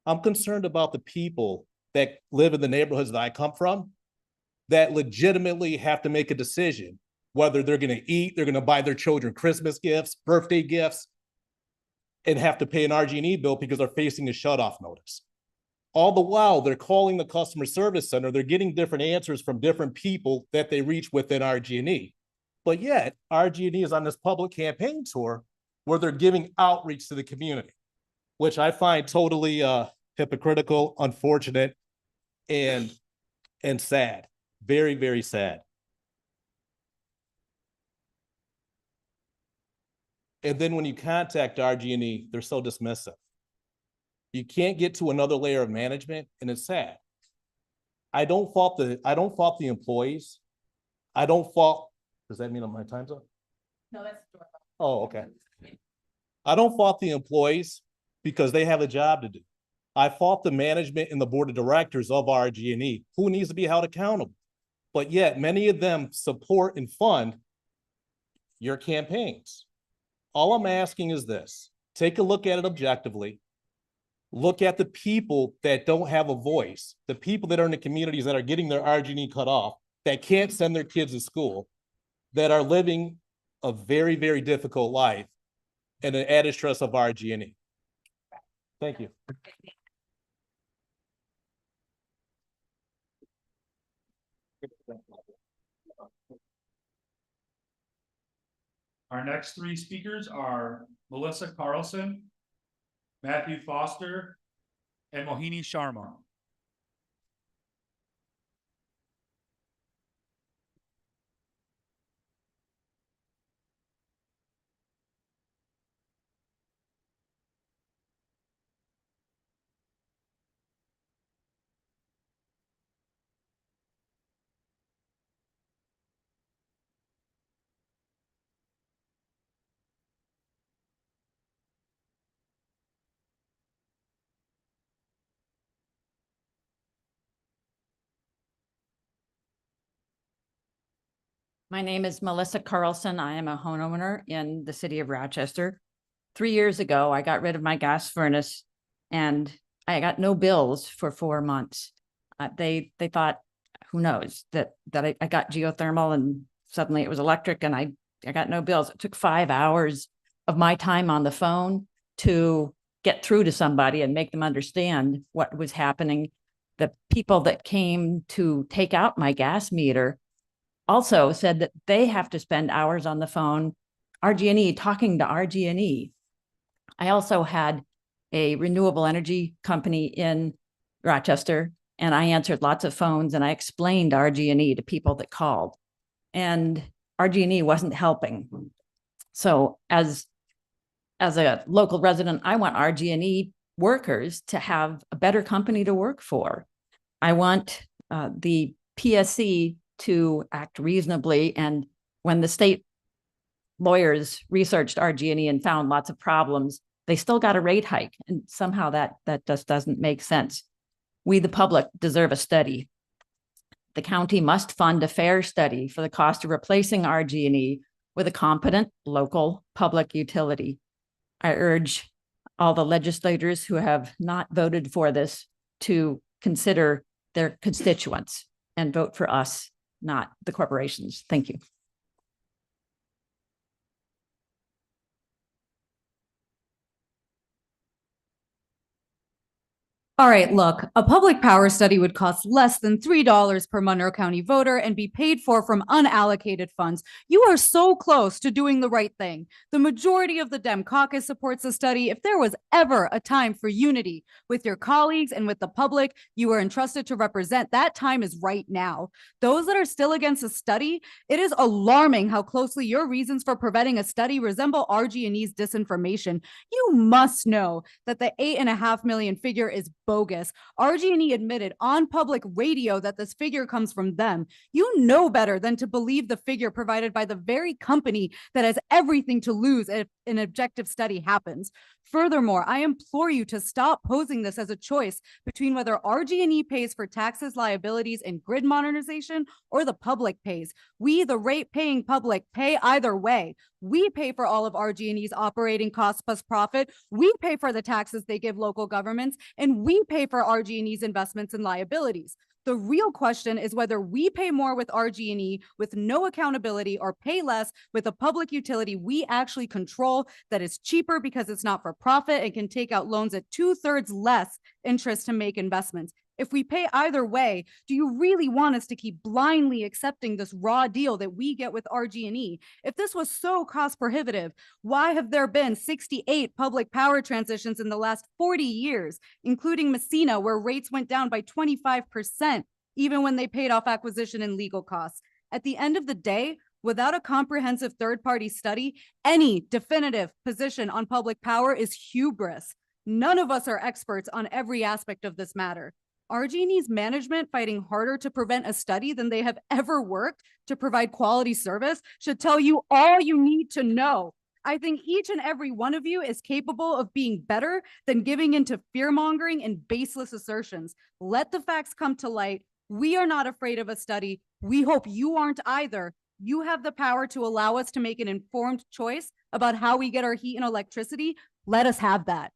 S6: I'm concerned about the people that live in the neighborhoods that I come from that legitimately have to make a decision whether they're going to eat, they're going to buy their children Christmas gifts, birthday gifts, and have to pay an RG&E bill because they're facing a shutoff notice. All the while, they're calling the customer service center, they're getting different answers from different people that they reach within RG&E. But yet, RG&E is on this public campaign tour where they're giving outreach to the community, which I find totally hypocritical, unfortunate, and sad. Very, very sad. And then when you contact RG&E, they're so dismissive. You can't get to another layer of management, and it's sad. I don't fault the employees. Does that mean my time's up?
S5: No, that's.
S6: Oh, okay. I don't fault the employees because they have a job to do. I fault the management and the board of directors of RG&E, who needs to be held accountable. But yet many of them support and fund your campaigns. All I'm asking is this: take a look at it objectively. Look at the people that don't have a voice, the people that are in the communities that are getting their RG&E cut off, that can't send their kids to school, that are living a very, very difficult life and an added stress of RG&E. Thank you.
S2: Our next three speakers are Melissa Carlson, Matthew Foster, and Mohini Sharma.
S1: My name is Melissa Carlson. I am a homeowner in the city of Rochester. 3 years ago, I got rid of my gas furnace and I got no bills for 4 months. They thought, who knows, that I got geothermal and suddenly it was electric and I got no bills. It took 5 hours of my time on the phone to get through to somebody and make them understand what was happening. The people that came to take out my gas meter also said that they have to spend hours on the phone, RG&E, talking to RG&E. I also had a renewable energy company in Rochester, and I answered lots of phones and I explained RG&E to people that called, and RG&E wasn't helping. So as a local resident, I want RG&E workers to have a better company to work for. I want the PSC to act reasonably. And when the state lawyers researched RG&E and found lots of problems, they still got a rate hike. And somehow that just doesn't make sense. We, the public, deserve a study. The county must fund a fair study for the cost of replacing RG&E with a competent local public utility. I urge all the legislators who have not voted for this to consider their constituents and vote for us, not the corporations. Thank you.
S9: All right, look, a public power study would cost less than $3 per Monroe County voter and be paid for from unallocated funds. You are so close to doing the right thing. The majority of the Dem caucus supports the study. If there was ever a time for unity with your colleagues and with the public you are entrusted to represent, that time is right now. Those that are still against the study, it is alarming how closely your reasons for preventing a study resemble RG&E's disinformation. You must know that the $8.5 million figure is bogus. RG&E admitted on public radio that this figure comes from them. You know better than to believe the figure provided by the very company that has everything to lose if an objective study happens. Furthermore, I implore you to stop posing this as a choice between whether RG&E pays for taxes, liabilities, and grid modernization, or the public pays. We, the rate-paying public, pay either way. We pay for all of RG&E's operating costs plus profit. We pay for the taxes they give local governments, and we pay for RG&E's investments and liabilities. The real question is whether we pay more with RG&E with no accountability or pay less with a public utility we actually control that is cheaper because it's not for profit and can take out loans at 2/3 less interest to make investments. If we pay either way, do you really want us to keep blindly accepting this raw deal that we get with RG&E? If this was so cost prohibitive, why have there been 68 public power transitions in the last 40 years, including Messina, where rates went down by 25%, even when they paid off acquisition and legal costs? At the end of the day, without a comprehensive third-party study, any definitive position on public power is hubris. None of us are experts on every aspect of this matter. RG&E's management fighting harder to prevent a study than they have ever worked to provide quality service should tell you all you need to know. I think each and every one of you is capable of being better than giving into fear-mongering and baseless assertions. Let the facts come to light. We are not afraid of a study. We hope you aren't either. You have the power to allow us to make an informed choice about how we get our heat and electricity. Let us have that.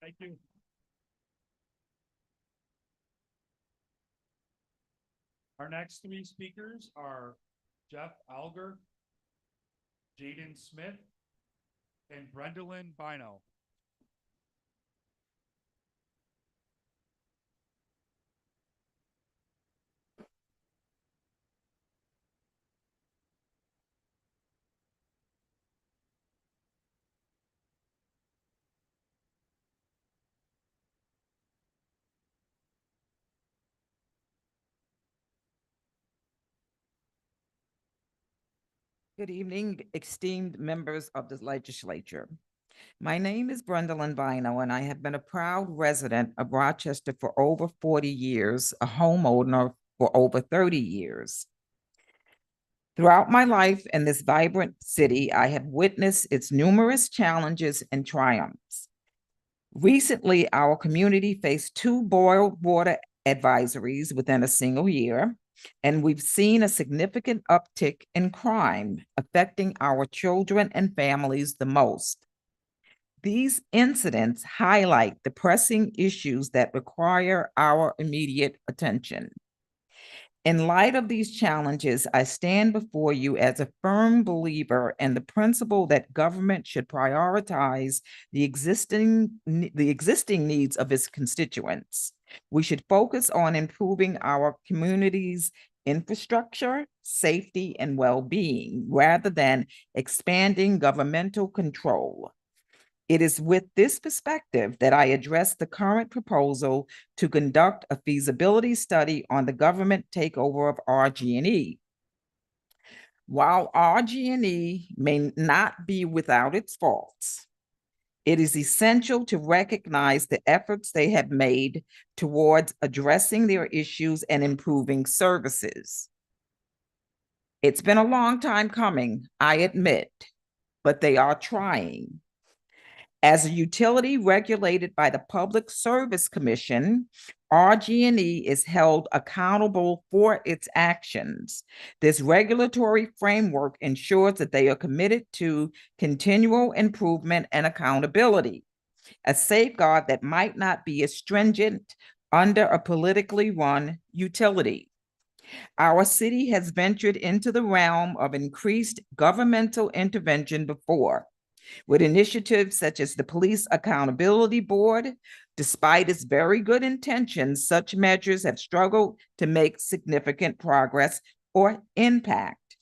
S2: Thank you. Our next three speakers are Jeff Alger, Jaden Smith, and Brendolyn Bino.
S10: Good evening, esteemed members of the legislature. My name is Brendolyn Bino, and I have been a proud resident of Rochester for over 40 years, a homeowner for over 30 years. Throughout my life in this vibrant city, I have witnessed its numerous challenges and triumphs. Recently, our community faced 2 boil water advisories within a single year, and we've seen a significant uptick in crime affecting our children and families the most. These incidents highlight the pressing issues that require our immediate attention. In light of these challenges, I stand before you as a firm believer in the principle that government should prioritize the existing needs of its constituents. We should focus on improving our community's infrastructure, safety, and well-being rather than expanding governmental control. It is with this perspective that I address the current proposal to conduct a feasibility study on the government takeover of RG&E. While RG&E may not be without its faults, it is essential to recognize the efforts they have made towards addressing their issues and improving services. It's been a long time coming, I admit, but they are trying. As a utility regulated by the Public Service Commission, RG&E is held accountable for its actions. This regulatory framework ensures that they are committed to continual improvement and accountability, a safeguard that might not be as stringent under a politically run utility. Our city has ventured into the realm of increased governmental intervention before, with initiatives such as the Police Accountability Board. Despite its very good intentions, such measures have struggled to make significant progress or impact.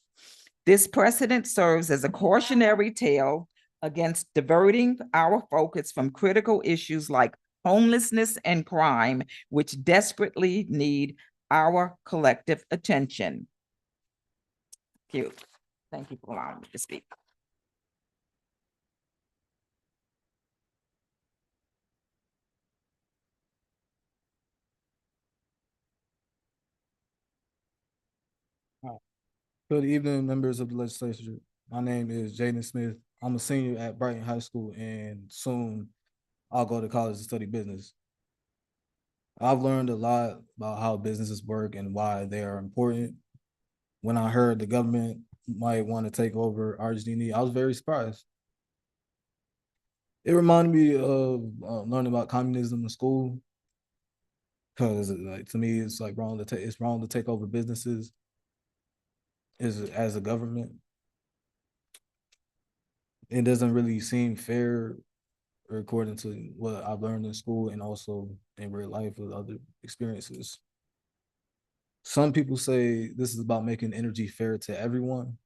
S10: This precedent serves as a cautionary tale against diverting our focus from critical issues like homelessness and crime, which desperately need our collective attention. Thank you. Thank you for allowing me to speak.
S11: Good evening, members of the legislature. My name is Jaden Smith. I'm a senior at Brighton High School, and soon I'll go to college to study business. I've learned a lot about how businesses work and why they are important. When I heard the government might want to take over RG&E, I was very surprised. It reminded me of learning about communism in school, because like, to me, it's like it's wrong to take over businesses as a government. It doesn't really seem fair according to what I've learned in school and also in real life with other experiences. Some people say this is about making energy fair to everyone,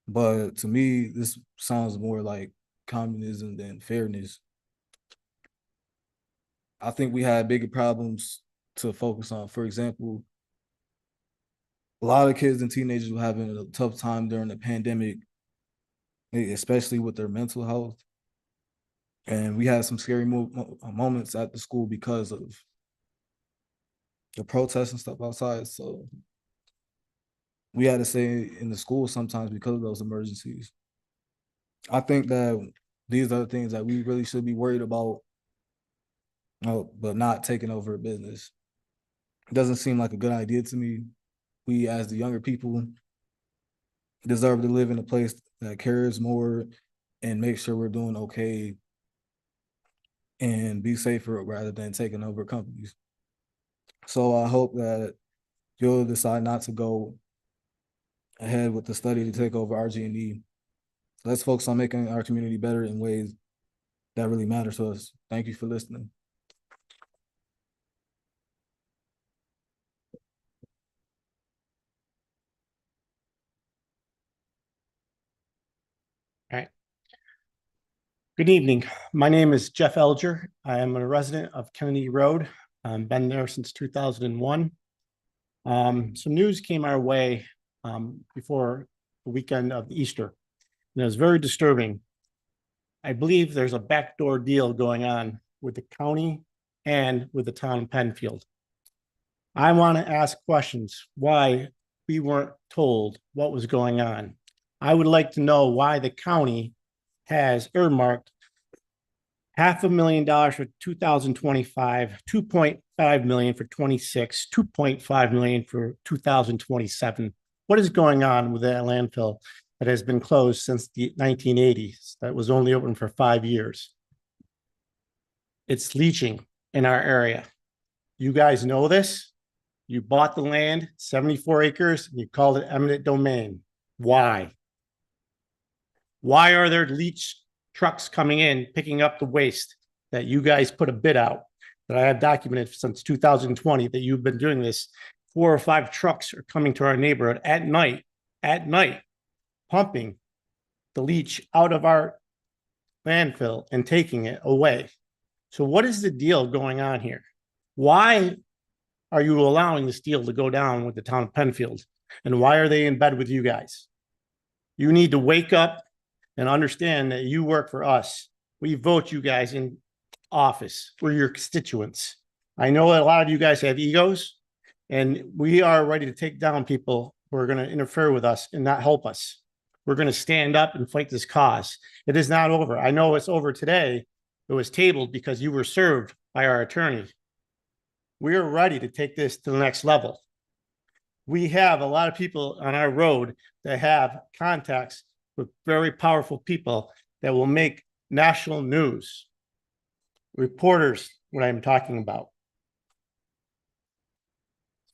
S11: but to me, this sounds more like communism than fairness. I think we had bigger problems to focus on. For example, a lot of kids and teenagers were having a tough time during the pandemic, especially with their mental health. And we had some scary moments at the school because of the protests and stuff outside. So we had to stay in the school sometimes because of those emergencies. I think that these are the things that we really should be worried about, but not taking over a business. It doesn't seem like a good idea to me. We, as the younger people, deserve to live in a place that cares more and make sure we're doing okay and be safer rather than taking over companies. So I hope that you'll decide not to go ahead with the study to take over RG&E. Let's focus on making our community better in ways that really matter to us. Thank you for listening.
S18: All right. Good evening. My name is Jeff Elger. I am a resident of Kennedy Road. I've been there since 2001. Some news came our way before the weekend of Easter, and it was very disturbing. I believe there's a backdoor deal going on with the county and with the town of Penfield. I want to ask questions why we weren't told what was going on. I would like to know why the county has earmarked $500,000 for 2025, 2.5 million for 26, 2.5 million for 2027. What is going on with that landfill that has been closed since the 1980s, that was only open for 5 years? It's leaching in our area. You guys know this. You bought the land, 74 acres, and you called it eminent domain. Why? Why are there leach trucks coming in, picking up the waste that you guys put a bid out, that I have documented since 2020, that you've been doing this? 4 or 5 trucks are coming to our neighborhood at night, pumping the leach out of our landfill and taking it away. So what is the deal going on here? Why are you allowing this deal to go down with the town of Penfield? And why are they in bed with you guys? You need to wake up and understand that you work for us. We vote you guys in office. We're your constituents. I know that a lot of you guys have egos, and we are ready to take down people who are going to interfere with us and not help us. We're going to stand up and fight this cause. It is not over. I know it's over today. It was tabled because you were served by our attorney. We are ready to take this to the next level. We have a lot of people on our road that have contacts with very powerful people that will make national news. Reporters, what I'm talking about.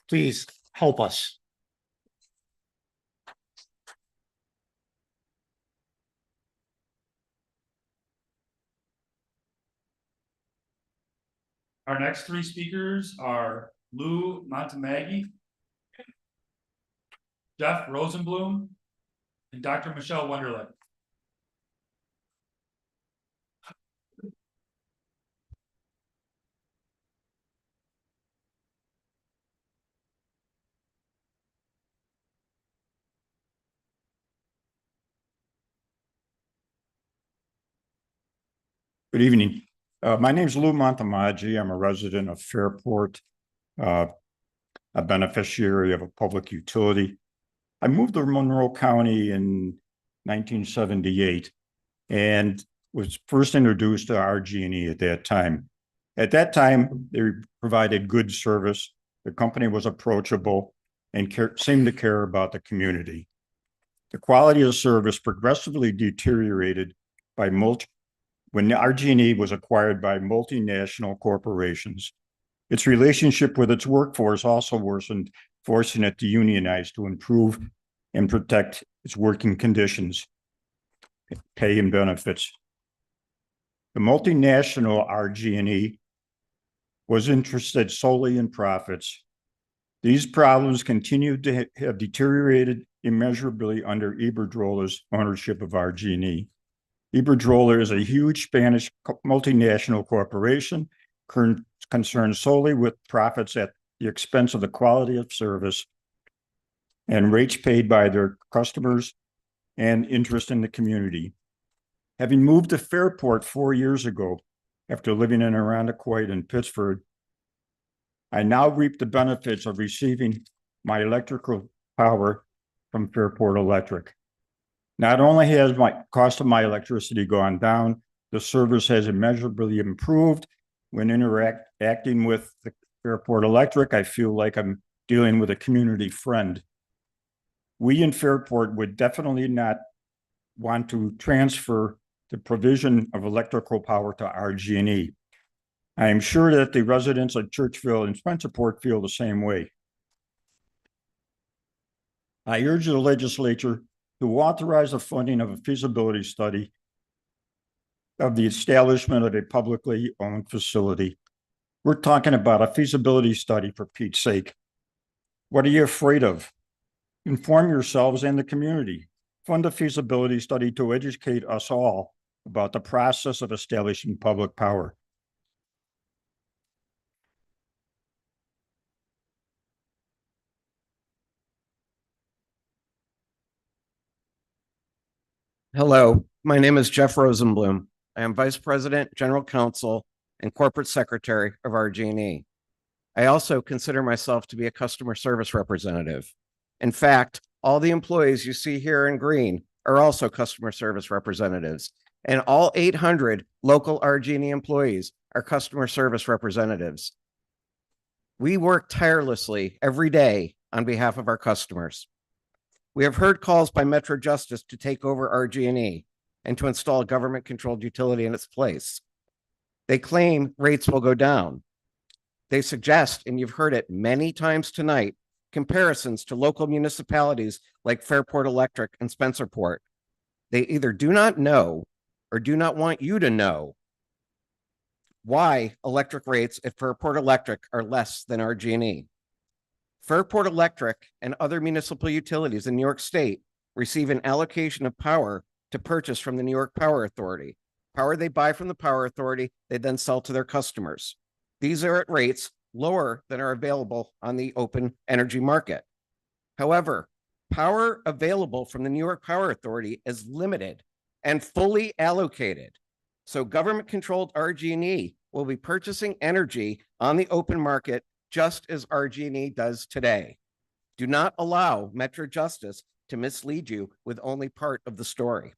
S18: Please help us.
S2: Our next 3 speakers are Lou Montemaggi, Jeff Rosenblum, and Dr. Michelle Wonderland.
S12: Good evening. My name is Lou Montemaggi. I'm a resident of Fairport, a beneficiary of a public utility. I moved to Monroe County in 1978 and was first introduced to RG&E at that time. At that time, they provided good service. The company was approachable and seemed to care about the community. The quality of service progressively deteriorated by when RG&E was acquired by multinational corporations. Its relationship with its workforce also worsened, forcing it to unionize to improve and protect its working conditions, pay and benefits. The multinational RG&E was interested solely in profits. These problems continued to have deteriorated immeasurably under Iberdrola's ownership of RG&E. Iberdrola is a huge Spanish multinational corporation concerned solely with profits at the expense of the quality of service and rates paid by their customers and interest in the community. Having moved to Fairport 4 years ago, after living in Arundecoit and Pittsford, I now reap the benefits of receiving my electrical power from Fairport Electric. Not only has my cost of my electricity gone down, the service has immeasurably improved. When interacting with the Fairport Electric, I feel like I'm dealing with a community friend. We in Fairport would definitely not want to transfer the provision of electrical power to RG&E. I am sure that the residents of Churchville and Spencerport feel the same way. I urge the legislature to authorize the funding of a feasibility study of the establishment of a publicly owned facility. We're talking about a feasibility study, for Pete's sake. What are you afraid of? Inform yourselves and the community. Fund a feasibility study to educate us all about the process of establishing public power.
S13: Hello, my name is Jeff Rosenblum. I am Vice President, General Counsel, and Corporate Secretary of RG&E. I also consider myself to be a customer service representative. In fact, all the employees you see here in green are also customer service representatives, and all 800 local RG&E employees are customer service representatives. We work tirelessly every day on behalf of our customers. We have heard calls by Metro Justice to take over RG&E and to install a government-controlled utility in its place. They claim rates will go down. They suggest, and you've heard it many times tonight, comparisons to local municipalities like Fairport Electric and Spencerport. They either do not know or do not want you to know why electric rates at Fairport Electric are less than RG&E. Fairport Electric and other municipal utilities in New York State receive an allocation of power to purchase from the New York Power Authority. Power they buy from the Power Authority, they then sell to their customers. These are at rates lower than are available on the open energy market. However, power available from the New York Power Authority is limited and fully allocated. So government-controlled RG&E will be purchasing energy on the open market just as RG&E does today. Do not allow Metro Justice to mislead you with only part of the story.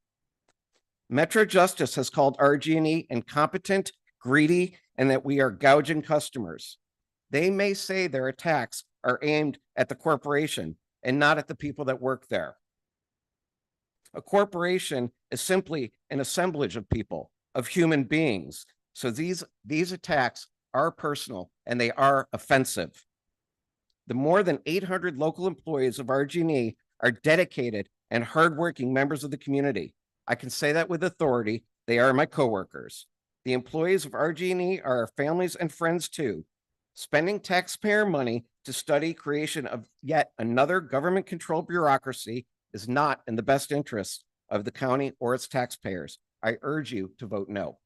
S13: Metro Justice has called RG&E incompetent, greedy, and that we are gouging customers. They may say their attacks are aimed at the corporation and not at the people that work there. A corporation is simply an assemblage of people, of human beings. So these attacks are personal and they are offensive. The more than 800 local employees of RG&E are dedicated and hardworking members of the community. I can say that with authority. They are my coworkers. The employees of RG&E are our families and friends too. Spending taxpayer money to study creation of yet another government-controlled bureaucracy is not in the best interest of the county or its taxpayers. I urge you to vote no.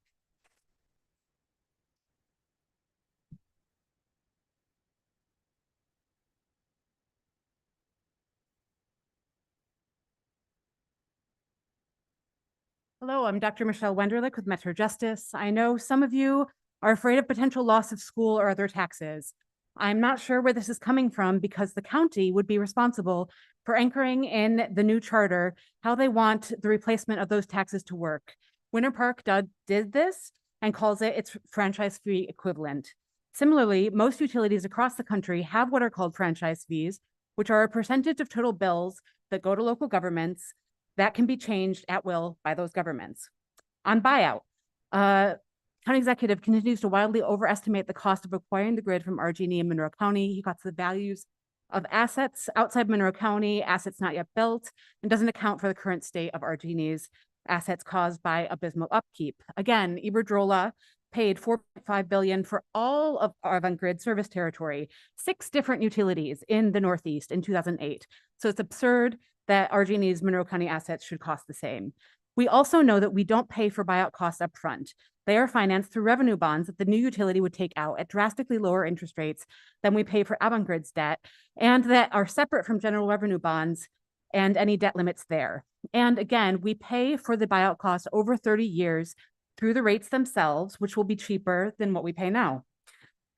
S14: Hello, I'm Dr. Michelle Wenderlich with Metro Justice. I know some of you are afraid of potential loss of school or other taxes. I'm not sure where this is coming from because the county would be responsible for anchoring in the new charter how they want the replacement of those taxes to work. Winter Park did this and calls it its franchise fee equivalent. Similarly, most utilities across the country have what are called franchise fees, which are a percentage of total bills that go to local governments that can be changed at will by those governments. On buyout, County Executive continues to wildly overestimate the cost of acquiring the grid from RG&E in Monroe County. He cuts the values of assets outside Monroe County, assets not yet built, and doesn't account for the current state of RG&E's assets caused by abysmal upkeep. Again, Iberdrola paid $4.5 billion for all of Avangrid service territory, 6 different utilities in the Northeast in 2008. So it's absurd that RG&E's Monroe County assets should cost the same. We also know that we don't pay for buyout costs up front. They are financed through revenue bonds that the new utility would take out at drastically lower interest rates than we pay for Avangrid's debt, and that are separate from general revenue bonds and any debt limits there. And again, we pay for the buyout costs over 30 years through the rates themselves, which will be cheaper than what we pay now.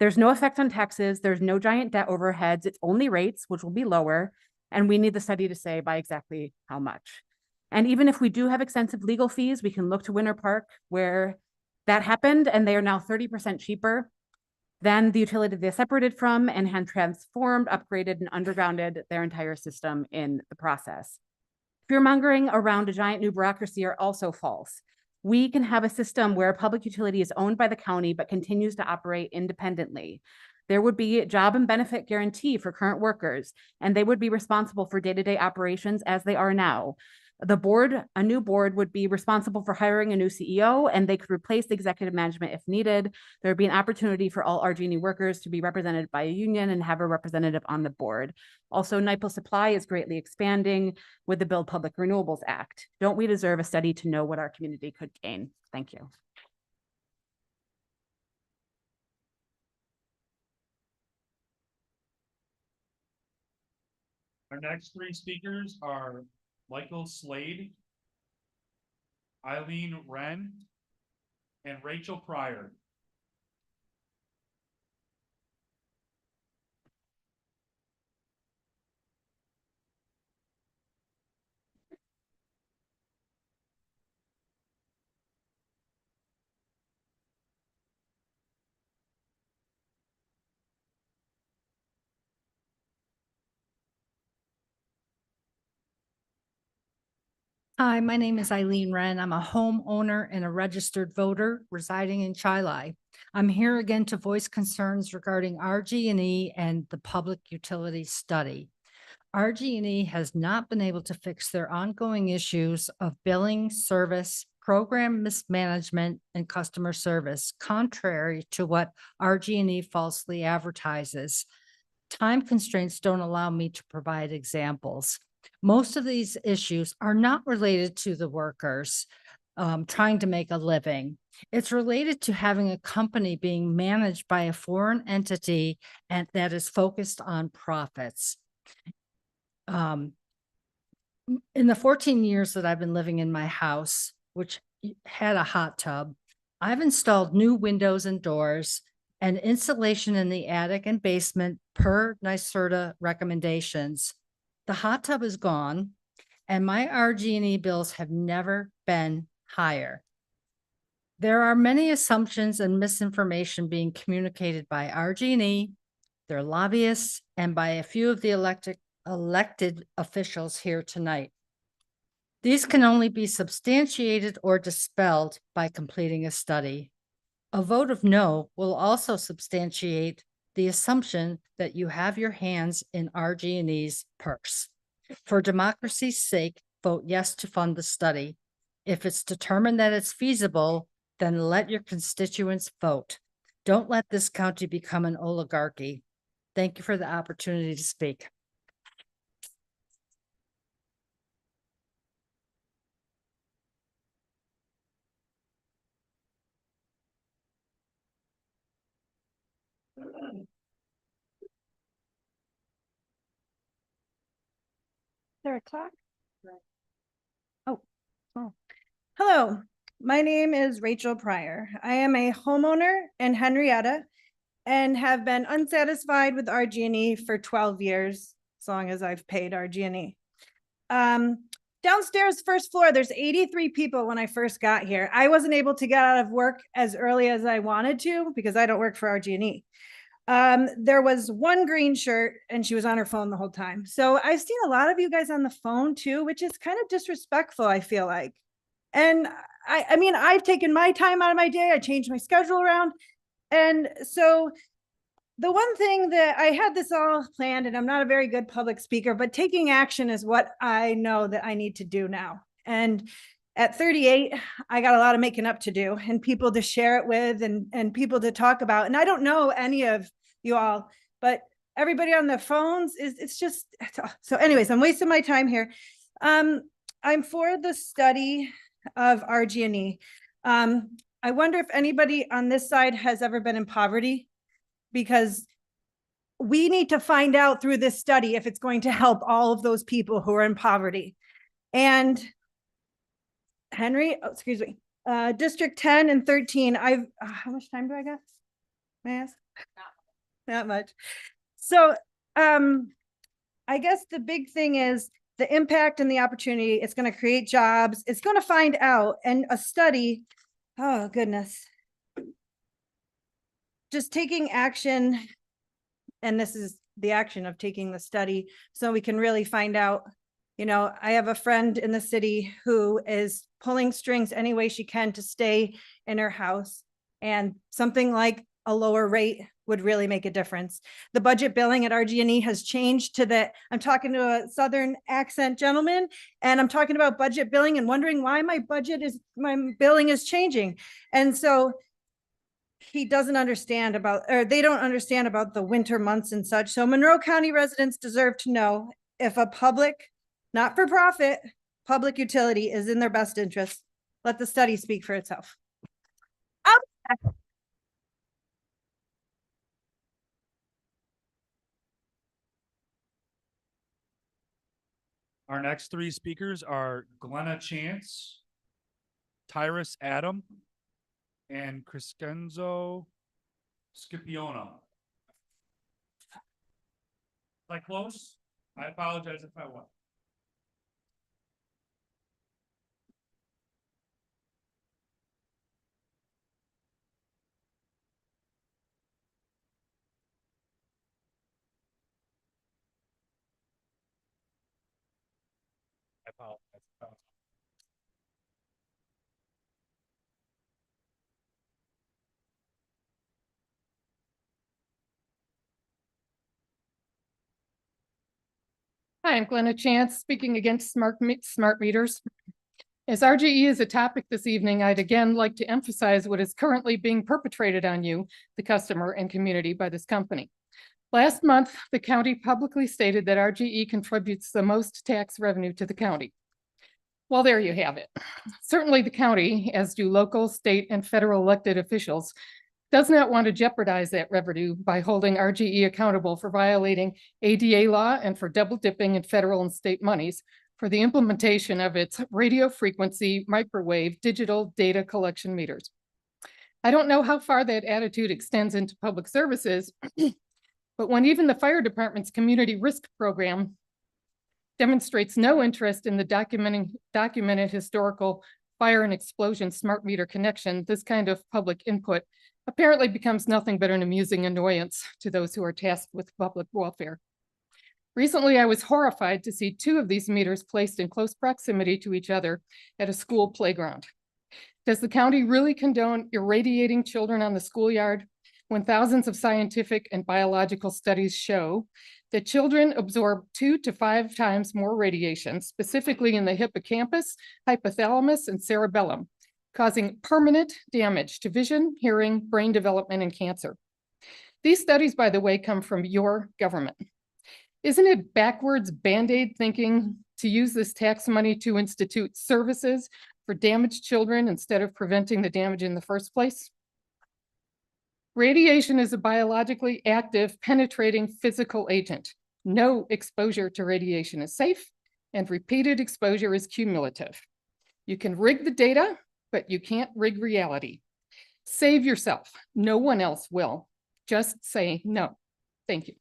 S14: There's no effect on taxes. There's no giant debt overheads. It's only rates, which will be lower. And we need the study to say by exactly how much. And even if we do have extensive legal fees, we can look to Winter Park where that happened and they are now 30% cheaper than the utility they separated from and had transformed, upgraded, and undergrounded their entire system in the process. Fear-mongering around a giant new bureaucracy are also false. We can have a system where a public utility is owned by the county but continues to operate independently. There would be a job and benefit guarantee for current workers, and they would be responsible for day-to-day operations as they are now. The board, a new board, would be responsible for hiring a new CEO, and they could replace the executive management if needed. There would be an opportunity for all RG&E workers to be represented by a union and have a representative on the board. Also, NIPL supply is greatly expanding with the Build Public Renewables Act. Don't we deserve a study to know what our community could gain? Thank you.
S2: Our next three speakers are Michael Slade, Eileen Wren, and Rachel Pryor.
S16: Hi, my name is Eileen Wren. I'm a homeowner and a registered voter residing in Chili. I'm here again to voice concerns regarding RG&E and the public utility study. RG&E has not been able to fix their ongoing issues of billing, service, program mismanagement, and customer service, contrary to what RG&E falsely advertises. Time constraints don't allow me to provide examples. Most of these issues are not related to the workers trying to make a living. It's related to having a company being managed by a foreign entity and that is focused on profits. In the 14 years that I've been living in my house, which had a hot tub, I've installed new windows and doors and insulation in the attic and basement per NYSERDA recommendations. The hot tub is gone, and my RG&E bills have never been higher. There are many assumptions and misinformation being communicated by RG&E, their lobbyists, and by a few of the elected officials here tonight. These can only be substantiated or dispelled by completing a study. A vote of no will also substantiate the assumption that you have your hands in RG&E's purse. For democracy's sake, vote yes to fund the study. If it's determined that it's feasible, then let your constituents vote. Don't let this county become an oligarchy. Thank you for the opportunity to speak.
S17: There a clock? Oh. Hello, my name is Rachel Pryor. I am a homeowner in Henrietta and have been unsatisfied with RG&E for 12 years, as long as I've paid RG&E. Downstairs, first floor, there's 83 people when I first got here. I wasn't able to get out of work as early as I wanted to because I don't work for RG&E. There was one green shirt and she was on her phone the whole time. So I've seen a lot of you guys on the phone too, which is kind of disrespectful, I feel like. And I mean, I've taken my time out of my day. I changed my schedule around. And so the one thing that I had this all planned, and I'm not a very good public speaker, but taking action is what I know that I need to do now. And at 38, I got a lot of making up to do and people to share it with and people to talk about. And I don't know any of you all, but everybody on the phones it's just, so anyways, I'm wasting my time here. I'm for the study of RG&E. I wonder if anybody on this side has ever been in poverty, because we need to find out through this study if it's going to help all of those people who are in poverty. And Henry, excuse me, District 10 and 13, how much time do I got? May I ask? Not much. So I guess the big thing is the impact and the opportunity. It's going to create jobs. It's going to find out, and a study, oh goodness. Just taking action, and this is the action of taking the study, so we can really find out You know, I have a friend in the city who is pulling strings any way she can to stay in her house. And something like a lower rate would really make a difference. The budget billing at RG&E has changed to that. I'm talking to a Southern accent gentleman, and I'm talking about budget billing and wondering why my billing is changing. And so he doesn't understand about, or they don't understand about the winter months and such. So Monroe County residents deserve to know if a public, not-for-profit, public utility is in their best interest. Let the study speak for itself.
S2: Our next three speakers are Glenna Chance, Tyrus Adam, and Crescenzo Scipione. Am I close? I apologize if I was. I apologize.
S15: Hi, I'm Glenna Chance, speaking against smart meters. As RGE is a topic this evening, I'd again like to emphasize what is currently being perpetrated on you, the customer and community, by this company. Last month, the county publicly stated that RGE contributes the most tax revenue to the county. Well, there you have it. Certainly the county, as do local, state, and federal elected officials, does not want to jeopardize that revenue by holding RGE accountable for violating ADA law and for double dipping in federal and state monies for the implementation of its radio frequency microwave digital data collection meters. I don't know how far that attitude extends into public services, but when even the fire department's community risk program demonstrates no interest in the documented historical fire and explosion smart meter connection, this kind of public input apparently becomes nothing but an amusing annoyance to those who are tasked with public welfare. Recently, I was horrified to see two of these meters placed in close proximity to each other at a school playground. Does the county really condone irradiating children on the schoolyard when thousands of scientific and biological studies show that children absorb 2 to 5 times more radiation, specifically in the hippocampus, hypothalamus, and cerebellum, causing permanent damage to vision, hearing, brain development, and cancer? These studies, by the way, come from your government. Isn't it backwards Band-Aid thinking to use this tax money to institute services for damaged children instead of preventing the damage in the first place? Radiation is a biologically active, penetrating physical agent. No exposure to radiation is safe, and repeated exposure is cumulative. You can rig the data, but you can't rig reality. Save yourself. No one else will. Just say no. Thank you.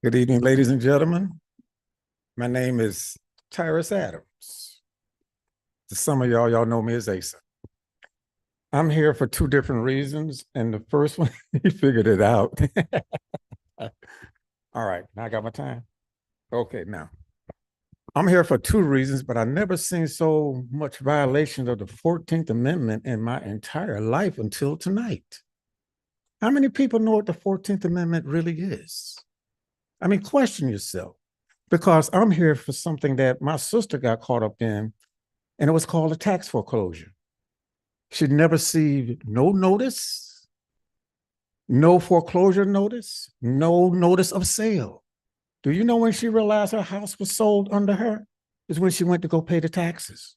S19: Good evening, ladies and gentlemen. My name is Tyrus Adams. To some of y'all know me as Asa. I'm here for two different reasons, and the first one, you figured it out. All right, now I got my time. Okay, now. I'm here for two reasons, but I've never seen so much violation of the 14th Amendment in my entire life until tonight. How many people know what the 14th Amendment really is? I mean, question yourself, because I'm here for something that my sister got caught up in, and it was called a tax foreclosure. She never received no notice, no foreclosure notice, no notice of sale. Do you know when she realized her house was sold under her? Is when she went to go pay the taxes.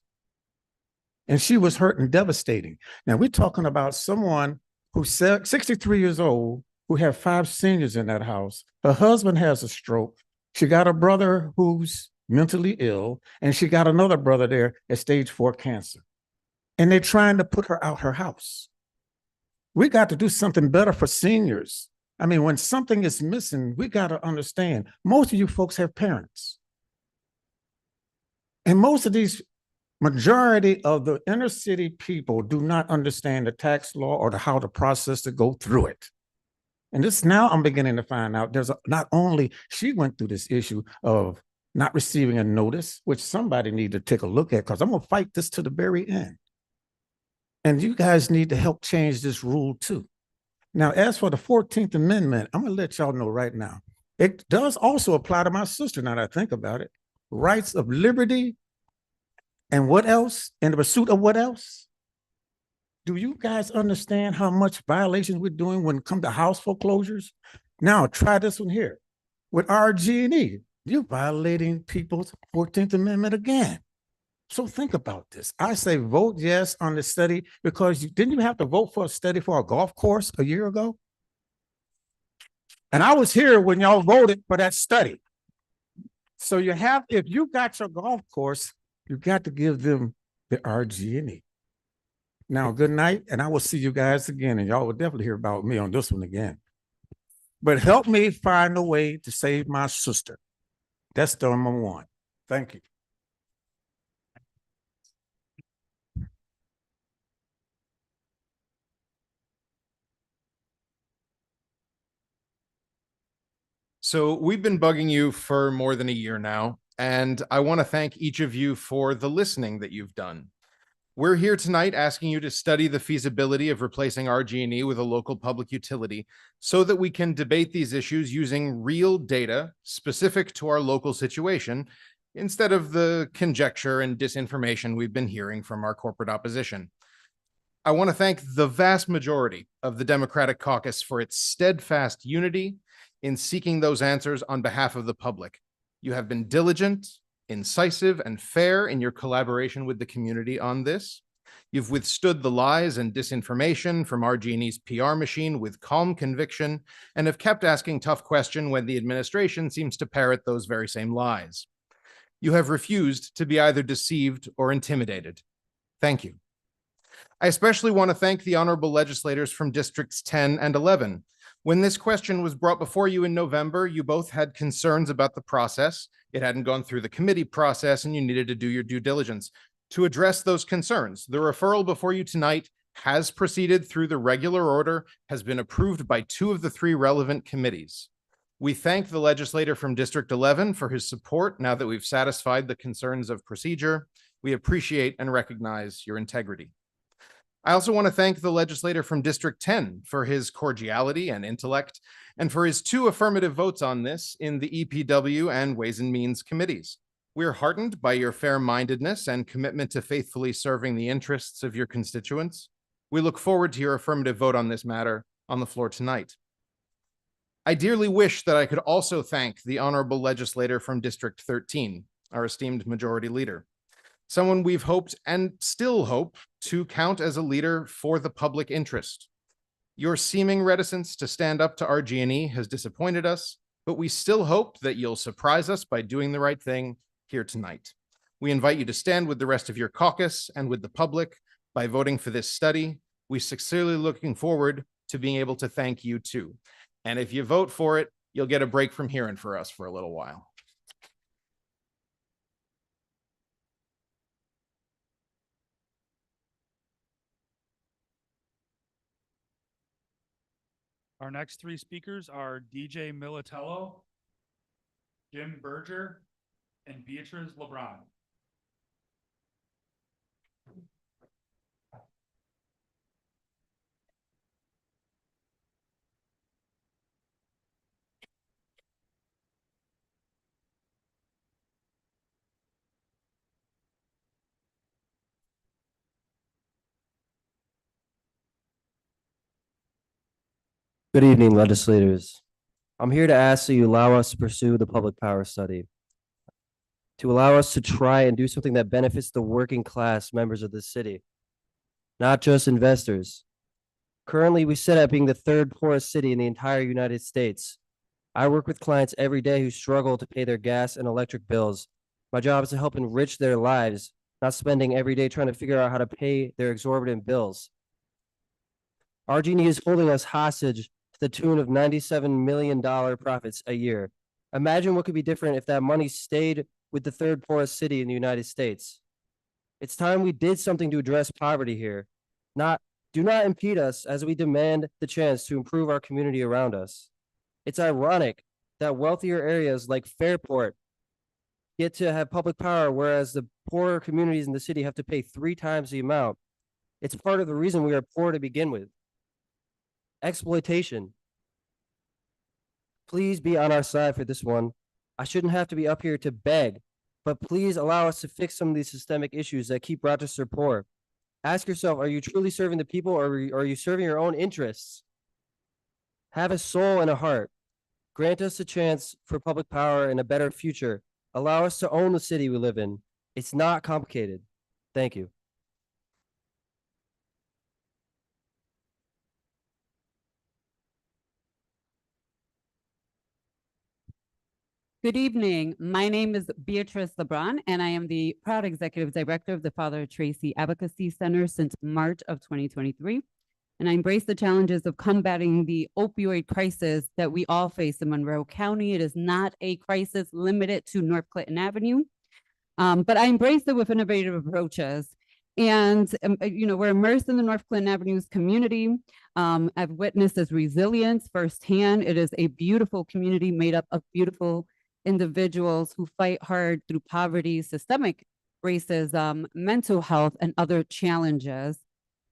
S19: And she was hurt and devastating. Now, we're talking about someone who's 63 years old, who have 5 seniors in that house. Her husband has a stroke. She got a brother who's mentally ill, and she got another brother there at stage 4 cancer. And they're trying to put her out her house. We got to do something better for seniors. I mean, when something is missing, we got to understand, most of you folks have parents. And most of these, majority of the inner city people do not understand the tax law or how to process to go through it. And this now I'm beginning to find out not only she went through this issue of not receiving a notice, which somebody need to take a look at, because I'm going to fight this to the very end. And you guys need to help change this rule too. Now, as for the 14th Amendment, I'm going to let y'all know right now, it does also apply to my sister now that I think about it. Rights of liberty and what else? In the pursuit of what else? Do you guys understand how much violations we're doing when it comes to house foreclosures? Now, try this one here. With RG&E, you're violating people's 14th Amendment again. So think about this. I say vote yes on the study because didn't you have to vote for a study for a golf course a year ago? And I was here when y'all voted for that study. So if you got your golf course, you got to give them the RG&E. Now, good night, and I will see you guys again, and y'all will definitely hear about me on this one again. But help me find a way to save my sister. That's the number one. Thank you.
S7: So we've been bugging you for more than a year now, and I want to thank each of you for the listening that you've done. We're here tonight asking you to study the feasibility of replacing RG&E with a local public utility so that we can debate these issues using real data specific to our local situation instead of the conjecture and disinformation we've been hearing from our corporate opposition. I want to thank the vast majority of the Democratic caucus for its steadfast unity in seeking those answers on behalf of the public. You have been diligent, incisive, and fair in your collaboration with the community on this. You've withstood the lies and disinformation from RG&E's PR machine with calm conviction and have kept asking tough questions when the administration seems to parrot those very same lies. You have refused to be either deceived or intimidated. Thank you. I especially want to thank the honorable legislators from Districts 10 and 11. When this question was brought before you in November, you both had concerns about the process. It hadn't gone through the committee process and you needed to do your due diligence. To address those concerns, the referral before you tonight has proceeded through the regular order, has been approved by 2 of the 3 relevant committees. We thank the legislator from District 11 for his support now that we've satisfied the concerns of procedure. We appreciate and recognize your integrity. I also want to thank the legislator from District 10 for his cordiality and intellect, and for his 2 affirmative votes on this in the EPW and Ways and Means committees. We're heartened by your fair-mindedness and commitment to faithfully serving the interests of your constituents. We look forward to your affirmative vote on this matter on the floor tonight. I dearly wish that I could also thank the honorable legislator from District 13, our esteemed majority leader. Someone we've hoped and still hope to count as a leader for the public interest. Your seeming reticence to stand up to RG&E has disappointed us, but we still hope that you'll surprise us by doing the right thing here tonight. We invite you to stand with the rest of your caucus and with the public by voting for this study. We're sincerely looking forward to being able to thank you too. And if you vote for it, you'll get a break from hearing for us for a little while.
S2: Our next 3 speakers are DJ Militello, Jim Berger, and Beatrice LeBron.
S20: Good evening, legislators. I'm here to ask that you allow us to pursue the public power study, to allow us to try and do something that benefits the working class members of the city, not just investors. Currently, we sit at being the 3rd poorest city in the entire United States. I work with clients every day who struggle to pay their gas and electric bills. My job is to help enrich their lives, not spending every day trying to figure out how to pay their exorbitant bills. RG&E is holding us hostage the tune of $97 million profits a year. Imagine what could be different if that money stayed with the third poorest city in the United States. It's time we did something to address poverty here. Do not impede us as we demand the chance to improve our community around us. It's ironic that wealthier areas like Fairport get to have public power, whereas the poorer communities in the city have to pay 3 times the amount. It's part of the reason we are poor to begin with. Exploitation. Please be on our side for this one. I shouldn't have to be up here to beg, but please allow us to fix some of these systemic issues that keep Rochester poor. Ask yourself, are you truly serving the people, or are you serving your own interests? Have a soul and a heart. Grant us a chance for public power and a better future. Allow us to own the city we live in. It's not complicated. Thank you.
S21: Good evening. My name is Beatrice LeBron, and I am the proud executive director of the Father Tracy Advocacy Center since March of 2023. And I embrace the challenges of combating the opioid crisis that we all face in Monroe County. It is not a crisis limited to North Clinton Avenue, but I embrace it with innovative approaches. And, we're immersed in the North Clinton Avenue's community. I've witnessed its resilience firsthand. It is a beautiful community made up of beautiful individuals who fight hard through poverty, systemic racism, mental health, and other challenges.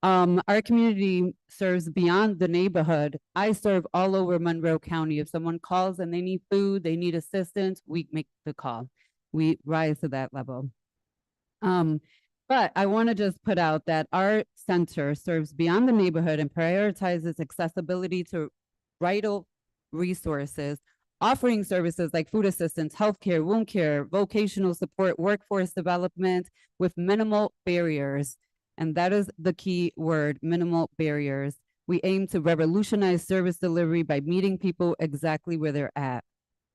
S21: Our community serves beyond the neighborhood. I serve all over Monroe County. If someone calls and they need food, they need assistance, we make the call. We rise to that level. But I want to just put out that our center serves beyond the neighborhood and prioritizes accessibility to vital resources, offering services like food assistance, healthcare, wound care, vocational support, workforce development with minimal barriers. And that is the key word, minimal barriers. We aim to revolutionize service delivery by meeting people exactly where they're at.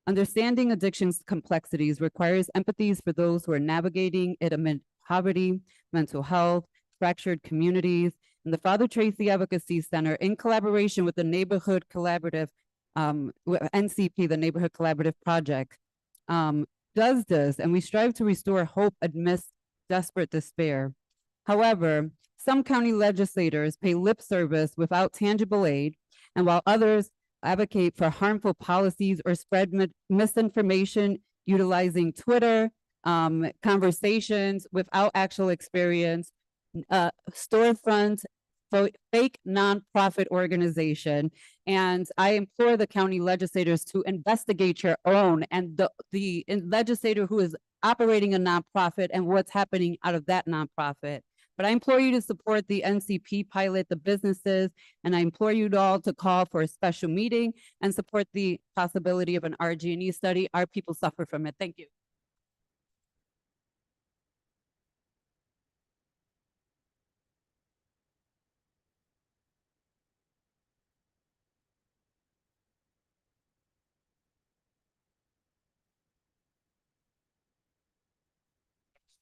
S21: Understanding addiction's complexities requires empathy for those who are navigating it amid poverty, mental health, fractured communities. And the Father Tracy Advocacy Center, in collaboration with the Neighborhood Collaborative, NCP, the Neighborhood Collaborative Project, does this, and we strive to restore hope amidst desperate despair. However, some county legislators pay lip service without tangible aid, and while others advocate for harmful policies or spread misinformation utilizing Twitter, conversations without actual experience, storefronts, fake nonprofit organization. And I implore the county legislators to investigate your own and the legislator who is operating a nonprofit and what's happening out of that nonprofit. But I implore you to support the NCP pilot, the businesses, and I implore you all to call for a special meeting and support the possibility of an RG&E study. Our people suffer from it. Thank you.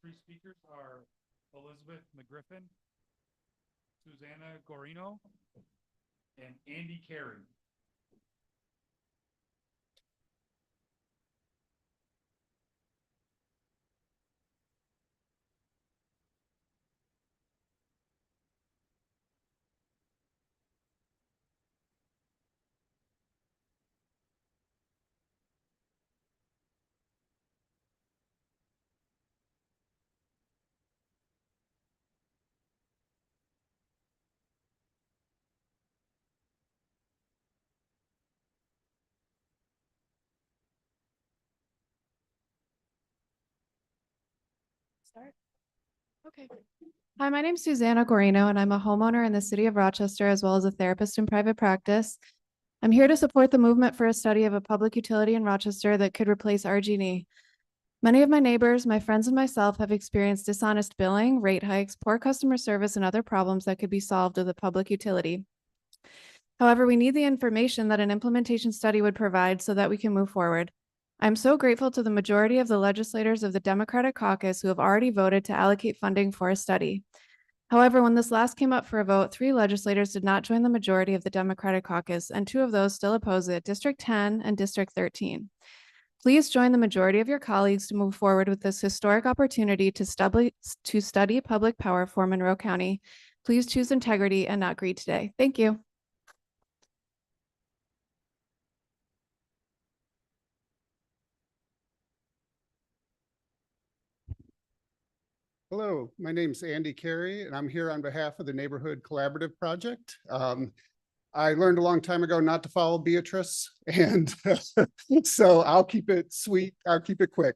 S2: Three speakers are Elizabeth McGriffin, Susanna Gorino, and Andy Carey.
S22: Start. Okay. Hi, my name is Susanna Gorino, and I'm a homeowner in the city of Rochester, as well as a therapist in private practice. I'm here to support the movement for a study of a public utility in Rochester that could replace RG&E. Many of my neighbors, my friends, and myself have experienced dishonest billing, rate hikes, poor customer service, and other problems that could be solved with a public utility. However, we need the information that an implementation study would provide so that we can move forward. I'm so grateful to the majority of the legislators of the Democratic caucus who have already voted to allocate funding for a study. However, when this last came up for a vote, 3 legislators did not join the majority of the Democratic caucus, and 2 of those still oppose it, District 10 and District 13. Please join the majority of your colleagues to move forward with this historic opportunity to study public power for Monroe County. Please choose integrity and not greed today. Thank you.
S3: Hello, my name's Andy Carey, and I'm here on behalf of the Neighborhood Collaborative Project. I learned a long time ago not to follow Beatrice, and so I'll keep it sweet. I'll keep it quick.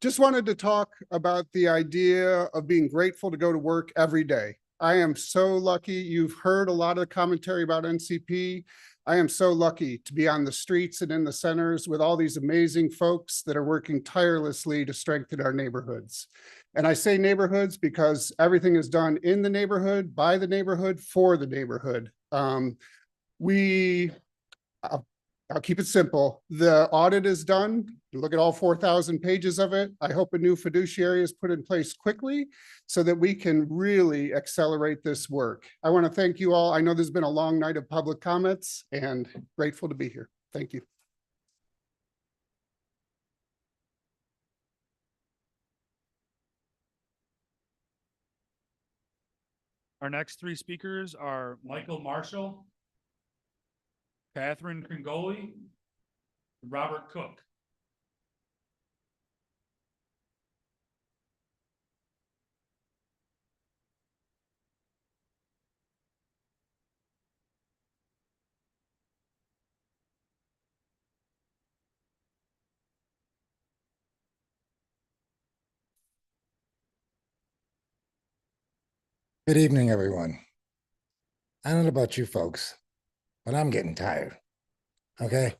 S3: Just wanted to talk about the idea of being grateful to go to work every day. I am so lucky. You've heard a lot of commentary about NCP. I am so lucky to be on the streets and in the centers with all these amazing folks that are working tirelessly to strengthen our neighborhoods. And I say neighborhoods because everything is done in the neighborhood, by the neighborhood, for the neighborhood. I'll keep it simple. The audit is done. Look at all 4,000 pages of it. I hope a new fiduciary is put in place quickly so that we can really accelerate this work. I want to thank you all. I know there's been a long night of public comments and grateful to be here. Thank you.
S2: Our next 3 speakers are Michael Marshall, Catherine Kringoli, Robert Cook.
S8: Good evening, everyone. I don't know about you folks, but I'm getting tired. Okay?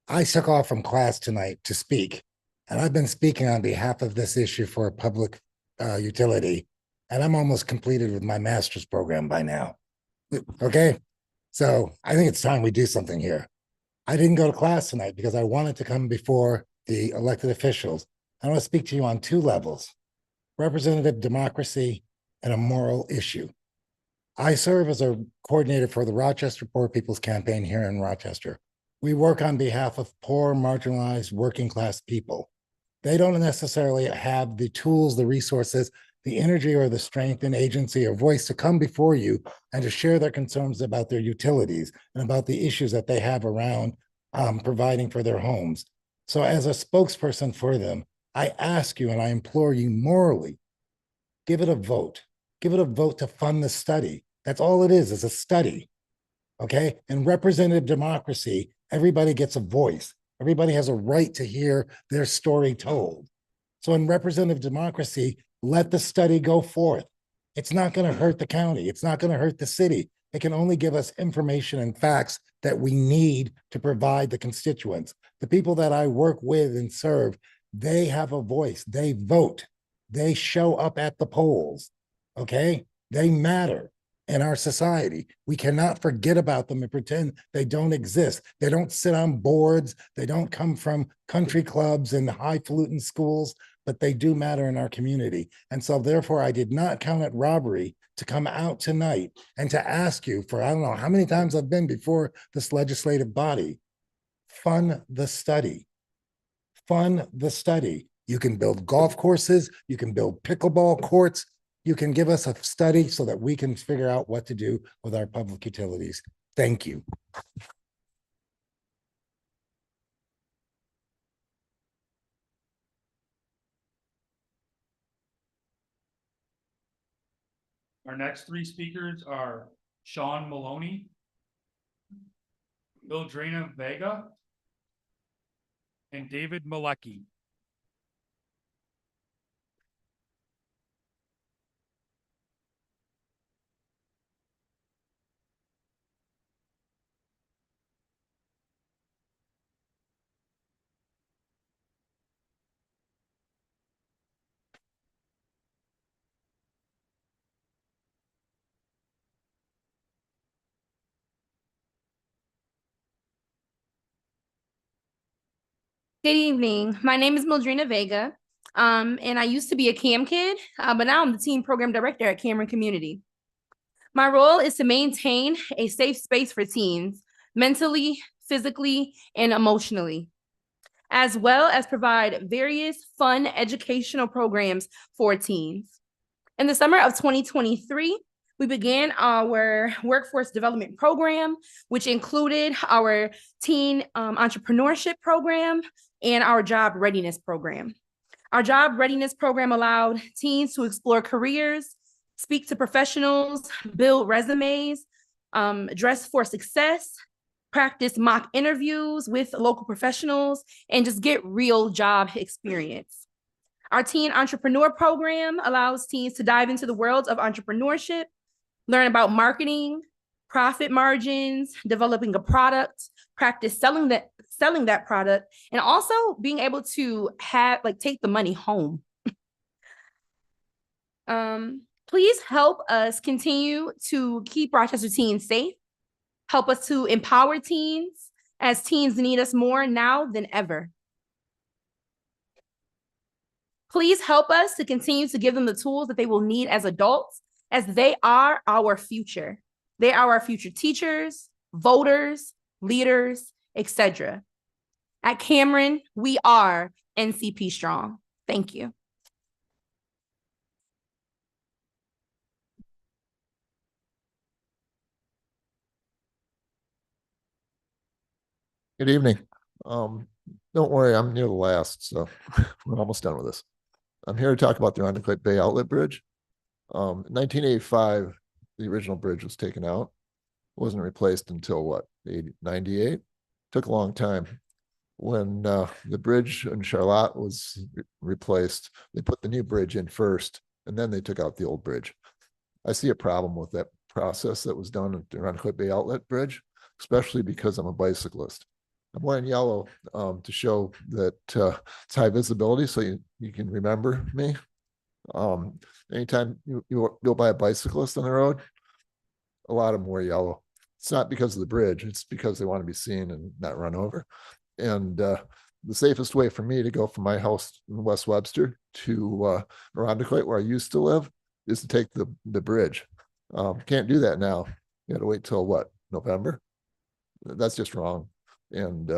S8: I took off from class tonight to speak, and I've been speaking on behalf of this issue for a public utility, and I'm almost completed with my master's program by now. Okay? So I think it's time we do something here. I didn't go to class tonight because I wanted to come before the elected officials. I want to speak to you on 2 levels: representative democracy and a moral issue. I serve as a coordinator for the Rochester Poor People's Campaign here in Rochester. We work on behalf of poor, marginalized, working class people. They don't necessarily have the tools, the resources, the energy, or the strength and agency or voice to come before you and to share their concerns about their utilities and about the issues that they have around providing for their homes. So as a spokesperson for them, I ask you and I implore you morally, give it a vote. Give it a vote to fund the study. That's all it is a study. Okay? In representative democracy, everybody gets a voice. Everybody has a right to hear their story told. So in representative democracy, let the study go forth. It's not going to hurt the county. It's not going to hurt the city. It can only give us information and facts that we need to provide the constituents. The people that I work with and serve, they have a voice. They vote. They show up at the polls. Okay? They matter in our society. We cannot forget about them and pretend they don't exist. They don't sit on boards. They don't come from country clubs and highfalutin schools, but they do matter in our community. And so therefore, I did not count it robbery to come out tonight and to ask you for, I don't know how many times I've been before this legislative body, fund the study. Fund the study. You can build golf courses. You can build pickleball courts. You can give us a study so that we can figure out what to do with our public utilities. Thank you.
S2: Our next 3 speakers are Sean Maloney, Mildrena Vega, and David Malecki.
S23: Good evening. My name is Mildrena Vega.
S4: And I used to be a CAM kid, but now I'm the teen program director at Cameron Community. My role is to maintain a safe space for teens, mentally, physically, and emotionally, as well as provide various fun educational programs for teens. In the summer of 2023, we began our workforce development program, which included our teen entrepreneurship program and our job readiness program. Our job readiness program allowed teens to explore careers, speak to professionals, build resumes, dress for success, practice mock interviews with local professionals, and just get real job experience. Our teen entrepreneur program allows teens to dive into the world of entrepreneurship, learn about marketing, profit margins, developing a product, practice selling that product, and also being able to take the money home. Please help us continue to keep Rochester teens safe. Help us to empower teens, as teens need us more now than ever. Please help us to continue to give them the tools that they will need as adults, as they are our future. They are our future teachers, voters, leaders, etc. At Cameron, we are NCP strong. Thank you.
S5: Good evening. Don't worry, I'm near the last, so we're almost done with this. I'm here to talk about the Irondequoit Bay Outlet Bridge. In 1985, the original bridge was taken out. It wasn't replaced until what, 98? Took a long time. When the bridge in Charlotte was replaced, they put the new bridge in first, and then they took out the old bridge. I see a problem with that process that was done at the Irondequoit Bay Outlet Bridge, especially because I'm a bicyclist. I'm wearing yellow to show that it's high visibility, so you can remember me. Anytime you go by a bicyclist on the road, a lot of them wear yellow. It's not because of the bridge, it's because they want to be seen and not run over. And the safest way for me to go from my house in West Webster to Irondequoit, where I used to live, is to take the bridge. Can't do that now. You got to wait till what, November? That's just wrong. And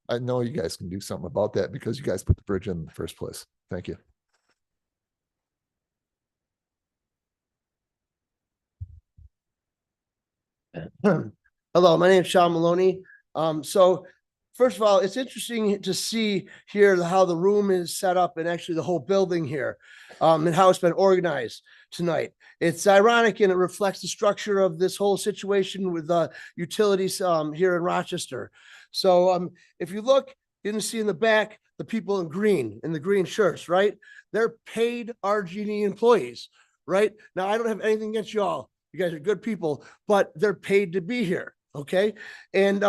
S5: I know you guys can do something about that because you guys put the bridge in the first place. Thank you.
S23: Hello, my name is Sean Maloney. So first of all, it's interesting to see here how the room is set up and actually the whole building here and how it's been organized tonight. It's ironic and it reflects the structure of this whole situation with utilities here in Rochester. So if you look, you can see in the back, the people in the green shirts, right? They're paid RG&E employees, right? Now, I don't have anything against y'all. You guys are good people, but they're paid to be here. Okay. And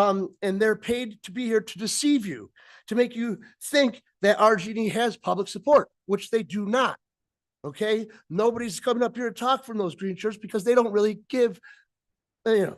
S23: they're paid to be here to deceive you, to make you think that RG&E has public support, which they do not. Okay. Nobody's coming up here to talk from those green shirts because they don't really give, and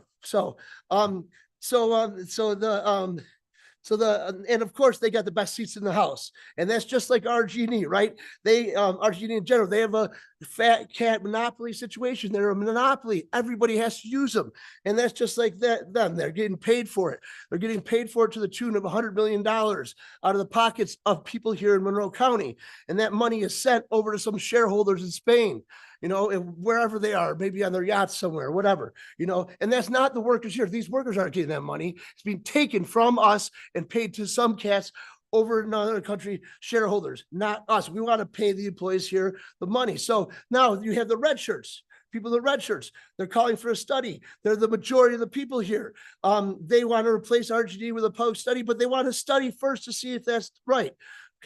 S23: of course they got the best seats in the house, and that's just like RG&E, right? RG&E in general, they have a fat cat monopoly situation. They're a monopoly. Everybody has to use them, and that's just like them. They're getting paid for it. They're getting paid for it to the tune of $100 million out of the pockets of people here in Monroe County, and that money is sent over to some shareholders in Spain. And wherever they are, maybe on their yachts somewhere, whatever, and that's not the workers here. These workers aren't getting that money. It's being taken from us and paid to some cats over in another country, shareholders, not us. We want to pay the employees here the money. So now you have the red shirts, people in the red shirts, they're calling for a study. They're the majority of the people here. They want to replace RG&E with a public study, but they want to study first to see if that's right.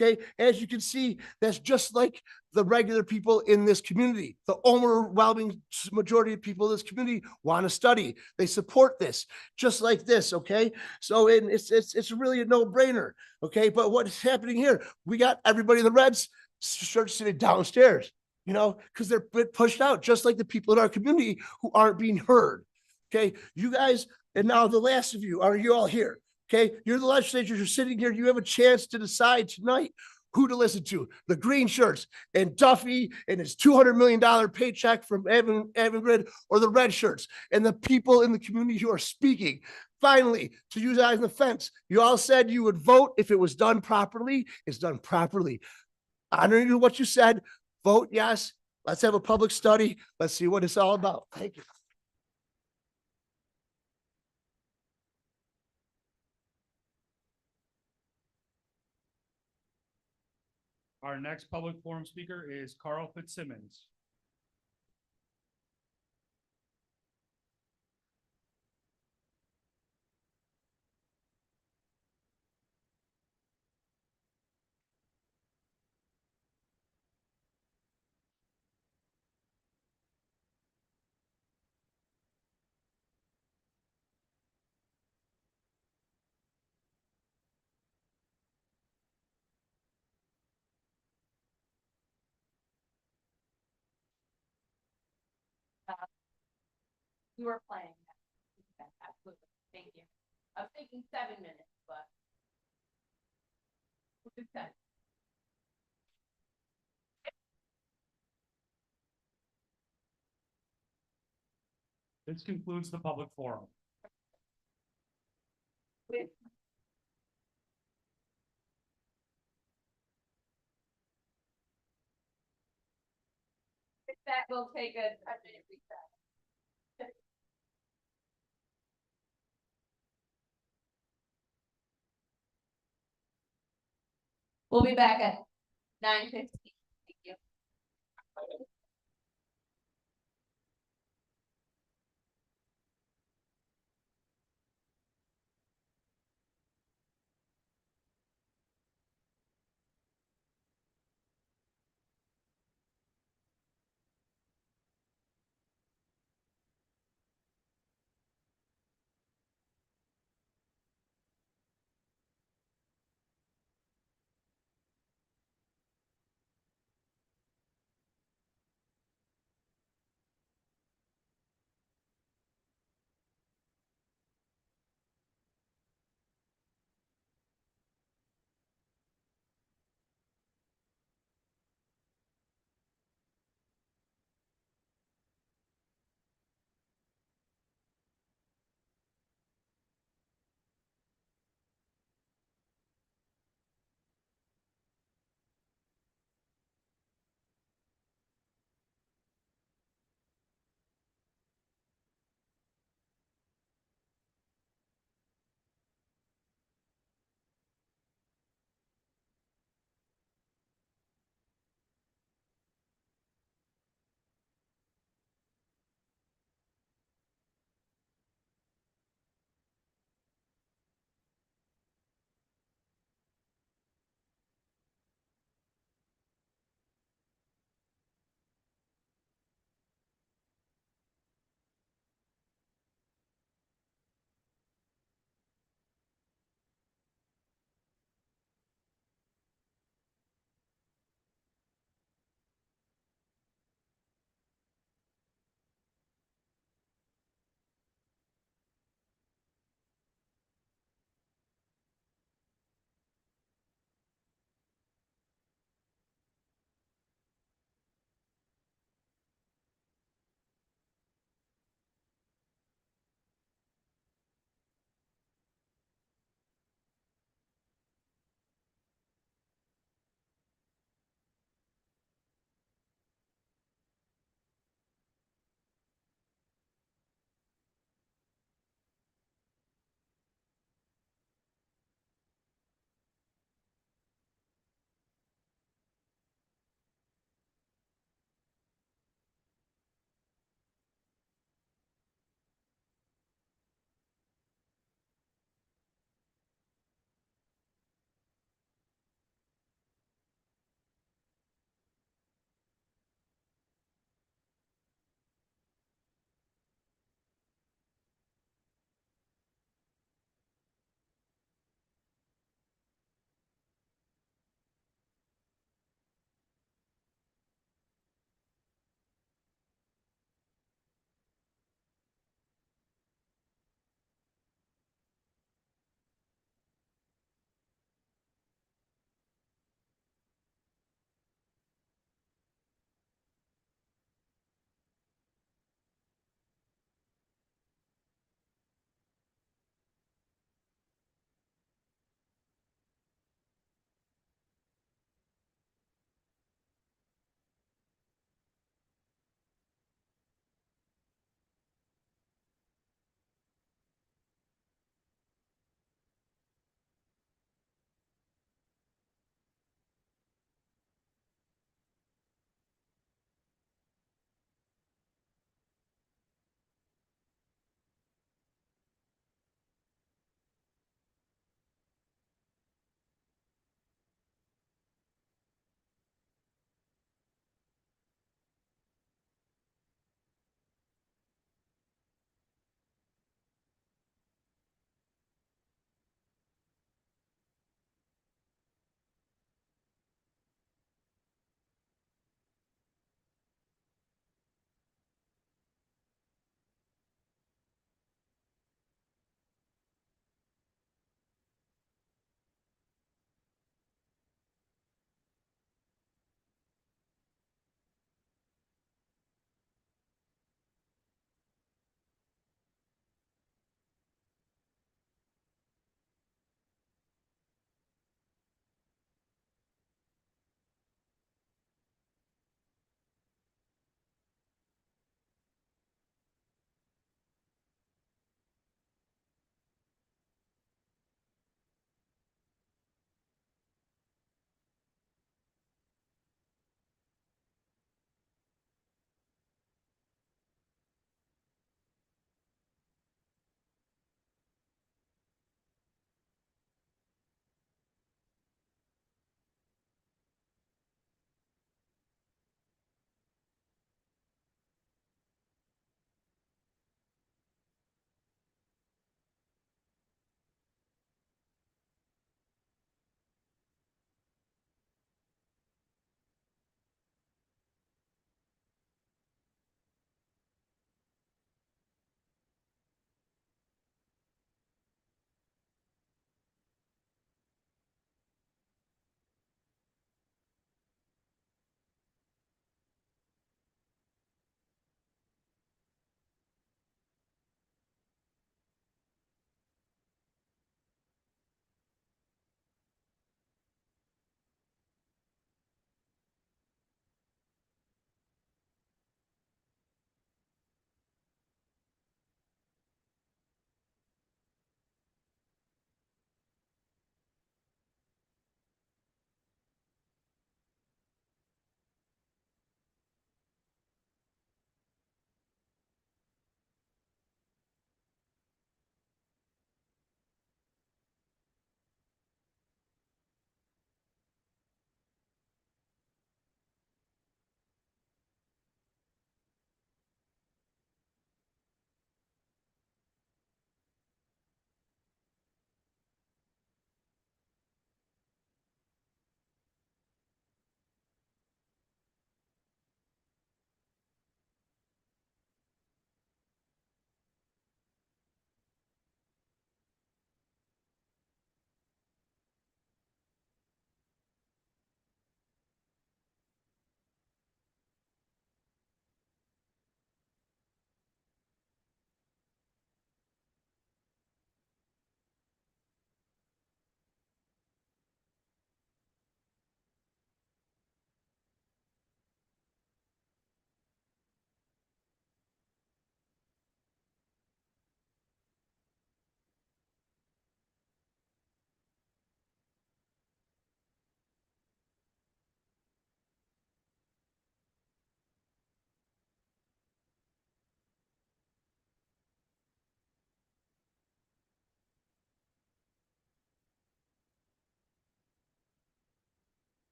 S23: Okay, as you can see, that's just like the regular people in this community. The overwhelming majority of people in this community want to study. They support this, just like this. Okay, so it's really a no-brainer. Okay, but what's happening here? We got everybody in the reds shirts sitting downstairs, because they're pushed out, just like the people in our community who aren't being heard. Okay, you guys, and now the last of you, are you all here? Okay, you're the legislators, you're sitting here, you have a chance to decide tonight who to listen to, the green shirts and Duffy and his $200 million paycheck from Avangrid, or the red shirts and the people in the community who are speaking. Finally, to use eyes on the fence, you all said you would vote if it was done properly. It's done properly. Honoring you what you said, vote yes. Let's have a public study. Let's see what it's all about. Thank you.
S2: Our next public forum speaker is Carl Fitzsimmons.
S4: You were playing. Absolutely. Thank you. I was thinking 7 minutes, but. We'll do 10.
S2: This concludes the public forum.
S4: With that, we'll take a minute recess. We'll be back at 9:15. Thank you.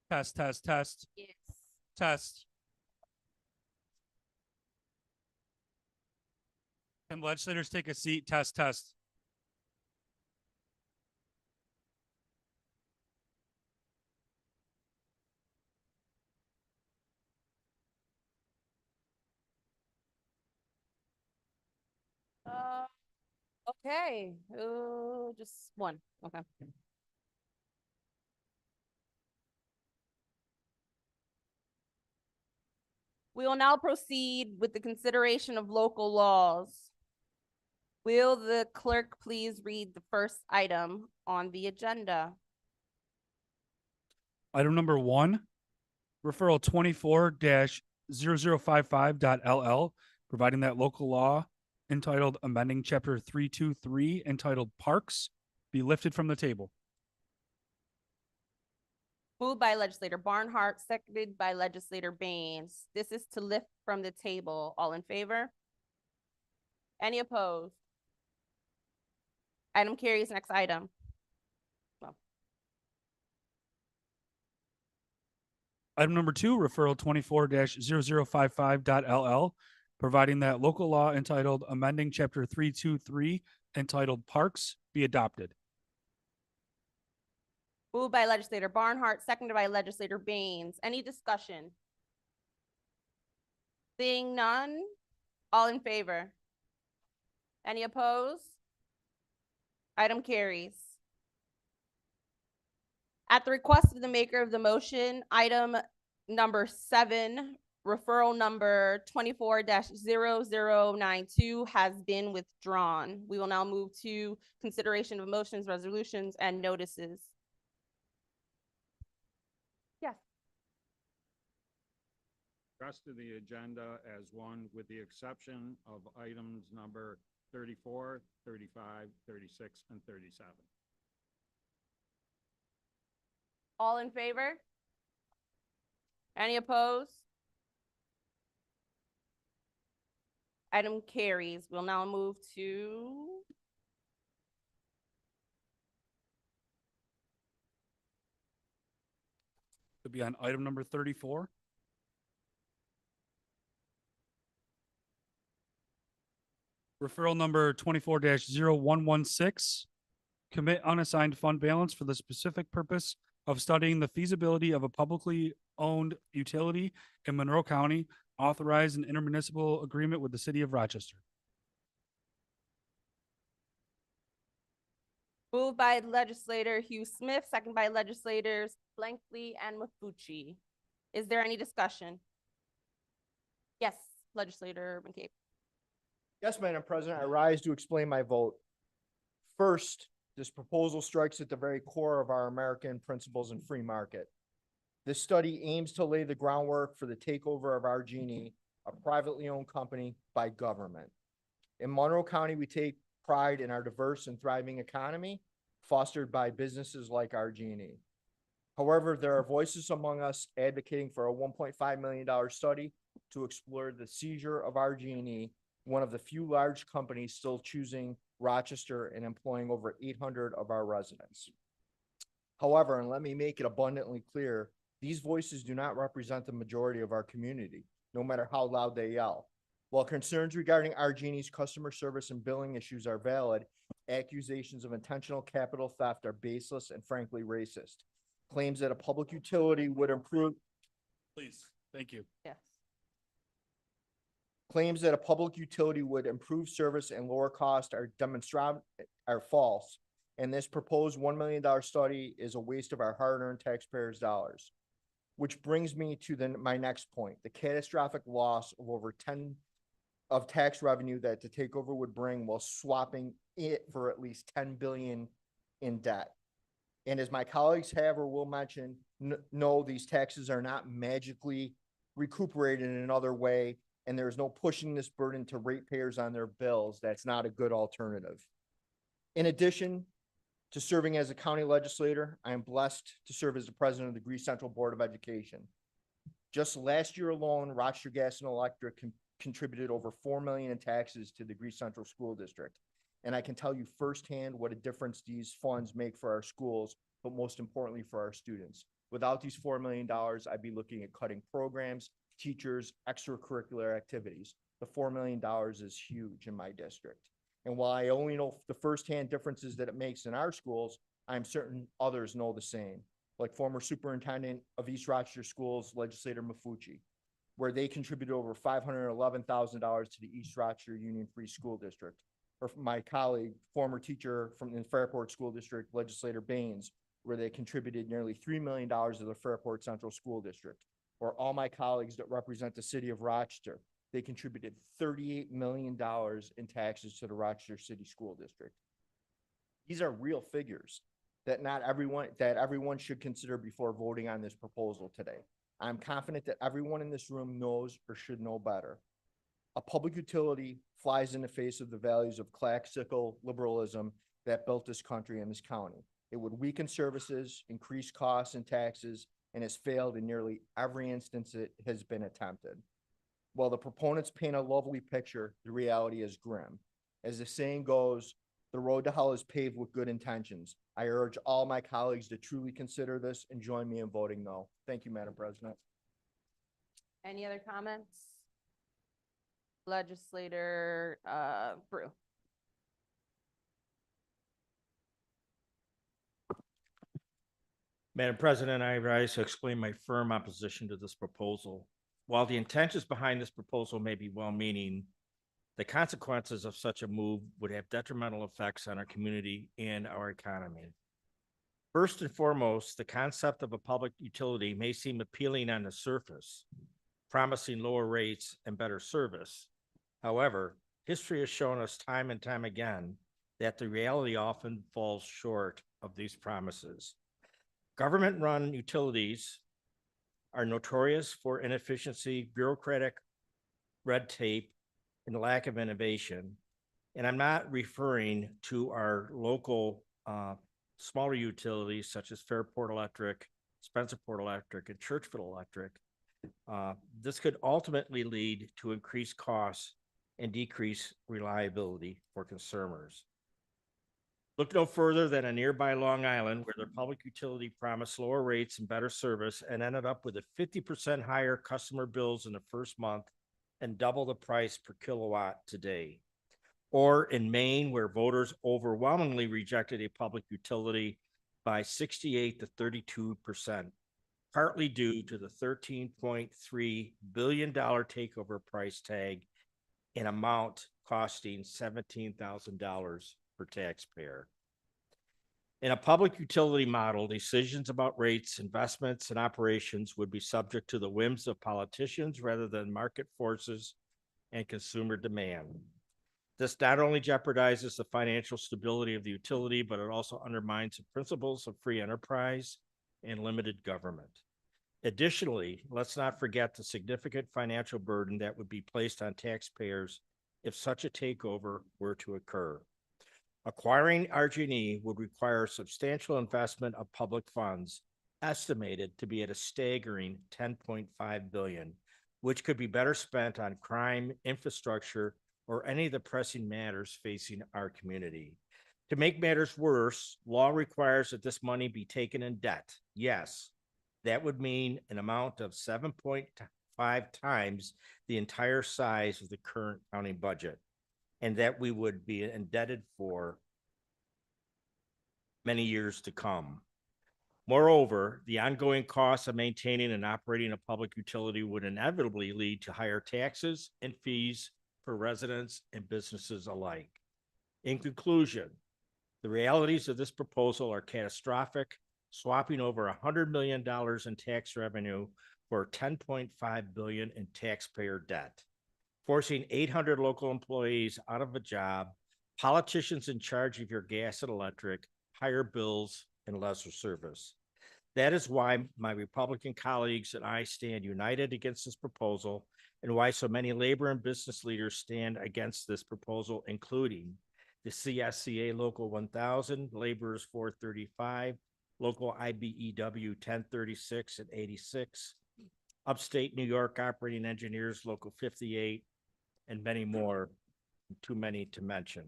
S2: Test, test, test,
S4: Yes.
S2: test. Can legislators take a seat? Test, test.
S4: Okay, just one, okay. We will now proceed with the consideration of local laws. Will the clerk please read the first item on the agenda?
S2: Item number 1, referral 24-0055.LL, providing that local law entitled amending chapter 323 entitled Parks be lifted from the table.
S4: Moved by legislator Barnhart, seconded by legislator Baines. This is to lift from the table. All in favor? Any opposed? Item carries. Next item.
S2: Item number 2, referral 24-0055.LL, providing that local law entitled amending chapter 323 entitled Parks be adopted.
S4: Moved by legislator Barnhart, seconded by legislator Baines. Any discussion? Seeing none, all in favor? Any opposed? Item carries. At the request of the maker of the motion, item number 7, referral number 24-0092 has been withdrawn. We will now move to consideration of motions, resolutions, and notices. Yes.
S12: Rest of the agenda as one, with the exception of items number 34, 35, 36, and 37.
S4: All in favor? Any opposed? Item carries. We'll now move to
S2: To be on item number 34. Referral number 24-0116, commit unassigned fund balance for the specific purpose of studying the feasibility of a publicly owned utility in Monroe County, authorize an intermunicipal agreement with the city of Rochester.
S4: moved by legislator Hugh Smith, second by legislators Blankley and Mafucci. Is there any discussion? Yes, legislator McCabe.
S1: Yes, Madam President, I rise to explain my vote. First, this proposal strikes at the very core of our American principles and free market. This study aims to lay the groundwork for the takeover of RG&E, a privately owned company, by government. In Monroe County, we take pride in our diverse and thriving economy, fostered by businesses like RG&E. However, there are voices among us advocating for a $1.5 million study to explore the seizure of RG&E, one of the few large companies still choosing Rochester and employing over 800 of our residents. However, and let me make it abundantly clear, these voices do not represent the majority of our community, no matter how loud they yell. While concerns regarding RG&E's customer service and billing issues are valid, accusations of intentional capital theft are baseless and frankly racist. Claims that a public utility would improve.
S2: Please, thank you.
S4: Yes.
S1: Claims that a public utility would improve service and lower cost are false, and this proposed $1 million study is a waste of our hard-earned taxpayers' dollars. Which brings me to my next point, the catastrophic loss of over 10 of tax revenue that the takeover would bring while swapping it for at least 10 billion in debt. And as my colleagues have or will mention, no, these taxes are not magically recuperated in another way, and there is no pushing this burden to ratepayers on their bills. That's not a good alternative. In addition to serving as a county legislator, I am blessed to serve as the president of the Greece Central Board of Education. Just last year alone, Rochester Gas and Electric contributed over $4 million in taxes to the Greece Central School District. And I can tell you firsthand what a difference these funds make for our schools, but most importantly for our students. Without these $4 million, I'd be looking at cutting programs, teachers, extracurricular activities. The $4 million is huge in my district. And while I only know the firsthand differences that it makes in our schools, I'm certain others know the same. Like former superintendent of East Rochester Schools, Legislator Mafucci, where they contributed over $511,000 to the East Rochester Union Free School District. Or my colleague, former teacher from the Fairport School District, Legislator Baines, where they contributed nearly $3 million to the Fairport Central School District. Or all my colleagues that represent the city of Rochester, they contributed $38 million in taxes to the Rochester City School District. These are real figures that everyone should consider before voting on this proposal today. I'm confident that everyone in this room knows or should know better. A public utility flies in the face of the values of classical liberalism that built this country and this county. It would weaken services, increase costs and taxes, and has failed in nearly every instance it has been attempted. While the proponents paint a lovely picture, the reality is grim. As the saying goes, the road to hell is paved with good intentions. I urge all my colleagues to truly consider this and join me in voting no. Thank you, Madam President.
S4: Any other comments? Legislator Brew.
S6: Madam President, I rise to explain my firm opposition to this proposal. While the intentions behind this proposal may be well-meaning, the consequences of such a move would have detrimental effects on our community and our economy. First and foremost, the concept of a public utility may seem appealing on the surface, promising lower rates and better service. However, history has shown us time and time again that the reality often falls short of these promises. Government-run utilities are notorious for inefficiency, bureaucratic red tape, and the lack of innovation. And I'm not referring to our local smaller utilities such as Fairport Electric, Spencerport Electric, and Churchville Electric. This could ultimately lead to increased costs and decreased reliability for consumers. Look no further than a nearby Long Island, where their public utility promised lower rates and better service and ended up with a 50% higher customer bills in the first month and double the price per kilowatt today. Or in Maine, where voters overwhelmingly rejected a public utility by 68 to 32%, partly due to the $13.3 billion takeover price tag, an amount costing $17,000 per taxpayer. In a public utility model, decisions about rates, investments, and operations would be subject to the whims of politicians rather than market forces and consumer demand. This not only jeopardizes the financial stability of the utility, but it also undermines the principles of free enterprise and limited government. Additionally, let's not forget the significant financial burden that would be placed on taxpayers if such a takeover were to occur. Acquiring RG&E would require substantial investment of public funds, estimated to be at a staggering $10.5 billion, which could be better spent on crime, infrastructure, or any of the pressing matters facing our community. To make matters worse, law requires that this money be taken in debt. Yes, that would mean an amount of 7.5 times the entire size of the current county budget, and that we would be indebted for many years to come. Moreover, the ongoing costs of maintaining and operating a public utility would inevitably lead to higher taxes and fees for residents and businesses alike. In conclusion, the realities of this proposal are catastrophic, swapping over $100 million in tax revenue for $10.5 billion in taxpayer debt, forcing 800 local employees out of a job, politicians in charge of your gas and electric, higher bills, and lesser service. That is why my Republican colleagues and I stand united against this proposal, and why so many labor and business leaders stand against this proposal, including the CSCA Local 1000, Laborers 435, Local IBEW 1036 and 86, Upstate New York Operating Engineers Local 58, and many more, too many to mention.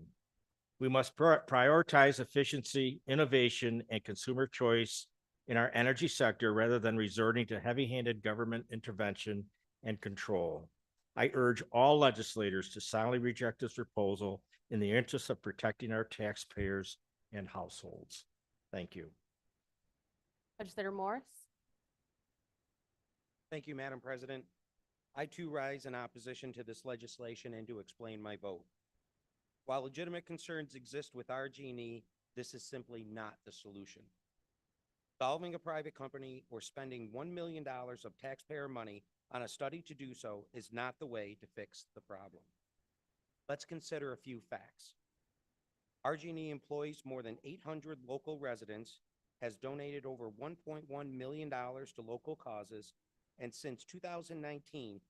S6: We must prioritize efficiency, innovation, and consumer choice in our energy sector rather than resorting to heavy-handed government intervention and control. I urge all legislators to silently reject this proposal in the interest of protecting our taxpayers and households. Thank you.
S9: Legislator Morris.
S10: Thank you, Madam President. I too rise in opposition to this legislation and to explain my vote. While legitimate concerns exist with RG&E, this is simply not the solution. Solving a private company or spending $1 million of taxpayer money on a study to do so is not the way to fix the problem. Let's consider a few facts. RG&E employs more than 800 local residents, has donated over $1.1 million to local causes, and since 2019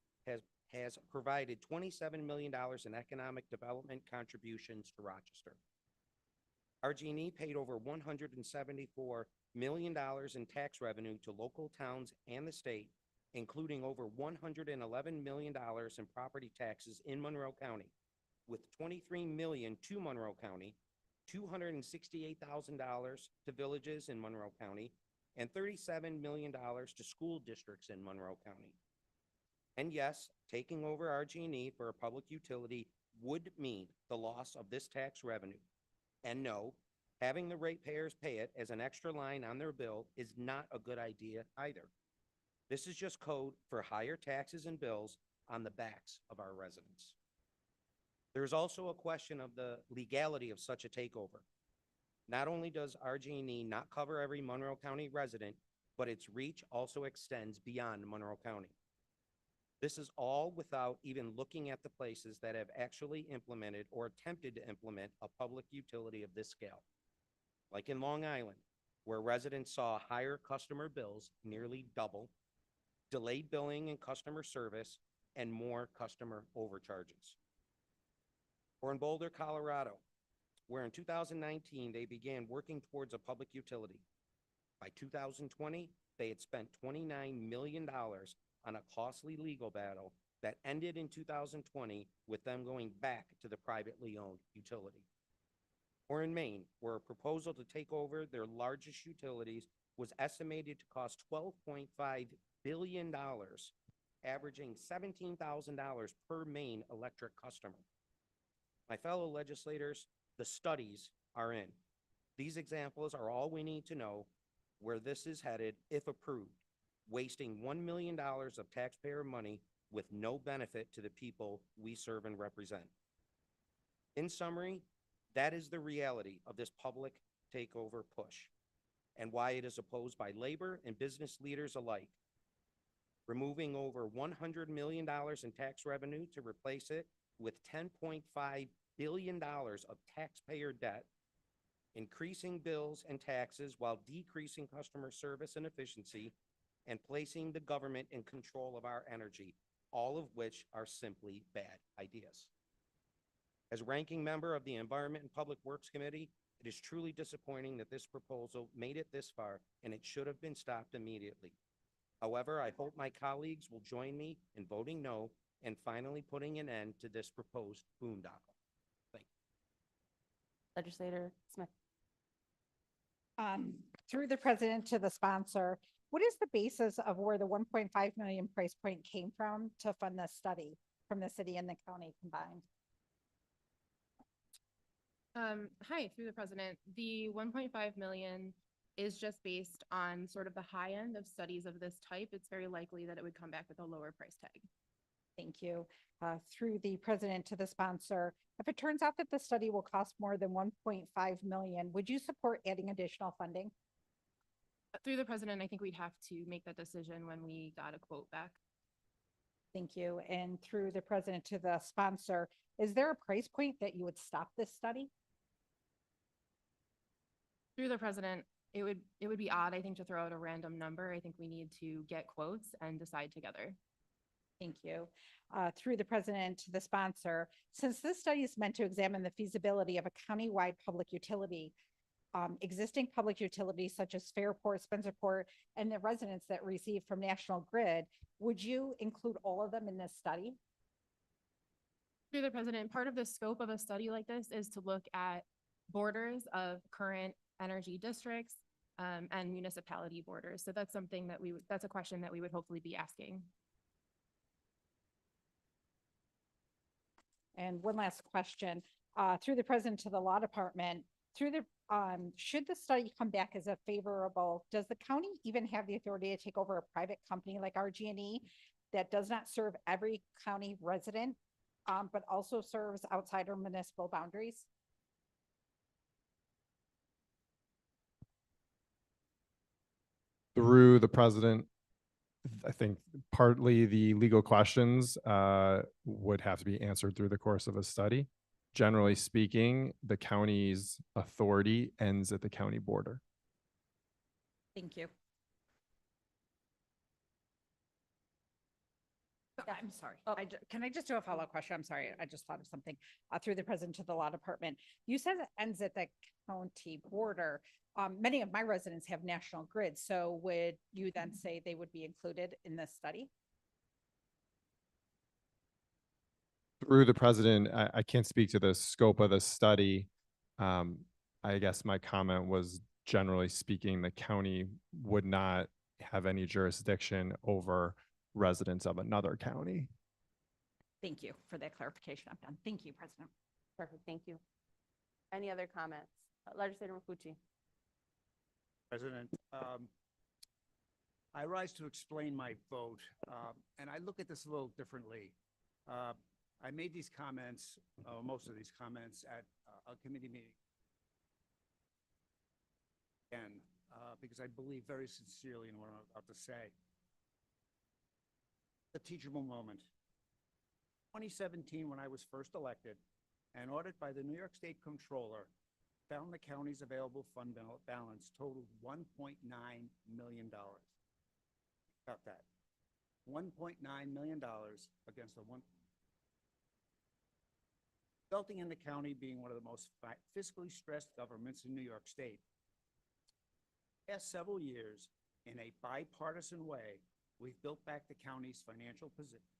S10: has provided $27 million in economic development contributions to Rochester. RG&E paid over $174 million in tax revenue to local towns and the state, including over $111 million in property taxes in Monroe County, with $23 million to Monroe County, $268,000 to villages in Monroe County, and $37 million to school districts in Monroe County. And yes, taking over RG&E for a public utility would mean the loss of this tax revenue. And no, having the ratepayers pay it as an extra line on their bill is not a good idea either. This is just code for higher taxes and bills on the backs of our residents. There's also a question of the legality of such a takeover. Not only does RG&E not cover every Monroe County resident, but its reach also extends beyond Monroe County. This is all without even looking at the places that have actually implemented or attempted to implement a public utility of this scale. Like in Long Island, where residents saw higher customer bills, nearly double, delayed billing and customer service, and more customer overcharges. Or in Boulder, Colorado, where in 2019 they began working towards a public utility. By 2020, they had spent $29 million on a costly legal battle that ended in 2020 with them going back to the privately owned utility. Or in Maine, where a proposal to take over their largest utilities was estimated to cost $12.5 billion, averaging $17,000 per Maine electric customer. My fellow legislators, the studies are in. These examples are all we need to know where this is headed if approved, wasting $1 million of taxpayer money with no benefit to the people we serve and represent. In summary, that is the reality of this public takeover push and why it is opposed by labor and business leaders alike. Removing over $100 million in tax revenue to replace it with $10.5 billion of taxpayer debt, increasing bills and taxes while decreasing customer service and efficiency, and placing the government in control of our energy, all of which are simply bad ideas. As ranking member of the Environment and Public Works Committee, it is truly disappointing that this proposal made it this far, and it should have been stopped immediately. However, I hope my colleagues will join me in voting no and finally putting an end to this proposed boondoggle. Thank you.
S9: Legislator Smith.
S11: Through the president to the sponsor, what is the basis of where the 1.5 million price point came from to fund this study from the city and the county combined?
S24: Hi, through the president. The 1.5 million is just based on sort of the high end of studies of this type. It's very likely that it would come back with a lower price tag.
S11: Thank you. Through the president to the sponsor, if it turns out that the study will cost more than 1.5 million, would you support adding additional funding?
S24: Through the president, I think we'd have to make that decision when we got a quote back.
S11: Thank you. And through the president to the sponsor, is there a price point that you would stop this study?
S24: Through the president, it would be odd, I think, to throw out a random number. I think we need to get quotes and decide together.
S11: Thank you. Through the president to the sponsor, since this study is meant to examine the feasibility of a countywide public utility, existing public utilities such as Fairport, Spencerport, and the residents that receive from National Grid, would you include all of them in this study?
S24: Through the president, part of the scope of a study like this is to look at borders of current energy districts, and municipality borders. So that's something that that's a question that we would hopefully be asking.
S11: And one last question, through the president to the law department, should the study come back as a favorable, does the county even have the authority to take over a private company like RG&E that does not serve every county resident, but also serves outside our municipal boundaries?
S13: Through the president, I think partly the legal questions would have to be answered through the course of a study. Generally speaking, the county's authority ends at the county border.
S11: Thank you. I'm sorry. Can I just do a follow-up question? I'm sorry. I just thought of something through the president to the law department. You said it ends at the county border. Many of my residents have national grid. So would you then say they would be included in this study?
S13: Through the president, I can't speak to the scope of the study. I guess my comment was, generally speaking, the county would not have any jurisdiction over residents of another county.
S11: Thank you for that clarification. I'm done. Thank you, President.
S9: Perfect, thank you. Any other comments? Legislator Mafucci.
S14: President, I rise to explain my vote, and I look at this a little differently. I made these comments, most of these comments, at a committee meeting. And because I believe very sincerely in what I'm about to say. A teachable moment. 2017, when I was first elected, an audit by the New York State Comptroller found the county's available fund balance totaled $1.9 million. About that. $1.9 million against the resulting in the county being one of the most fiscally stressed governments in New York State. Past several years, in a bipartisan way, we've built back the county's financial position,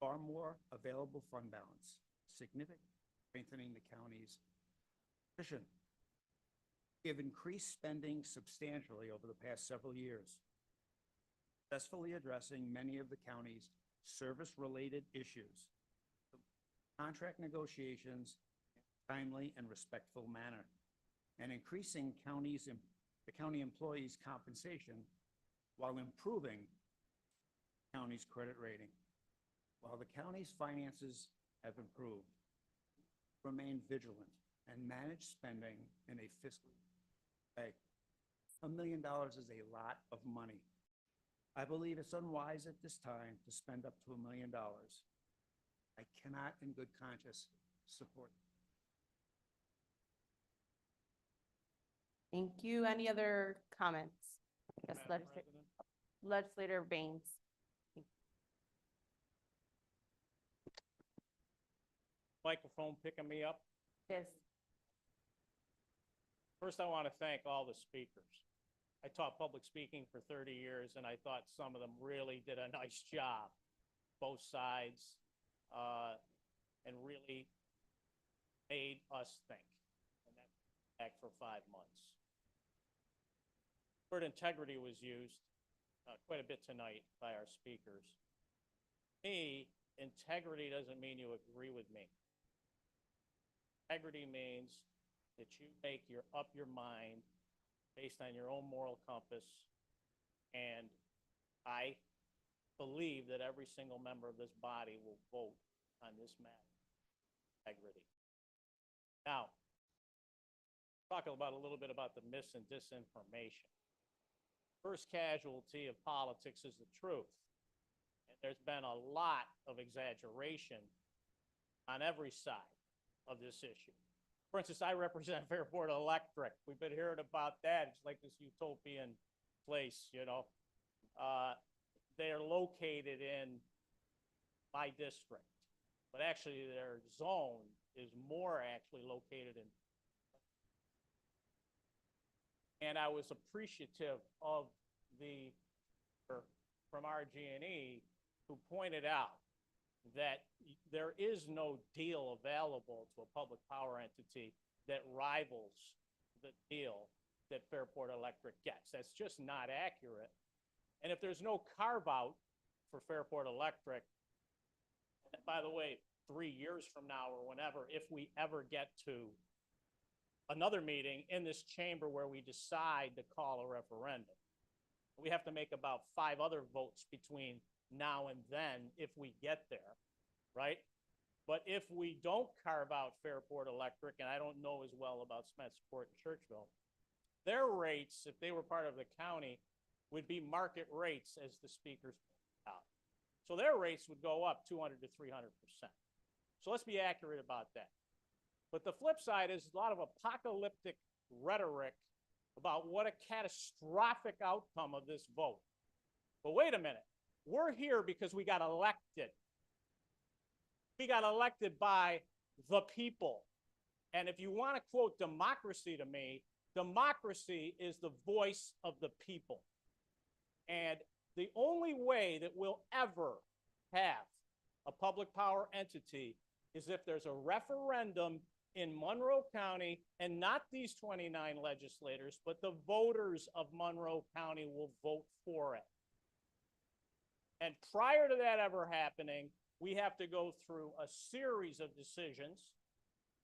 S14: far more available fund balance, significantly strengthening the county's position. We have increased spending substantially over the past several years, successfully addressing many of the county's service-related issues, contract negotiations in a timely and respectful manner, and increasing the county employees' compensation while improving the county's credit rating. While the county's finances have improved, remain vigilant and manage spending in a fiscal way. $1 million is a lot of money. I believe it's unwise at this time to spend up to $1 million. I cannot in good conscience support.
S9: Thank you. Any other comments? Yes, Legislator Baines.
S16: Microphone picking me up.
S9: Yes.
S16: First, I want to thank all the speakers. I taught public speaking for 30 years, and I thought some of them really did a nice job, both sides, and really made us think. And that's back for 5 months. The word integrity was used quite a bit tonight by our speakers. To me, integrity doesn't mean you agree with me. Integrity means that you make up your mind based on your own moral compass, and I believe that every single member of this body will vote on this matter. Integrity. Now, talk about a little bit about the mis and disinformation. First casualty of politics is the truth. And there's been a lot of exaggeration on every side of this issue. For instance, I represent Fairport Electric. We've been hearing about that. It's like this utopian place, you know. They're located in my district, but actually their zone is more actually located in. And I was appreciative of the from RG&E who pointed out that there is no deal available to a public power entity that rivals the deal that Fairport Electric gets. That's just not accurate. And if there's no carve out for Fairport Electric, by the way, 3 years from now or whenever, if we ever get to another meeting in this chamber where we decide to call a referendum, we have to make about 5 other votes between now and then if we get there, right? But if we don't carve out Fairport Electric, and I don't know as well about Smethport and Churchville, their rates, if they were part of the county, would be market rates, as the speakers pointed out. So their rates would go up 200 to 300%. So let's be accurate about that. But the flip side is a lot of apocalyptic rhetoric about what a catastrophic outcome of this vote. But wait a minute, we're here because we got elected. We got elected by the people. And if you want to quote democracy to me, democracy is the voice of the people. And the only way that we'll ever have a public power entity is if there's a referendum in Monroe County, and not these 29 legislators, but the voters of Monroe County will vote for it. And prior to that ever happening, we have to go through a series of decisions.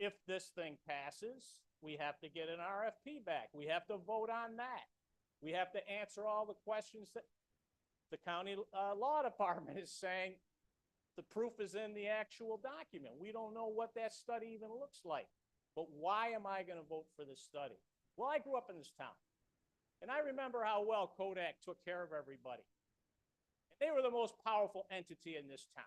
S16: If this thing passes, we have to get an RFP back. We have to vote on that. We have to answer all the questions that the county law department is saying. The proof is in the actual document. We don't know what that study even looks like. But why am I going to vote for this study? Well, I grew up in this town. And I remember how well Kodak took care of everybody. And they were the most powerful entity in this town.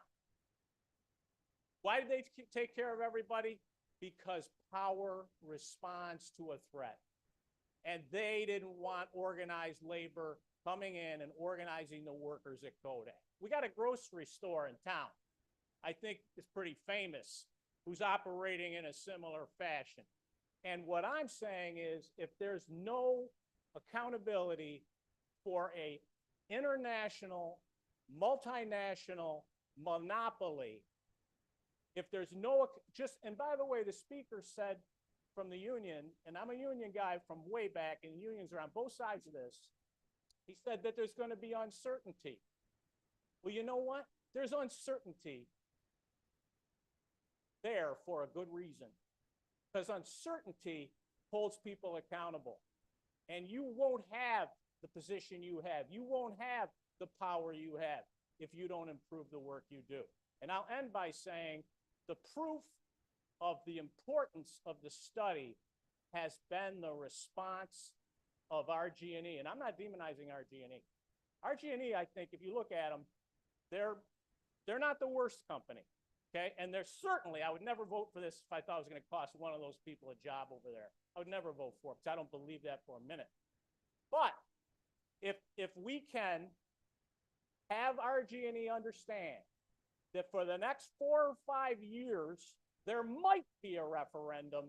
S16: Why did they take care of everybody? Because power responds to a threat. And they didn't want organized labor coming in and organizing the workers at Kodak. We got a grocery store in town, I think it's pretty famous, who's operating in a similar fashion. And what I'm saying is, if there's no accountability for a international, multinational monopoly, if there's no, and by the way, the speaker said from the union, and I'm a union guy from way back, and unions are on both sides of this, he said that there's going to be uncertainty. Well, you know what? There's uncertainty there for a good reason, because uncertainty holds people accountable. And you won't have the position you have. You won't have the power you have if you don't improve the work you do. And I'll end by saying the proof of the importance of the study has been the response of RG&E. And I'm not demonizing RG&E. RG&E, I think, if you look at them, they're not the worst company, okay? And they're certainly, I would never vote for this if I thought it was going to cost one of those people a job over there. I would never vote for it because I don't believe that for a minute. But if we can have RG&E understand that for the next 4 or 5 years, there might be a referendum,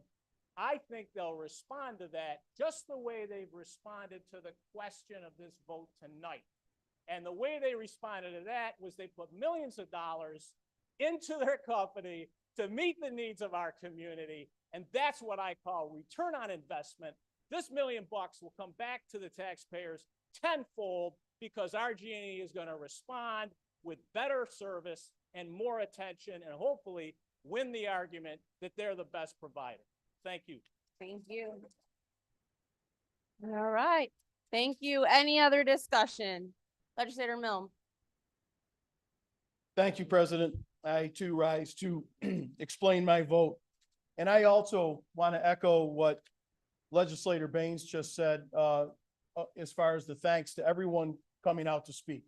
S16: I think they'll respond to that just the way they've responded to the question of this vote tonight. And the way they responded to that was they put millions of dollars into their company to meet the needs of our community. And that's what I call return on investment. This $1 million will come back to the taxpayers tenfold because RG&E is going to respond with better service and more attention and hopefully win the argument that they're the best provider. Thank you.
S9: Thank you. All right. Thank you. Any other discussion? Legislator Milne.
S15: Thank you, President. I too rise to explain my vote. And I also want to echo what Legislator Baines just said as far as the thanks to everyone coming out to speak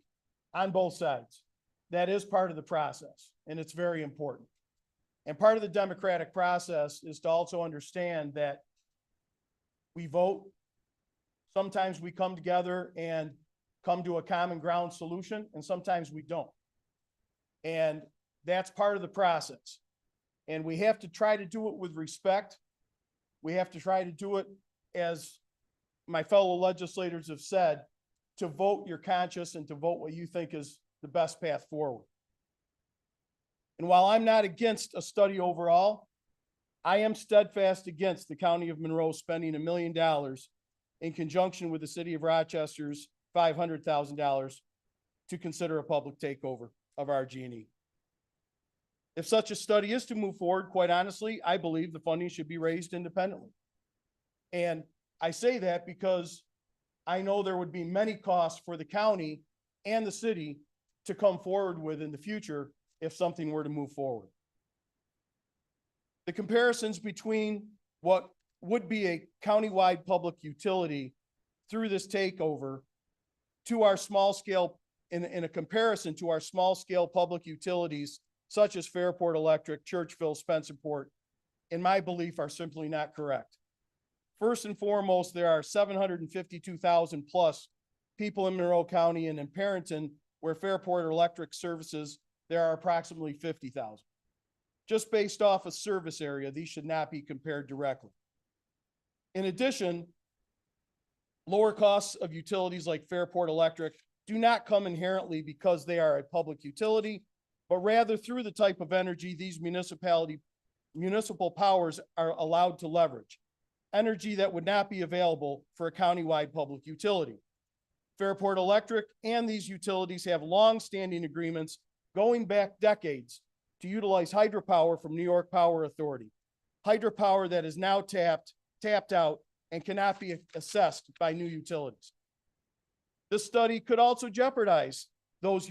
S15: on both sides. That is part of the process, and it's very important. And part of the democratic process is to also understand that we vote. Sometimes we come together and come to a common ground solution, and sometimes we don't. And that's part of the process. And we have to try to do it with respect. We have to try to do it, as my fellow legislators have said, to vote your conscience and to vote what you think is the best path forward. And while I'm not against a study overall, I am steadfast against the County of Monroe spending $1 million in conjunction with the city of Rochester's $500,000 to consider a public takeover of RG&E. If such a study is to move forward, quite honestly, I believe the funding should be raised independently. And I say that because I know there would be many costs for the county and the city to come forward with in the future if something were to move forward. The comparisons between what would be a countywide public utility through this takeover to our small scale, in a comparison to our small scale public utilities such as Fairport Electric, Churchville, Spencerport, in my belief, are simply not correct. First and foremost, there are 752,000 plus people in Monroe County, and in Perrington, where Fairport Electric services, there are approximately 50,000. Just based off a service area, these should not be compared directly. In addition, lower costs of utilities like Fairport Electric do not come inherently because they are a public utility, but rather through the type of energy these municipal powers are allowed to leverage, energy that would not be available for a countywide public utility. Fairport Electric and these utilities have long-standing agreements going back decades to utilize hydropower from New York Power Authority, hydropower that is now tapped out and cannot be assessed by new utilities. This study could also jeopardize those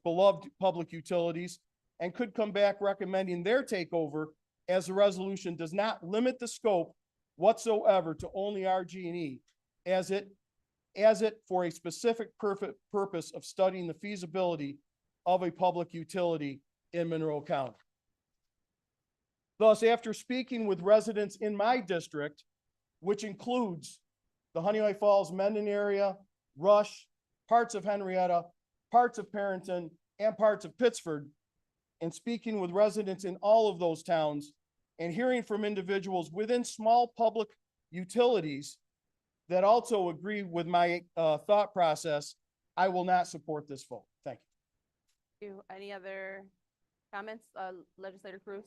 S15: beloved public utilities and could come back recommending their takeover, as the resolution does not limit the scope whatsoever to only RG&E, as it for a specific purpose of studying the feasibility of a public utility in Monroe County. Thus, after speaking with residents in my district, which includes the Honeywell Falls, Mendon area, Rush, parts of Henrietta, parts of Perrington, and parts of Pittsford, and speaking with residents in all of those towns, and hearing from individuals within small public utilities that also agree with my thought process, I will not support this vote. Thank you.
S9: Any other comments, Legislator Cruz?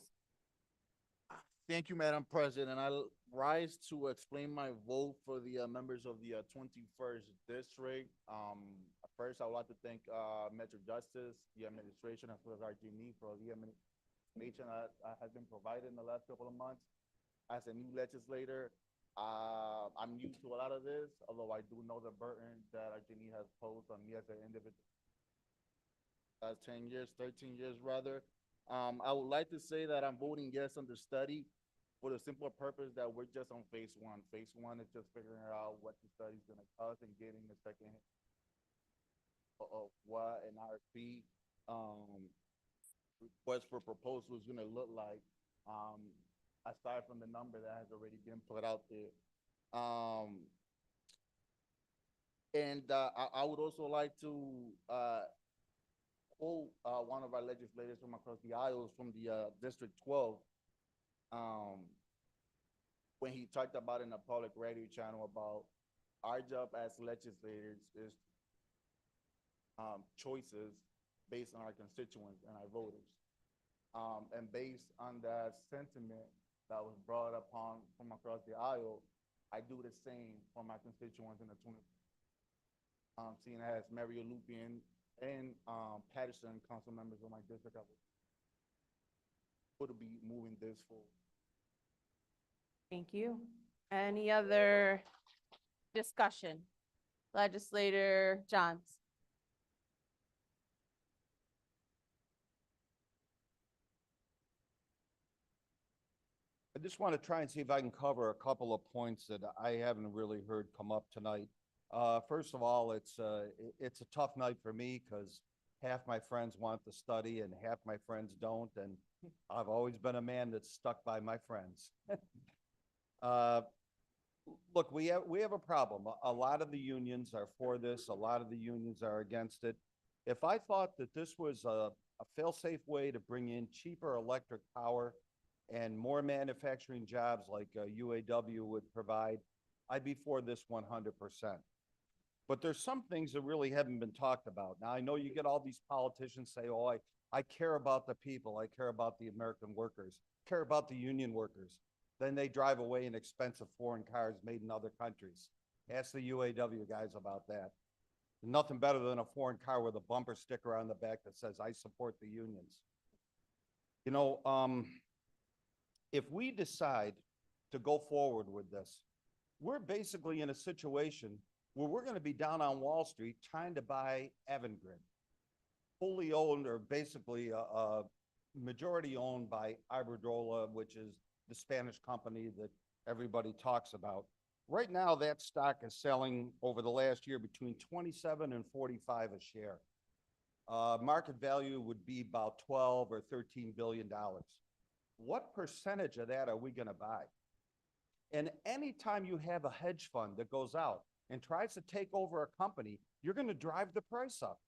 S7: Thank you, Madam President. I rise to explain my vote for the members of the 21st District. First, I would like to thank Metro Justice, the administration, as well as RG&E for the information that has been provided in the last couple of months. As a new legislator, I'm new to a lot of this, although I do know the burden that RG&E has posed on me as an individual. 10 years, 13 years rather. I would like to say that I'm voting yes on the study for the simple purpose that we're just on phase one. Phase one is just figuring out what the study is going to cost and getting the second of what an RFP request for proposal is going to look like, aside from the number that has already been put out there. I would also like to quote one of our legislators from across the aisles from the District 12, when he talked about in a public radio channel about our job as legislators is choices based on our constituents and our voters. And based on that sentiment that was brought upon from across the aisle, I do the same for my constituents in the 20, seeing as Mario Lupien and Patterson, council members of my district, I would be moving this forward.
S9: Thank you. Any other discussion? Legislator Johns.
S17: I just want to try and see if I can cover a couple of points that I haven't really heard come up tonight. First of all, it's a tough night for me because half my friends want to study and half my friends don't, and I've always been a man that's stuck by my friends. Look, we have a problem. A lot of the unions are for this. A lot of the unions are against it. If I thought that this was a fail-safe way to bring in cheaper electric power and more manufacturing jobs like UAW would provide, I'd be for this 100%. But there's some things that really haven't been talked about. Now, I know you get all these politicians say, oh, I care about the people. I care about the American workers, care about the union workers. Then they drive away in expensive foreign cars made in other countries. Ask the UAW guys about that. Nothing better than a foreign car with a bumper sticker on the back that says, I support the unions. You know, if we decide to go forward with this, we're basically in a situation where we're going to be down on Wall Street trying to buy Avangrid, fully owned or basically majority owned by Iberdrola, which is the Spanish company that everybody talks about. Right now, that stock is selling over the last year between 27 and 45 a share. Market value would be about 12 or $13 billion. What percentage of that are we going to buy? And anytime you have a hedge fund that goes out and tries to take over a company, you're going to drive the price up.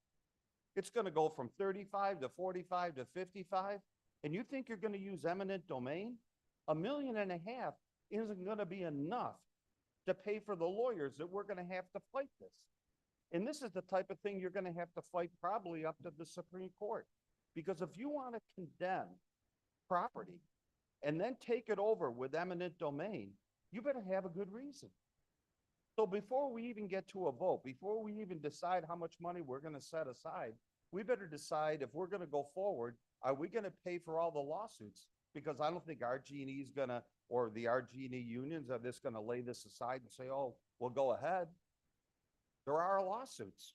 S17: It's going to go from 35 to 45 to 55. And you think you're going to use eminent domain? $1.5 million isn't going to be enough to pay for the lawyers that we're going to have to fight this. And this is the type of thing you're going to have to fight probably up to the Supreme Court. Because if you want to condemn property and then take it over with eminent domain, you better have a good reason. So before we even get to a vote, before we even decide how much money we're going to set aside, we better decide if we're going to go forward, are we going to pay for all the lawsuits? Because I don't think RG&E is going to, or the RG&E unions are just going to lay this aside and say, oh, we'll go ahead. There are lawsuits.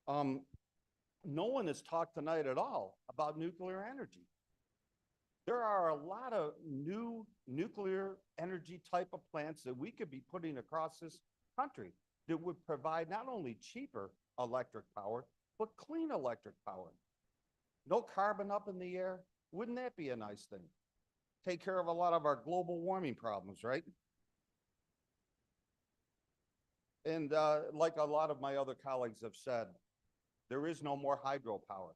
S17: No one has talked tonight at all about nuclear energy. There are a lot of new nuclear energy type of plants that we could be putting across this country that would provide not only cheaper electric power, but clean electric power. No carbon up in the air. Wouldn't that be a nice thing? Take care of a lot of our global warming problems, right? And like a lot of my other colleagues have said, there is no more hydropower.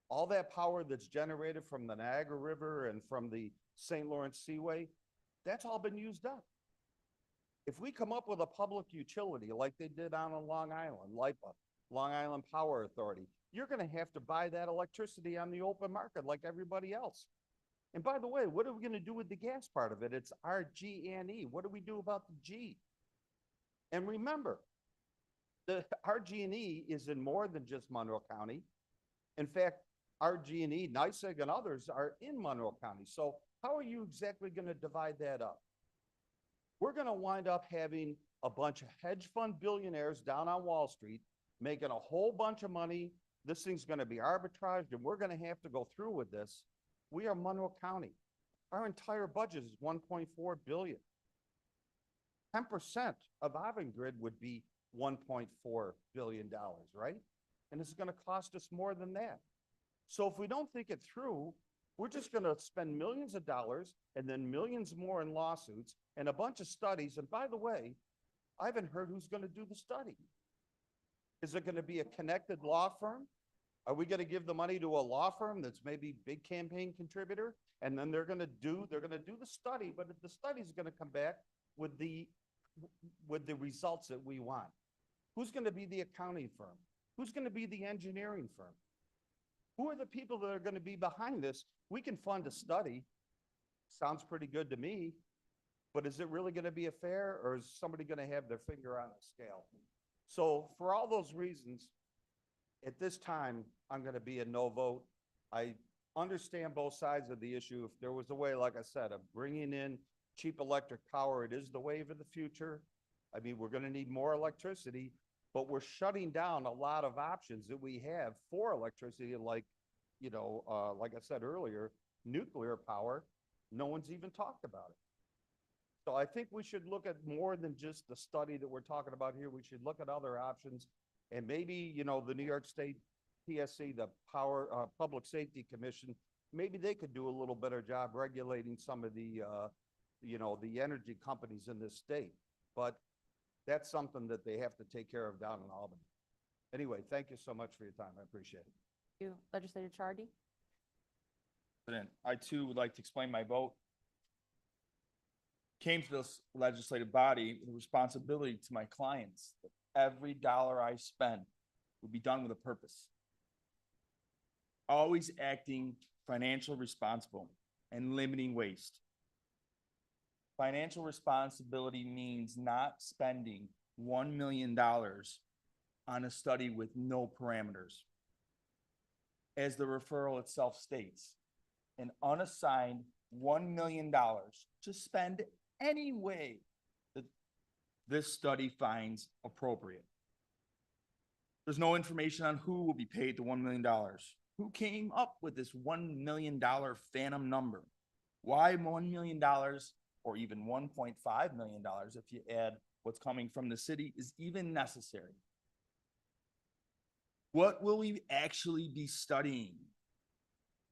S17: All that power that's generated from the Niagara River and from the St. Lawrence Seaway, that's all been used up. If we come up with a public utility like they did on Long Island, LIPA, Long Island Power Authority, you're going to have to buy that electricity on the open market like everybody else. And by the way, what are we going to do with the gas part of it? It's RG&E. What do we do about the G? And remember, the RG&E is in more than just Monroe County. In fact, RG&E, NYSEG, and others are in Monroe County. So how are you exactly going to divide that up? We're going to wind up having a bunch of hedge fund billionaires down on Wall Street making a whole bunch of money. This thing's going to be arbitraged, and we're going to have to go through with this. We are Monroe County. Our entire budget is $1.4 billion. 10% of Avangrid would be $1.4 billion, right? And it's going to cost us more than that. So if we don't think it through, we're just going to spend millions of dollars and then millions more in lawsuits and a bunch of studies. And by the way, I haven't heard who's going to do the study. Is it going to be a connected law firm? Are we going to give the money to a law firm that's maybe big campaign contributor? And then they're going to do the study, but the study is going to come back with the results that we want. Who's going to be the accounting firm? Who's going to be the engineering firm? Who are the people that are going to be behind this? We can fund a study. Sounds pretty good to me, but is it really going to be fair, or is somebody going to have their finger on the scale? So for all those reasons, at this time, I'm going to be a no vote. I understand both sides of the issue. If there was a way, like I said, of bringing in cheap electric power, it is the wave of the future. I mean, we're going to need more electricity, but we're shutting down a lot of options that we have for electricity, like, you know, like I said earlier, nuclear power. No one's even talked about it. So I think we should look at more than just the study that we're talking about here. We should look at other options, and maybe, you know, the New York State PSC, the Public Safety Commission, maybe they could do a little better job regulating some of the, you know, the energy companies in this state. But that's something that they have to take care of down in Albany. Anyway, thank you so much for your time. I appreciate it.
S9: Thank you. Legislator Chardy.
S18: President, I too would like to explain my vote. Came to this legislative body with a responsibility to my clients that every dollar I spend would be done with a purpose. Always acting financially responsible and limiting waste. Financial responsibility means not spending $1 million on a study with no parameters. As the referral itself states, an unassigned $1 million to spend any way that this study finds appropriate. There's no information on who will be paid the $1 million. Who came up with this $1 million phantom number? Why $1 million or even $1.5 million if you add what's coming from the city is even necessary? What will we actually be studying?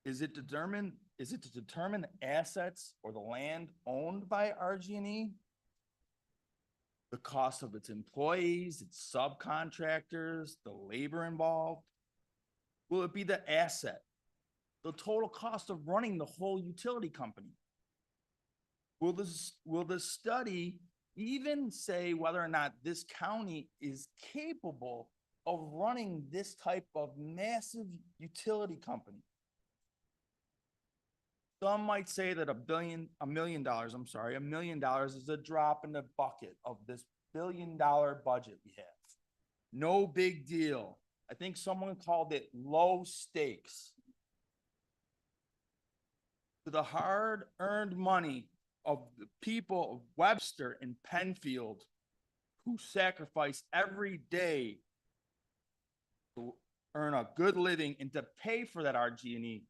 S18: Is it to determine the assets or the land owned by RG&E? The cost of its employees, its subcontractors, the labor involved? Will it be the asset? The total cost of running the whole utility company? Will the study even say whether or not this county is capable of running this type of massive utility company? Some might say that $1 million is a drop in the bucket of this $1 billion budget we have. No big deal. I think someone called it low stakes. To the hard-earned money of the people of Webster and Penfield who sacrifice every day to earn a good living and to pay for that RG&E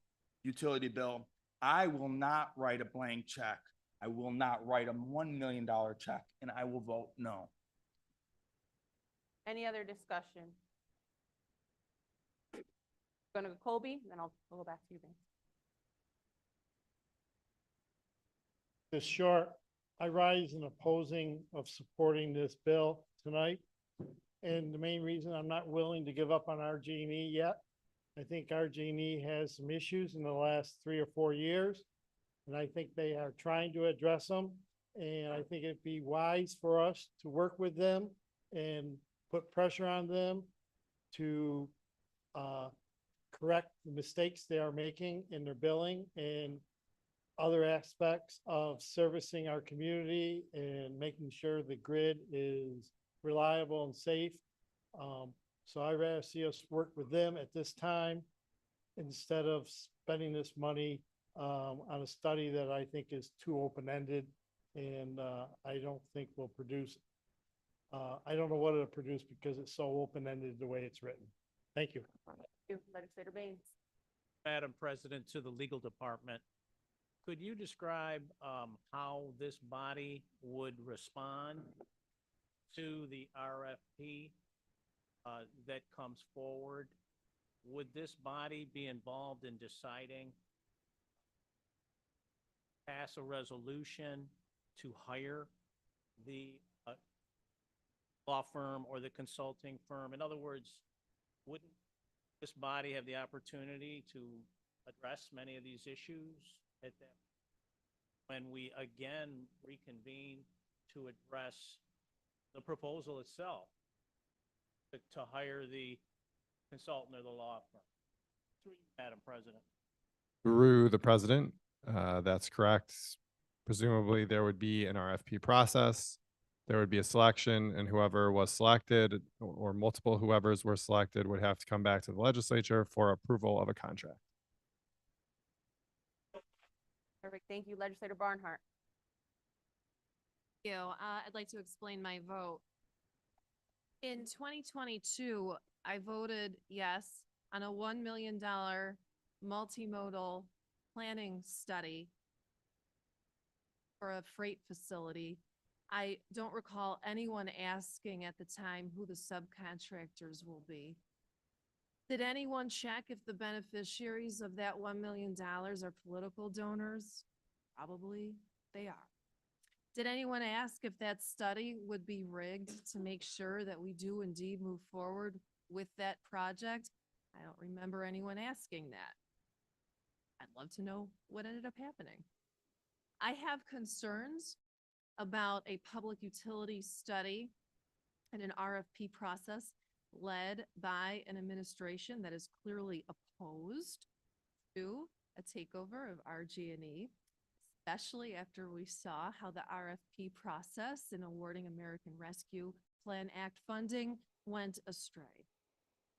S18: utility bill, I will not write a blank check. I will not write a $1 million check, and I will vote no.
S9: Any other discussion? Gonna go Colby, then I'll go back to you, Ben.
S19: This short, I rise in opposing of supporting this bill tonight. And the main reason I'm not willing to give up on RG&E yet, I think RG&E has some issues in the last 3 or 4 years. And I think they are trying to address them. And I think it'd be wise for us to work with them and put pressure on them to correct the mistakes they are making in their billing and other aspects of servicing our community and making sure the grid is reliable and safe. So I'd rather see us work with them at this time instead of spending this money on a study that I think is too open-ended and I don't think will produce. I don't know what it'll produce because it's so open-ended the way it's written. Thank you.
S9: Legislator Baines.
S16: Madam President, to the legal department, could you describe how this body would respond to the RFP that comes forward? Would this body be involved in deciding, pass a resolution to hire the law firm or the consulting firm? In other words, wouldn't this body have the opportunity to address many of these issues at that when we again reconvene to address the proposal itself to hire the consultant or the law firm? Through you, Madam President.
S13: Through the president, that's correct. Presumably there would be an RFP process. There would be a selection, and whoever was selected or multiple whoever's were selected would have to come back to the legislature for approval of a contract.
S9: Perfect. Thank you. Legislator Barnhart.
S20: Thank you. I'd like to explain my vote. In 2022, I voted yes on a $1 million multimodal planning study for a freight facility. I don't recall anyone asking at the time who the subcontractors will be. Did anyone check if the beneficiaries of that $1 million are political donors? Probably they are. Did anyone ask if that study would be rigged to make sure that we do indeed move forward with that project? I don't remember anyone asking that. I'd love to know what ended up happening. I have concerns about a public utility study and an RFP process led by an administration that is clearly opposed to a takeover of RG&E. especially after we saw how the RFP process in awarding American Rescue Plan Act funding went astray.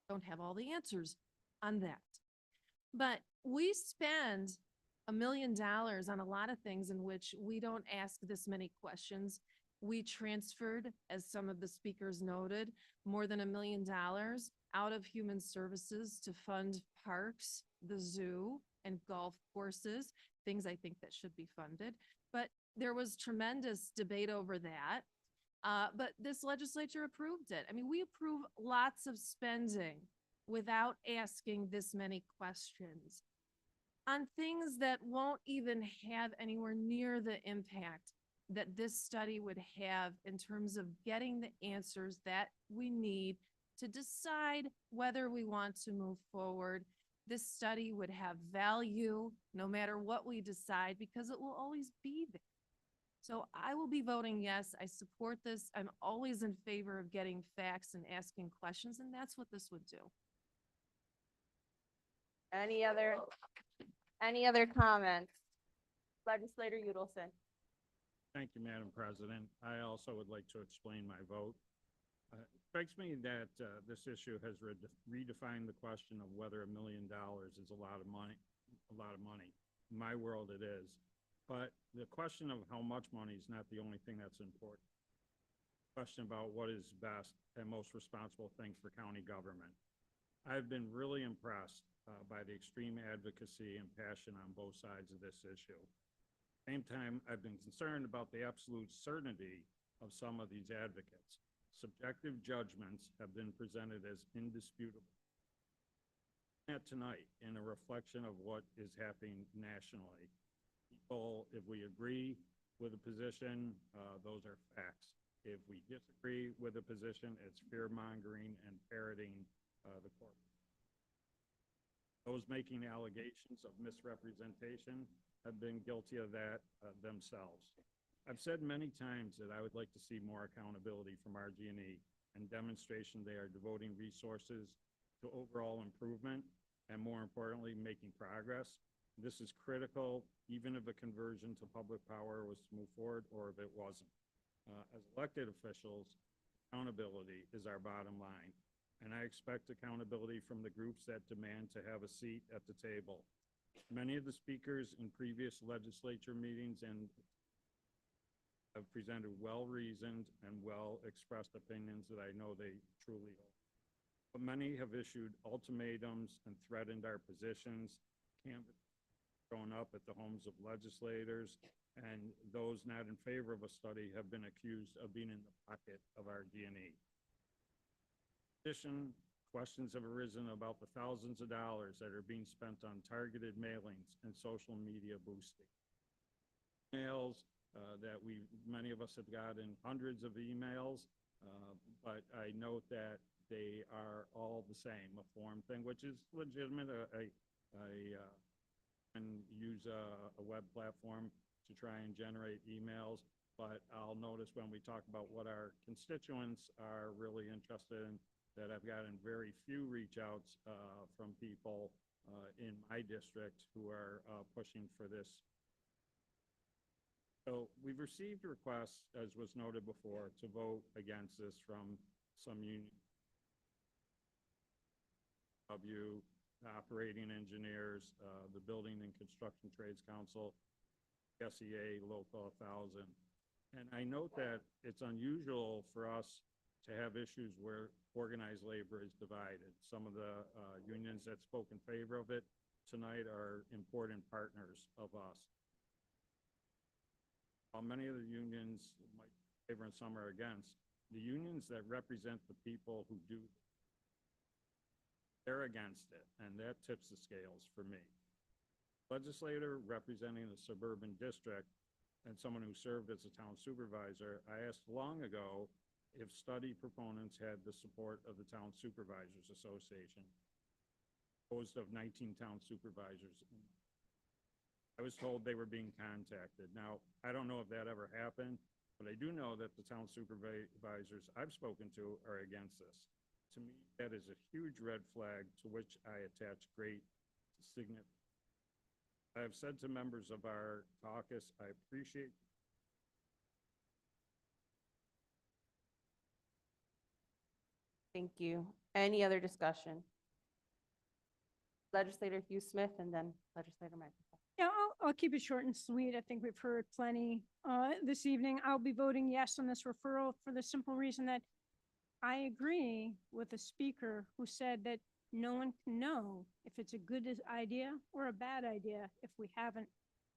S20: Don't have all the answers on that. But we spend $1 million on a lot of things in which we don't ask this many questions. We transferred, as some of the speakers noted, more than $1 million out of human services to fund parks, the zoo, and golf courses, things I think that should be funded. But there was tremendous debate over that. But this legislature approved it. I mean, we approve lots of spending without asking this many questions on things that won't even have anywhere near the impact that this study would have in terms of getting the answers that we need to decide whether we want to move forward. This study would have value no matter what we decide because it will always be there. So I will be voting yes. I support this. I'm always in favor of getting facts and asking questions, and that's what this would do.
S9: Any other comments? Legislator Udelson.
S3: Thank you, Madam President. I also would like to explain my vote. It strikes me that this issue has redefined the question of whether $1 million is a lot of money. In my world, it is. But the question of how much money is not the only thing that's important. The question about what is best and most responsible thing for county government. I've been really impressed by the extreme advocacy and passion on both sides of this issue. At the same time, I've been concerned about the absolute certainty of some of these advocates. Subjective judgments have been presented as indisputable. That tonight, in a reflection of what is happening nationally, people, if we agree with a position, those are facts. If we disagree with a position, it's fear-mongering and parroting the court. Those making allegations of misrepresentation have been guilty of that themselves. I've said many times that I would like to see more accountability from RG&E and demonstration they are devoting resources to overall improvement and, more importantly, making progress. This is critical, even if a conversion to public power was to move forward or if it wasn't. As elected officials, accountability is our bottom line, and I expect accountability from the groups that demand to have a seat at the table. Many of the speakers in previous legislature meetings and have presented well-reasoned and well-expressed opinions that I know they truly hold. But many have issued ultimatums and threatened our positions, shown up at the homes of legislators, and those not in favor of a study have been accused of being in the pocket of our RG&E. In addition, questions have arisen about the thousands of dollars that are being spent on targeted mailings and social media boosting. Emails that many of us have gotten hundreds of emails, but I note that they are all the same, a form thing, which is legitimate. And use a web platform to try and generate emails, but I'll notice when we talk about what our constituents are really interested in, that I've gotten very few reach outs from people in my district who are pushing for this. So we've received requests, as was noted before, to vote against this from some union, operating engineers, the Building and Construction Trades Council, SEA Local 1000. And I note that it's unusual for us to have issues where organized labor is divided. Some of the unions that spoke in favor of it tonight are important partners of us. While many of the unions might favor and some are against, the unions that represent the people who do, they're against it, and that tips the scales for me. Legislator representing the suburban district and someone who served as a town supervisor, I asked long ago if study proponents had the support of the Town Supervisors Association, composed of 19 town supervisors. I was told they were being contacted. Now, I don't know if that ever happened, but I do know that the town supervisors I've spoken to are against this. To me, that is a huge red flag to which I attach great significance. I have said to members of our caucus, I appreciate
S9: Thank you. Any other discussion? Legislator Hugh Smith and then Legislator McIntyre.
S5: Yeah, I'll keep it short and sweet. I think we've heard plenty this evening. I'll be voting yes on this referral for the simple reason that I agree with the speaker who said that no one can know if it's a good idea or a bad idea if we haven't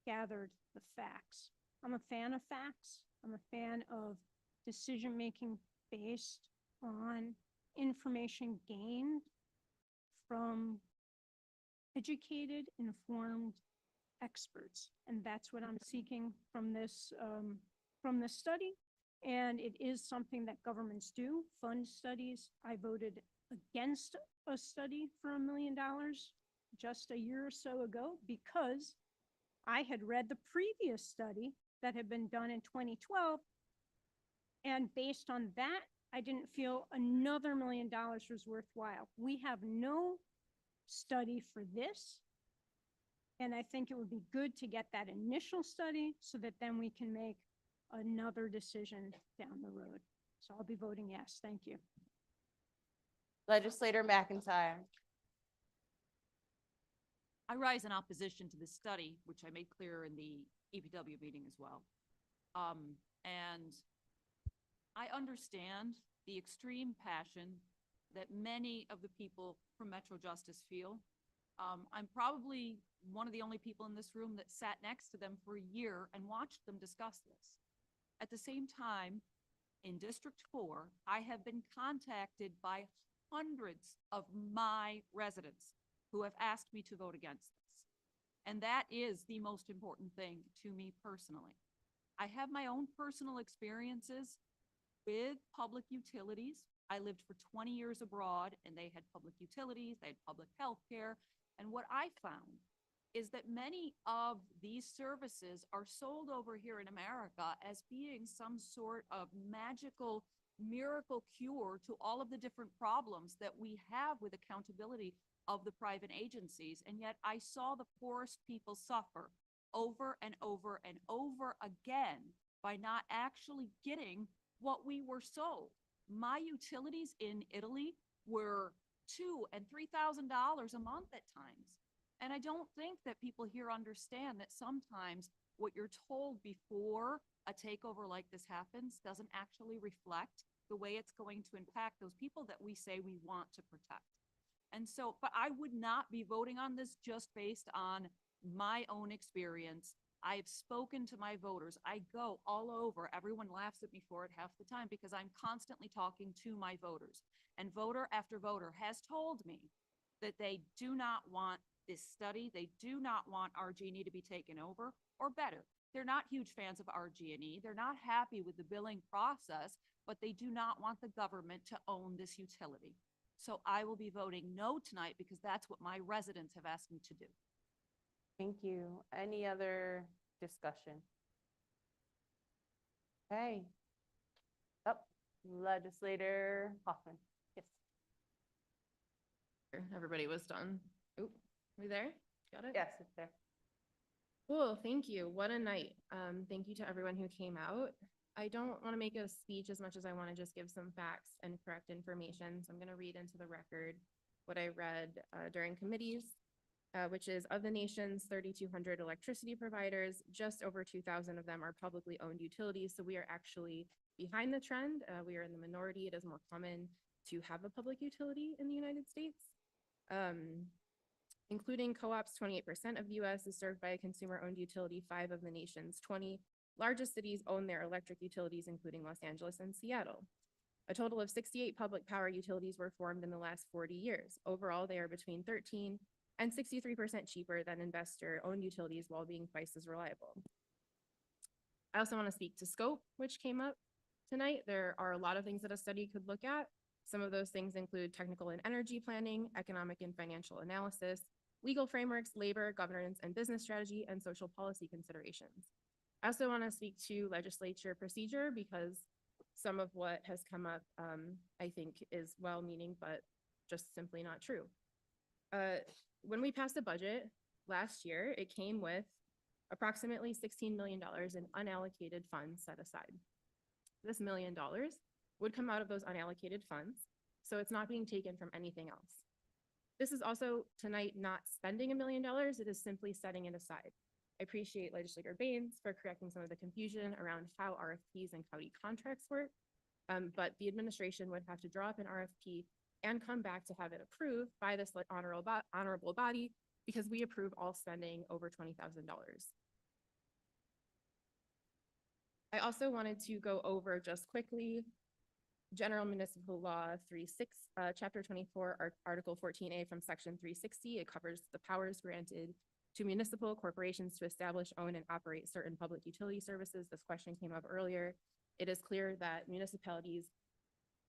S5: gathered the facts. I'm a fan of facts. I'm a fan of decision-making based on information gained from educated, informed experts. And that's what I'm seeking from this study. And it is something that governments do, fund studies. I voted against a study for $1 million just a year or so ago because I had read the previous study that had been done in 2012. And based on that, I didn't feel another $1 million was worthwhile. We have no study for this. And I think it would be good to get that initial study so that then we can make another decision down the road. So I'll be voting yes. Thank you.
S9: Legislator McIntyre.
S8: I rise in opposition to this study, which I made clear in the EPW meeting as well. And I understand the extreme passion that many of the people from Metro Justice feel. I'm probably one of the only people in this room that sat next to them for a year and watched them discuss this. At the same time, in District 4, I have been contacted by hundreds of my residents who have asked me to vote against this. And that is the most important thing to me personally. I have my own personal experiences with public utilities. I lived for 20 years abroad and they had public utilities, they had public health care. And what I found is that many of these services are sold over here in America as being some sort of magical miracle cure to all of the different problems that we have with accountability of the private agencies. And yet I saw the poorest people suffer over and over and over again by not actually getting what we were sold. My utilities in Italy were $2,000 and $3,000 a month at times. And I don't think that people here understand that sometimes what you're told before a takeover like this happens doesn't actually reflect the way it's going to impact those people that we say we want to protect. And so, but I would not be voting on this just based on my own experience. I've spoken to my voters. I go all over. Everyone laughs at me for it half the time because I'm constantly talking to my voters. And voter after voter has told me that they do not want this study. They do not want RG&E to be taken over, or better, they're not huge fans of RG&E. They're not happy with the billing process, but they do not want the government to own this utility. So I will be voting no tonight because that's what my residents have asked me to do.
S9: Thank you. Any other discussion? Okay. Up, Legislator Hoffman. Yes.
S24: Everybody was done. Oop, we there? Got it?
S9: Yes, it's there.
S24: Cool, thank you. What a night. Thank you to everyone who came out. I don't want to make a speech as much as I want to just give some facts and correct information. So I'm going to read into the record what I read during committees, which is of the nation's 3,200 electricity providers, just over 2,000 of them are publicly owned utilities. So we are actually behind the trend. We are in the minority. It is more common to have a public utility in the United States. Including co-ops, 28% of the US is served by a consumer-owned utility. 5 of the nation's 20 largest cities own their electric utilities, including Los Angeles and Seattle. A total of 68 public power utilities were formed in the last 40 years. Overall, they are between 13 and 63% cheaper than investor-owned utilities while being twice as reliable. I also want to speak to scope, which came up tonight. There are a lot of things that a study could look at. Some of those things include technical and energy planning, economic and financial analysis, legal frameworks, labor, governance and business strategy, and social policy considerations. I also want to speak to legislature procedure because some of what has come up, I think, is well-meaning, but just simply not true. When we pass a budget, last year, it came with approximately $16 million in unallocated funds set aside. This $1 million would come out of those unallocated funds, so it's not being taken from anything else. This is also tonight not spending $1 million, it is simply setting it aside. I appreciate Legislator Baines for correcting some of the confusion around how RFPs and county contracts work. But the administration would have to draw up an RFP and come back to have it approved by this honorable body, because we approve all spending over $20,000. I also wanted to go over just quickly General Municipal Law 36, Chapter 24, Article 14A from Section 360. It covers the powers granted to municipal corporations to establish, own, and operate certain public utility services. This question came up earlier. It is clear that municipalities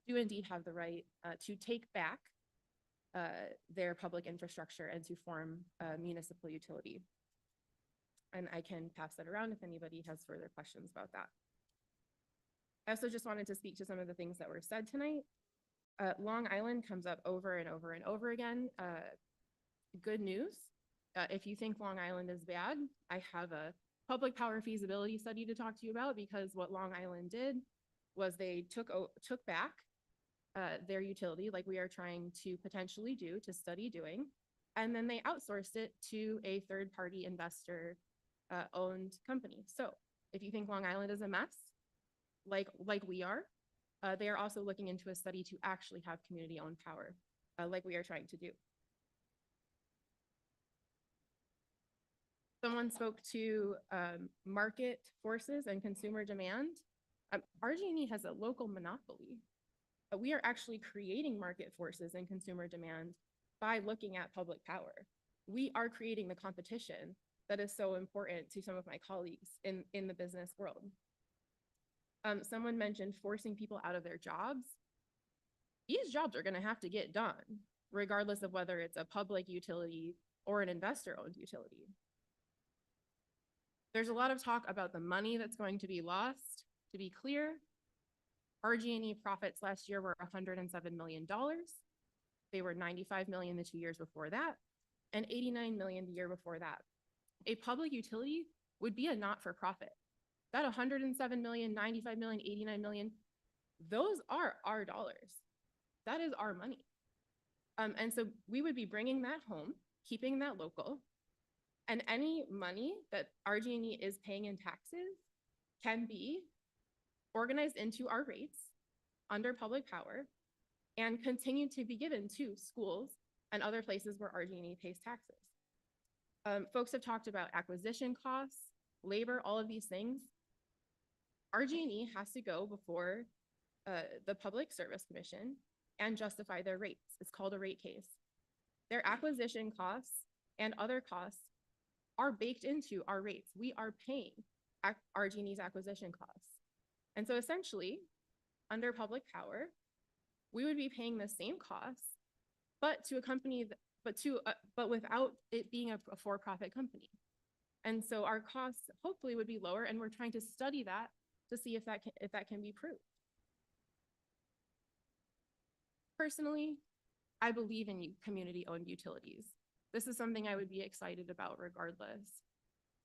S24: do indeed have the right to take back their public infrastructure and to form a municipal utility. And I can pass that around if anybody has further questions about that. I also just wanted to speak to some of the things that were said tonight. Long Island comes up over and over and over again. Good news. If you think Long Island is bad, I have a public power feasibility study to talk to you about, because what Long Island did was they took back their utility, like we are trying to potentially do to study doing, and then they outsourced it to a third-party investor owned company. So if you think Long Island is a mess, like we are, they are also looking into a study to actually have community-owned power, like we are trying to do. Someone spoke to market forces and consumer demand. RG&E has a local monopoly. We are actually creating market forces and consumer demand by looking at public power. We are creating the competition that is so important to some of my colleagues in the business world. Someone mentioned forcing people out of their jobs. These jobs are going to have to get done, regardless of whether it's a public utility or an investor-owned utility. There's a lot of talk about the money that's going to be lost. To be clear, RG&E profits last year were $107 million. They were $95 million the 2 years before that, and $89 million the year before that. A public utility would be a not-for-profit. That $107 million, $95 million, $89 million, those are our dollars. That is our money. And so we would be bringing that home, keeping that local, and any money that RG&E is paying in taxes can be organized into our rates under public power and continue to be given to schools and other places where RG&E pays taxes. Folks have talked about acquisition costs, labor, all of these things. RG&E has to go before the Public Service Commission and justify their rates. It's called a rate case. Their acquisition costs and other costs are baked into our rates. We are paying RG&E's acquisition costs. And so essentially, under public power, we would be paying the same costs, but to a company, but without it being a for-profit company. And so our costs hopefully would be lower, and we're trying to study that to see if that can be proved. Personally, I believe in community-owned utilities. This is something I would be excited about regardless.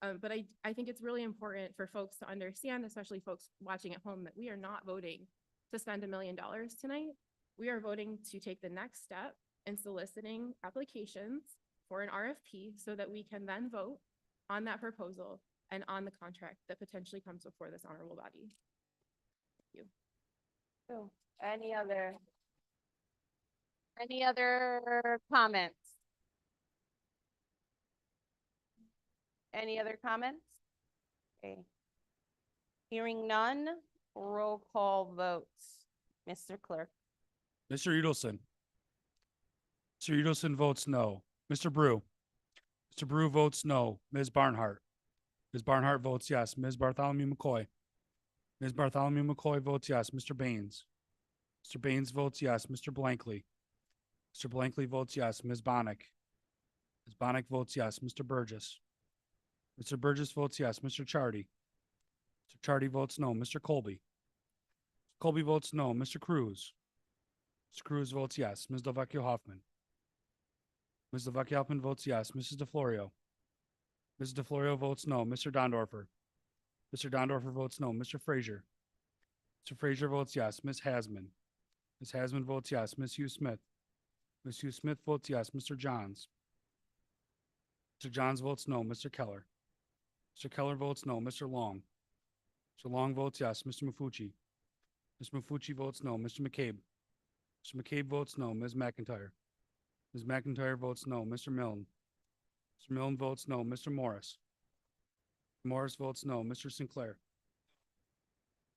S24: But I think it's really important for folks to understand, especially folks watching at home, that we are not voting to spend $1 million tonight. We are voting to take the next step in soliciting applications for an RFP so that we can then vote on that proposal and on the contract that potentially comes before this honorable body. Thank you.
S9: So, any other comments? Any other comments? Okay. Hearing none, roll call votes. Mr. Clerk.
S2: Mr. Udelson. Mr. Udelson votes no. Mr. Brew. Mr. Brew votes no. Ms. Barnhart. Ms. Barnhart votes yes. Ms. Bartholomew McCoy. Ms. Bartholomew McCoy votes yes. Mr. Baines. Mr. Baines votes yes. Mr. Blankley. Mr. Blankley votes yes. Ms. Bonnick. Ms. Bonnick votes yes. Mr. Burgess. Mr. Burgess votes yes. Mr. Chardy. Mr. Chardy votes no. Mr. Colby. Colby votes no. Mr. Cruz. Mr. Cruz votes yes. Ms. Delvecchio Hoffman. Ms. Delvecchio Hoffman votes yes. Mrs. DeFlorio. Mrs. DeFlorio votes no. Mr. Dondorfer. Mr. Dondorfer votes no. Mr. Frazier. Mr. Frazier votes yes. Ms. Hasman. Ms. Hasman votes yes. Ms. Hugh Smith. Ms. Hugh Smith votes yes. Mr. Johns. Mr. Johns votes no. Mr. Keller. Mr. Keller votes no. Mr. Long. Mr. Long votes yes. Mr. Mafucci. Mr. Mafucci votes no. Mr. McCabe. Mr. McCabe votes no. Ms. McIntyre. Ms. McIntyre votes no. Mr. Milne. Mr. Milne votes no. Mr. Morris. Morris votes no. Mr. Sinclair.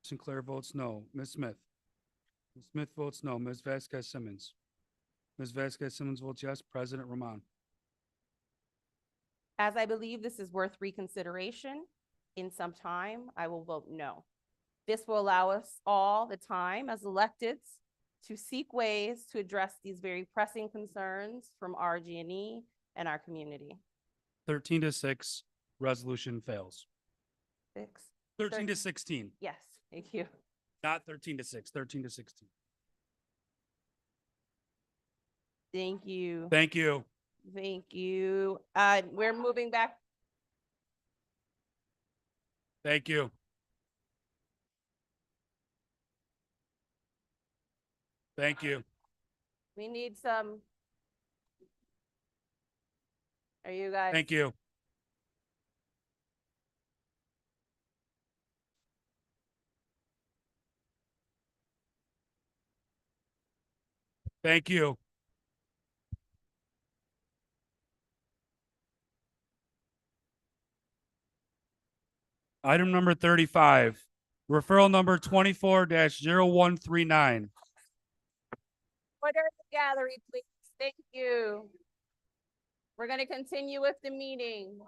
S2: Sinclair votes no. Ms. Smith. Ms. Smith votes no. Ms. Vasquez Simmons. Ms. Vasquez Simmons votes yes. President Roman.
S9: As I believe this is worth reconsideration in some time, I will vote no. This will allow us all the time as electeds to seek ways to address these very pressing concerns from RG&E and our community.
S2: 13-6, resolution fails.
S9: 6.
S2: 13-16,
S9: Yes, thank you.
S2: not 13-6, 13-16.
S9: Thank you.
S2: Thank you.
S9: Thank you. We're moving back.
S2: Thank you. Thank you.
S9: We need some. Are you guys?
S2: Thank you. Thank you. Item number 35, referral number 24-0139.
S9: Order the gallery, please. Thank you. We're going to continue with the meeting.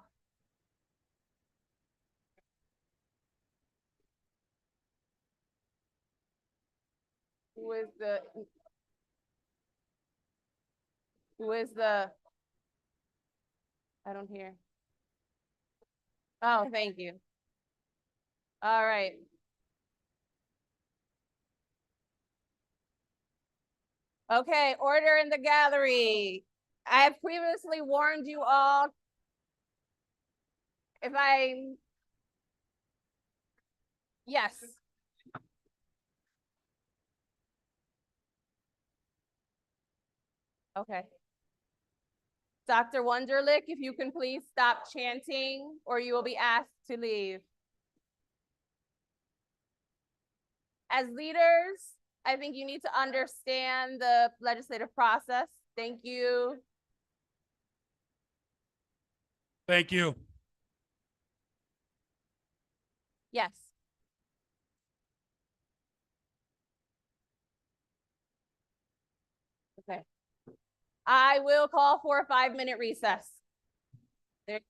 S9: Who is the? I don't hear. Oh, thank you. All right. Okay, order in the gallery. I have previously warned you all. Yes. Okay. Dr. Wunderlich, if you can please stop chanting or you will be asked to leave. As leaders, I think you need to understand the legislative process. Thank you.
S2: Thank you.
S9: Yes. Okay. I will call for a 5-minute recess. There.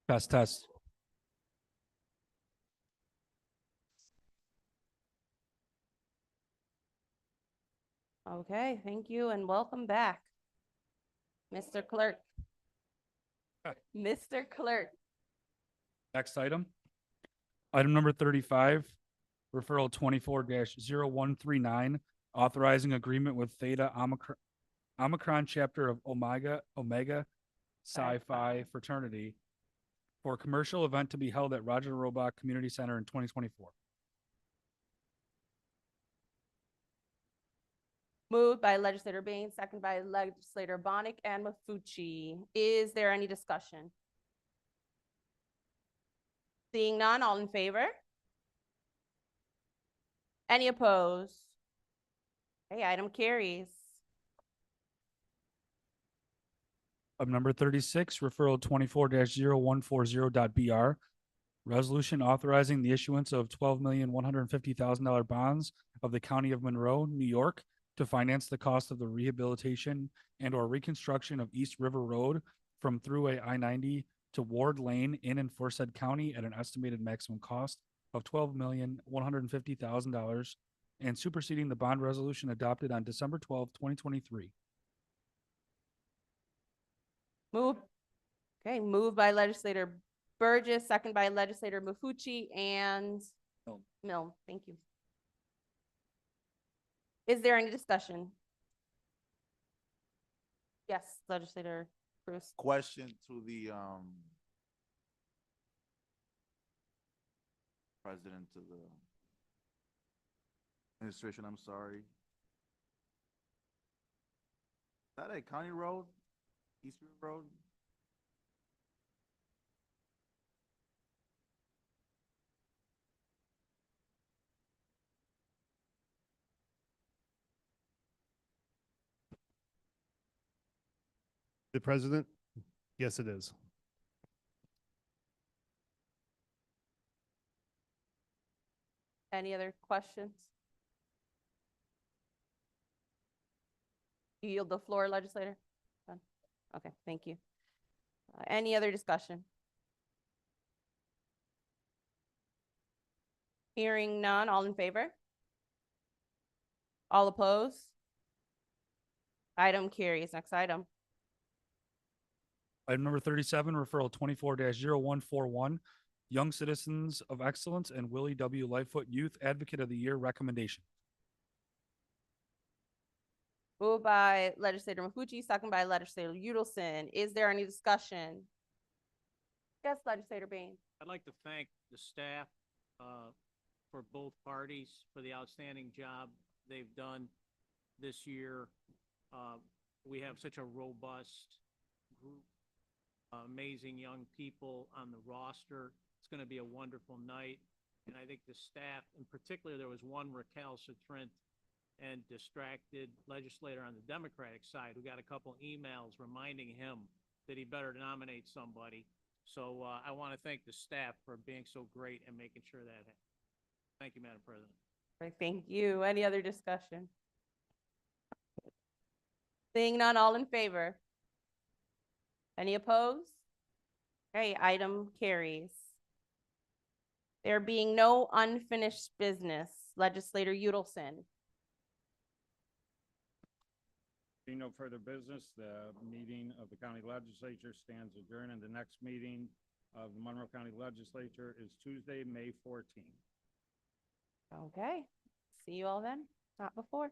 S2: Test.
S9: Okay, thank you and welcome back. Mr. Clerk. Mr. Clerk.
S2: Next item. Item number 35, referral 24-0139, authorizing agreement with Theta Omicron chapter of Omega Psi Phi fraternity for a commercial event to be held at Roger Robach Community Center in 2024.
S9: Moved by legislator Baines, second by legislator Bonick and Mafucci. Is there any discussion? Seeing none, all in favor? Any opposed? Okay, item carries.
S2: Item number 36, referral 24-0140.BR, resolution authorizing the issuance of $12,150,000 bonds of the County of Monroe, New York, to finance the cost of the rehabilitation and or reconstruction of East River Road from Thruway I-90 to Ward Lane in and for said county at an estimated maximum cost of $12,150,000 and superseding the bond resolution adopted on December 12, 2023.
S9: Moved by legislator Burgess, second by legislator Mafucci and Milne. Thank you. Is there any discussion? Yes, legislator Bruce.
S7: Question to the, president of the administration, I'm sorry. Is that a county road? East River Road?
S19: The president? Yes, it is.
S9: Any other questions? You yield the floor, legislator? Done. Okay, thank you. Any other discussion? Hearing none, all in favor? All opposed? Item carries. Next item.
S2: Item number 37, referral 24-0141, Young Citizens of Excellence and Willie W. Lightfoot Youth Advocate of the Year recommendation.
S9: Moved by legislator Mafucci, second by legislator Udelson. Is there any discussion? Yes, legislator Baines.
S16: I'd like to thank the staff for both parties for the outstanding job they've done this year. We have such a robust group, amazing young people on the roster. It's going to be a wonderful night. And I think the staff, in particular, there was one recalcitrant and distracted legislator on the Democratic side who got a couple emails reminding him that he better nominate somebody. So I want to thank the staff for being so great and making sure that happens. Thank you, Madam President.
S9: Right, thank you. Any other discussion? Seeing none, all in favor? Any opposed? Okay, item carries. There being no unfinished business, legislator Udelson.
S3: Being no further business, the meeting of the county legislature stands adjourned, and the next meeting of the Monroe County Legislature is Tuesday, May 14th.
S9: Okay, see you all then, not before.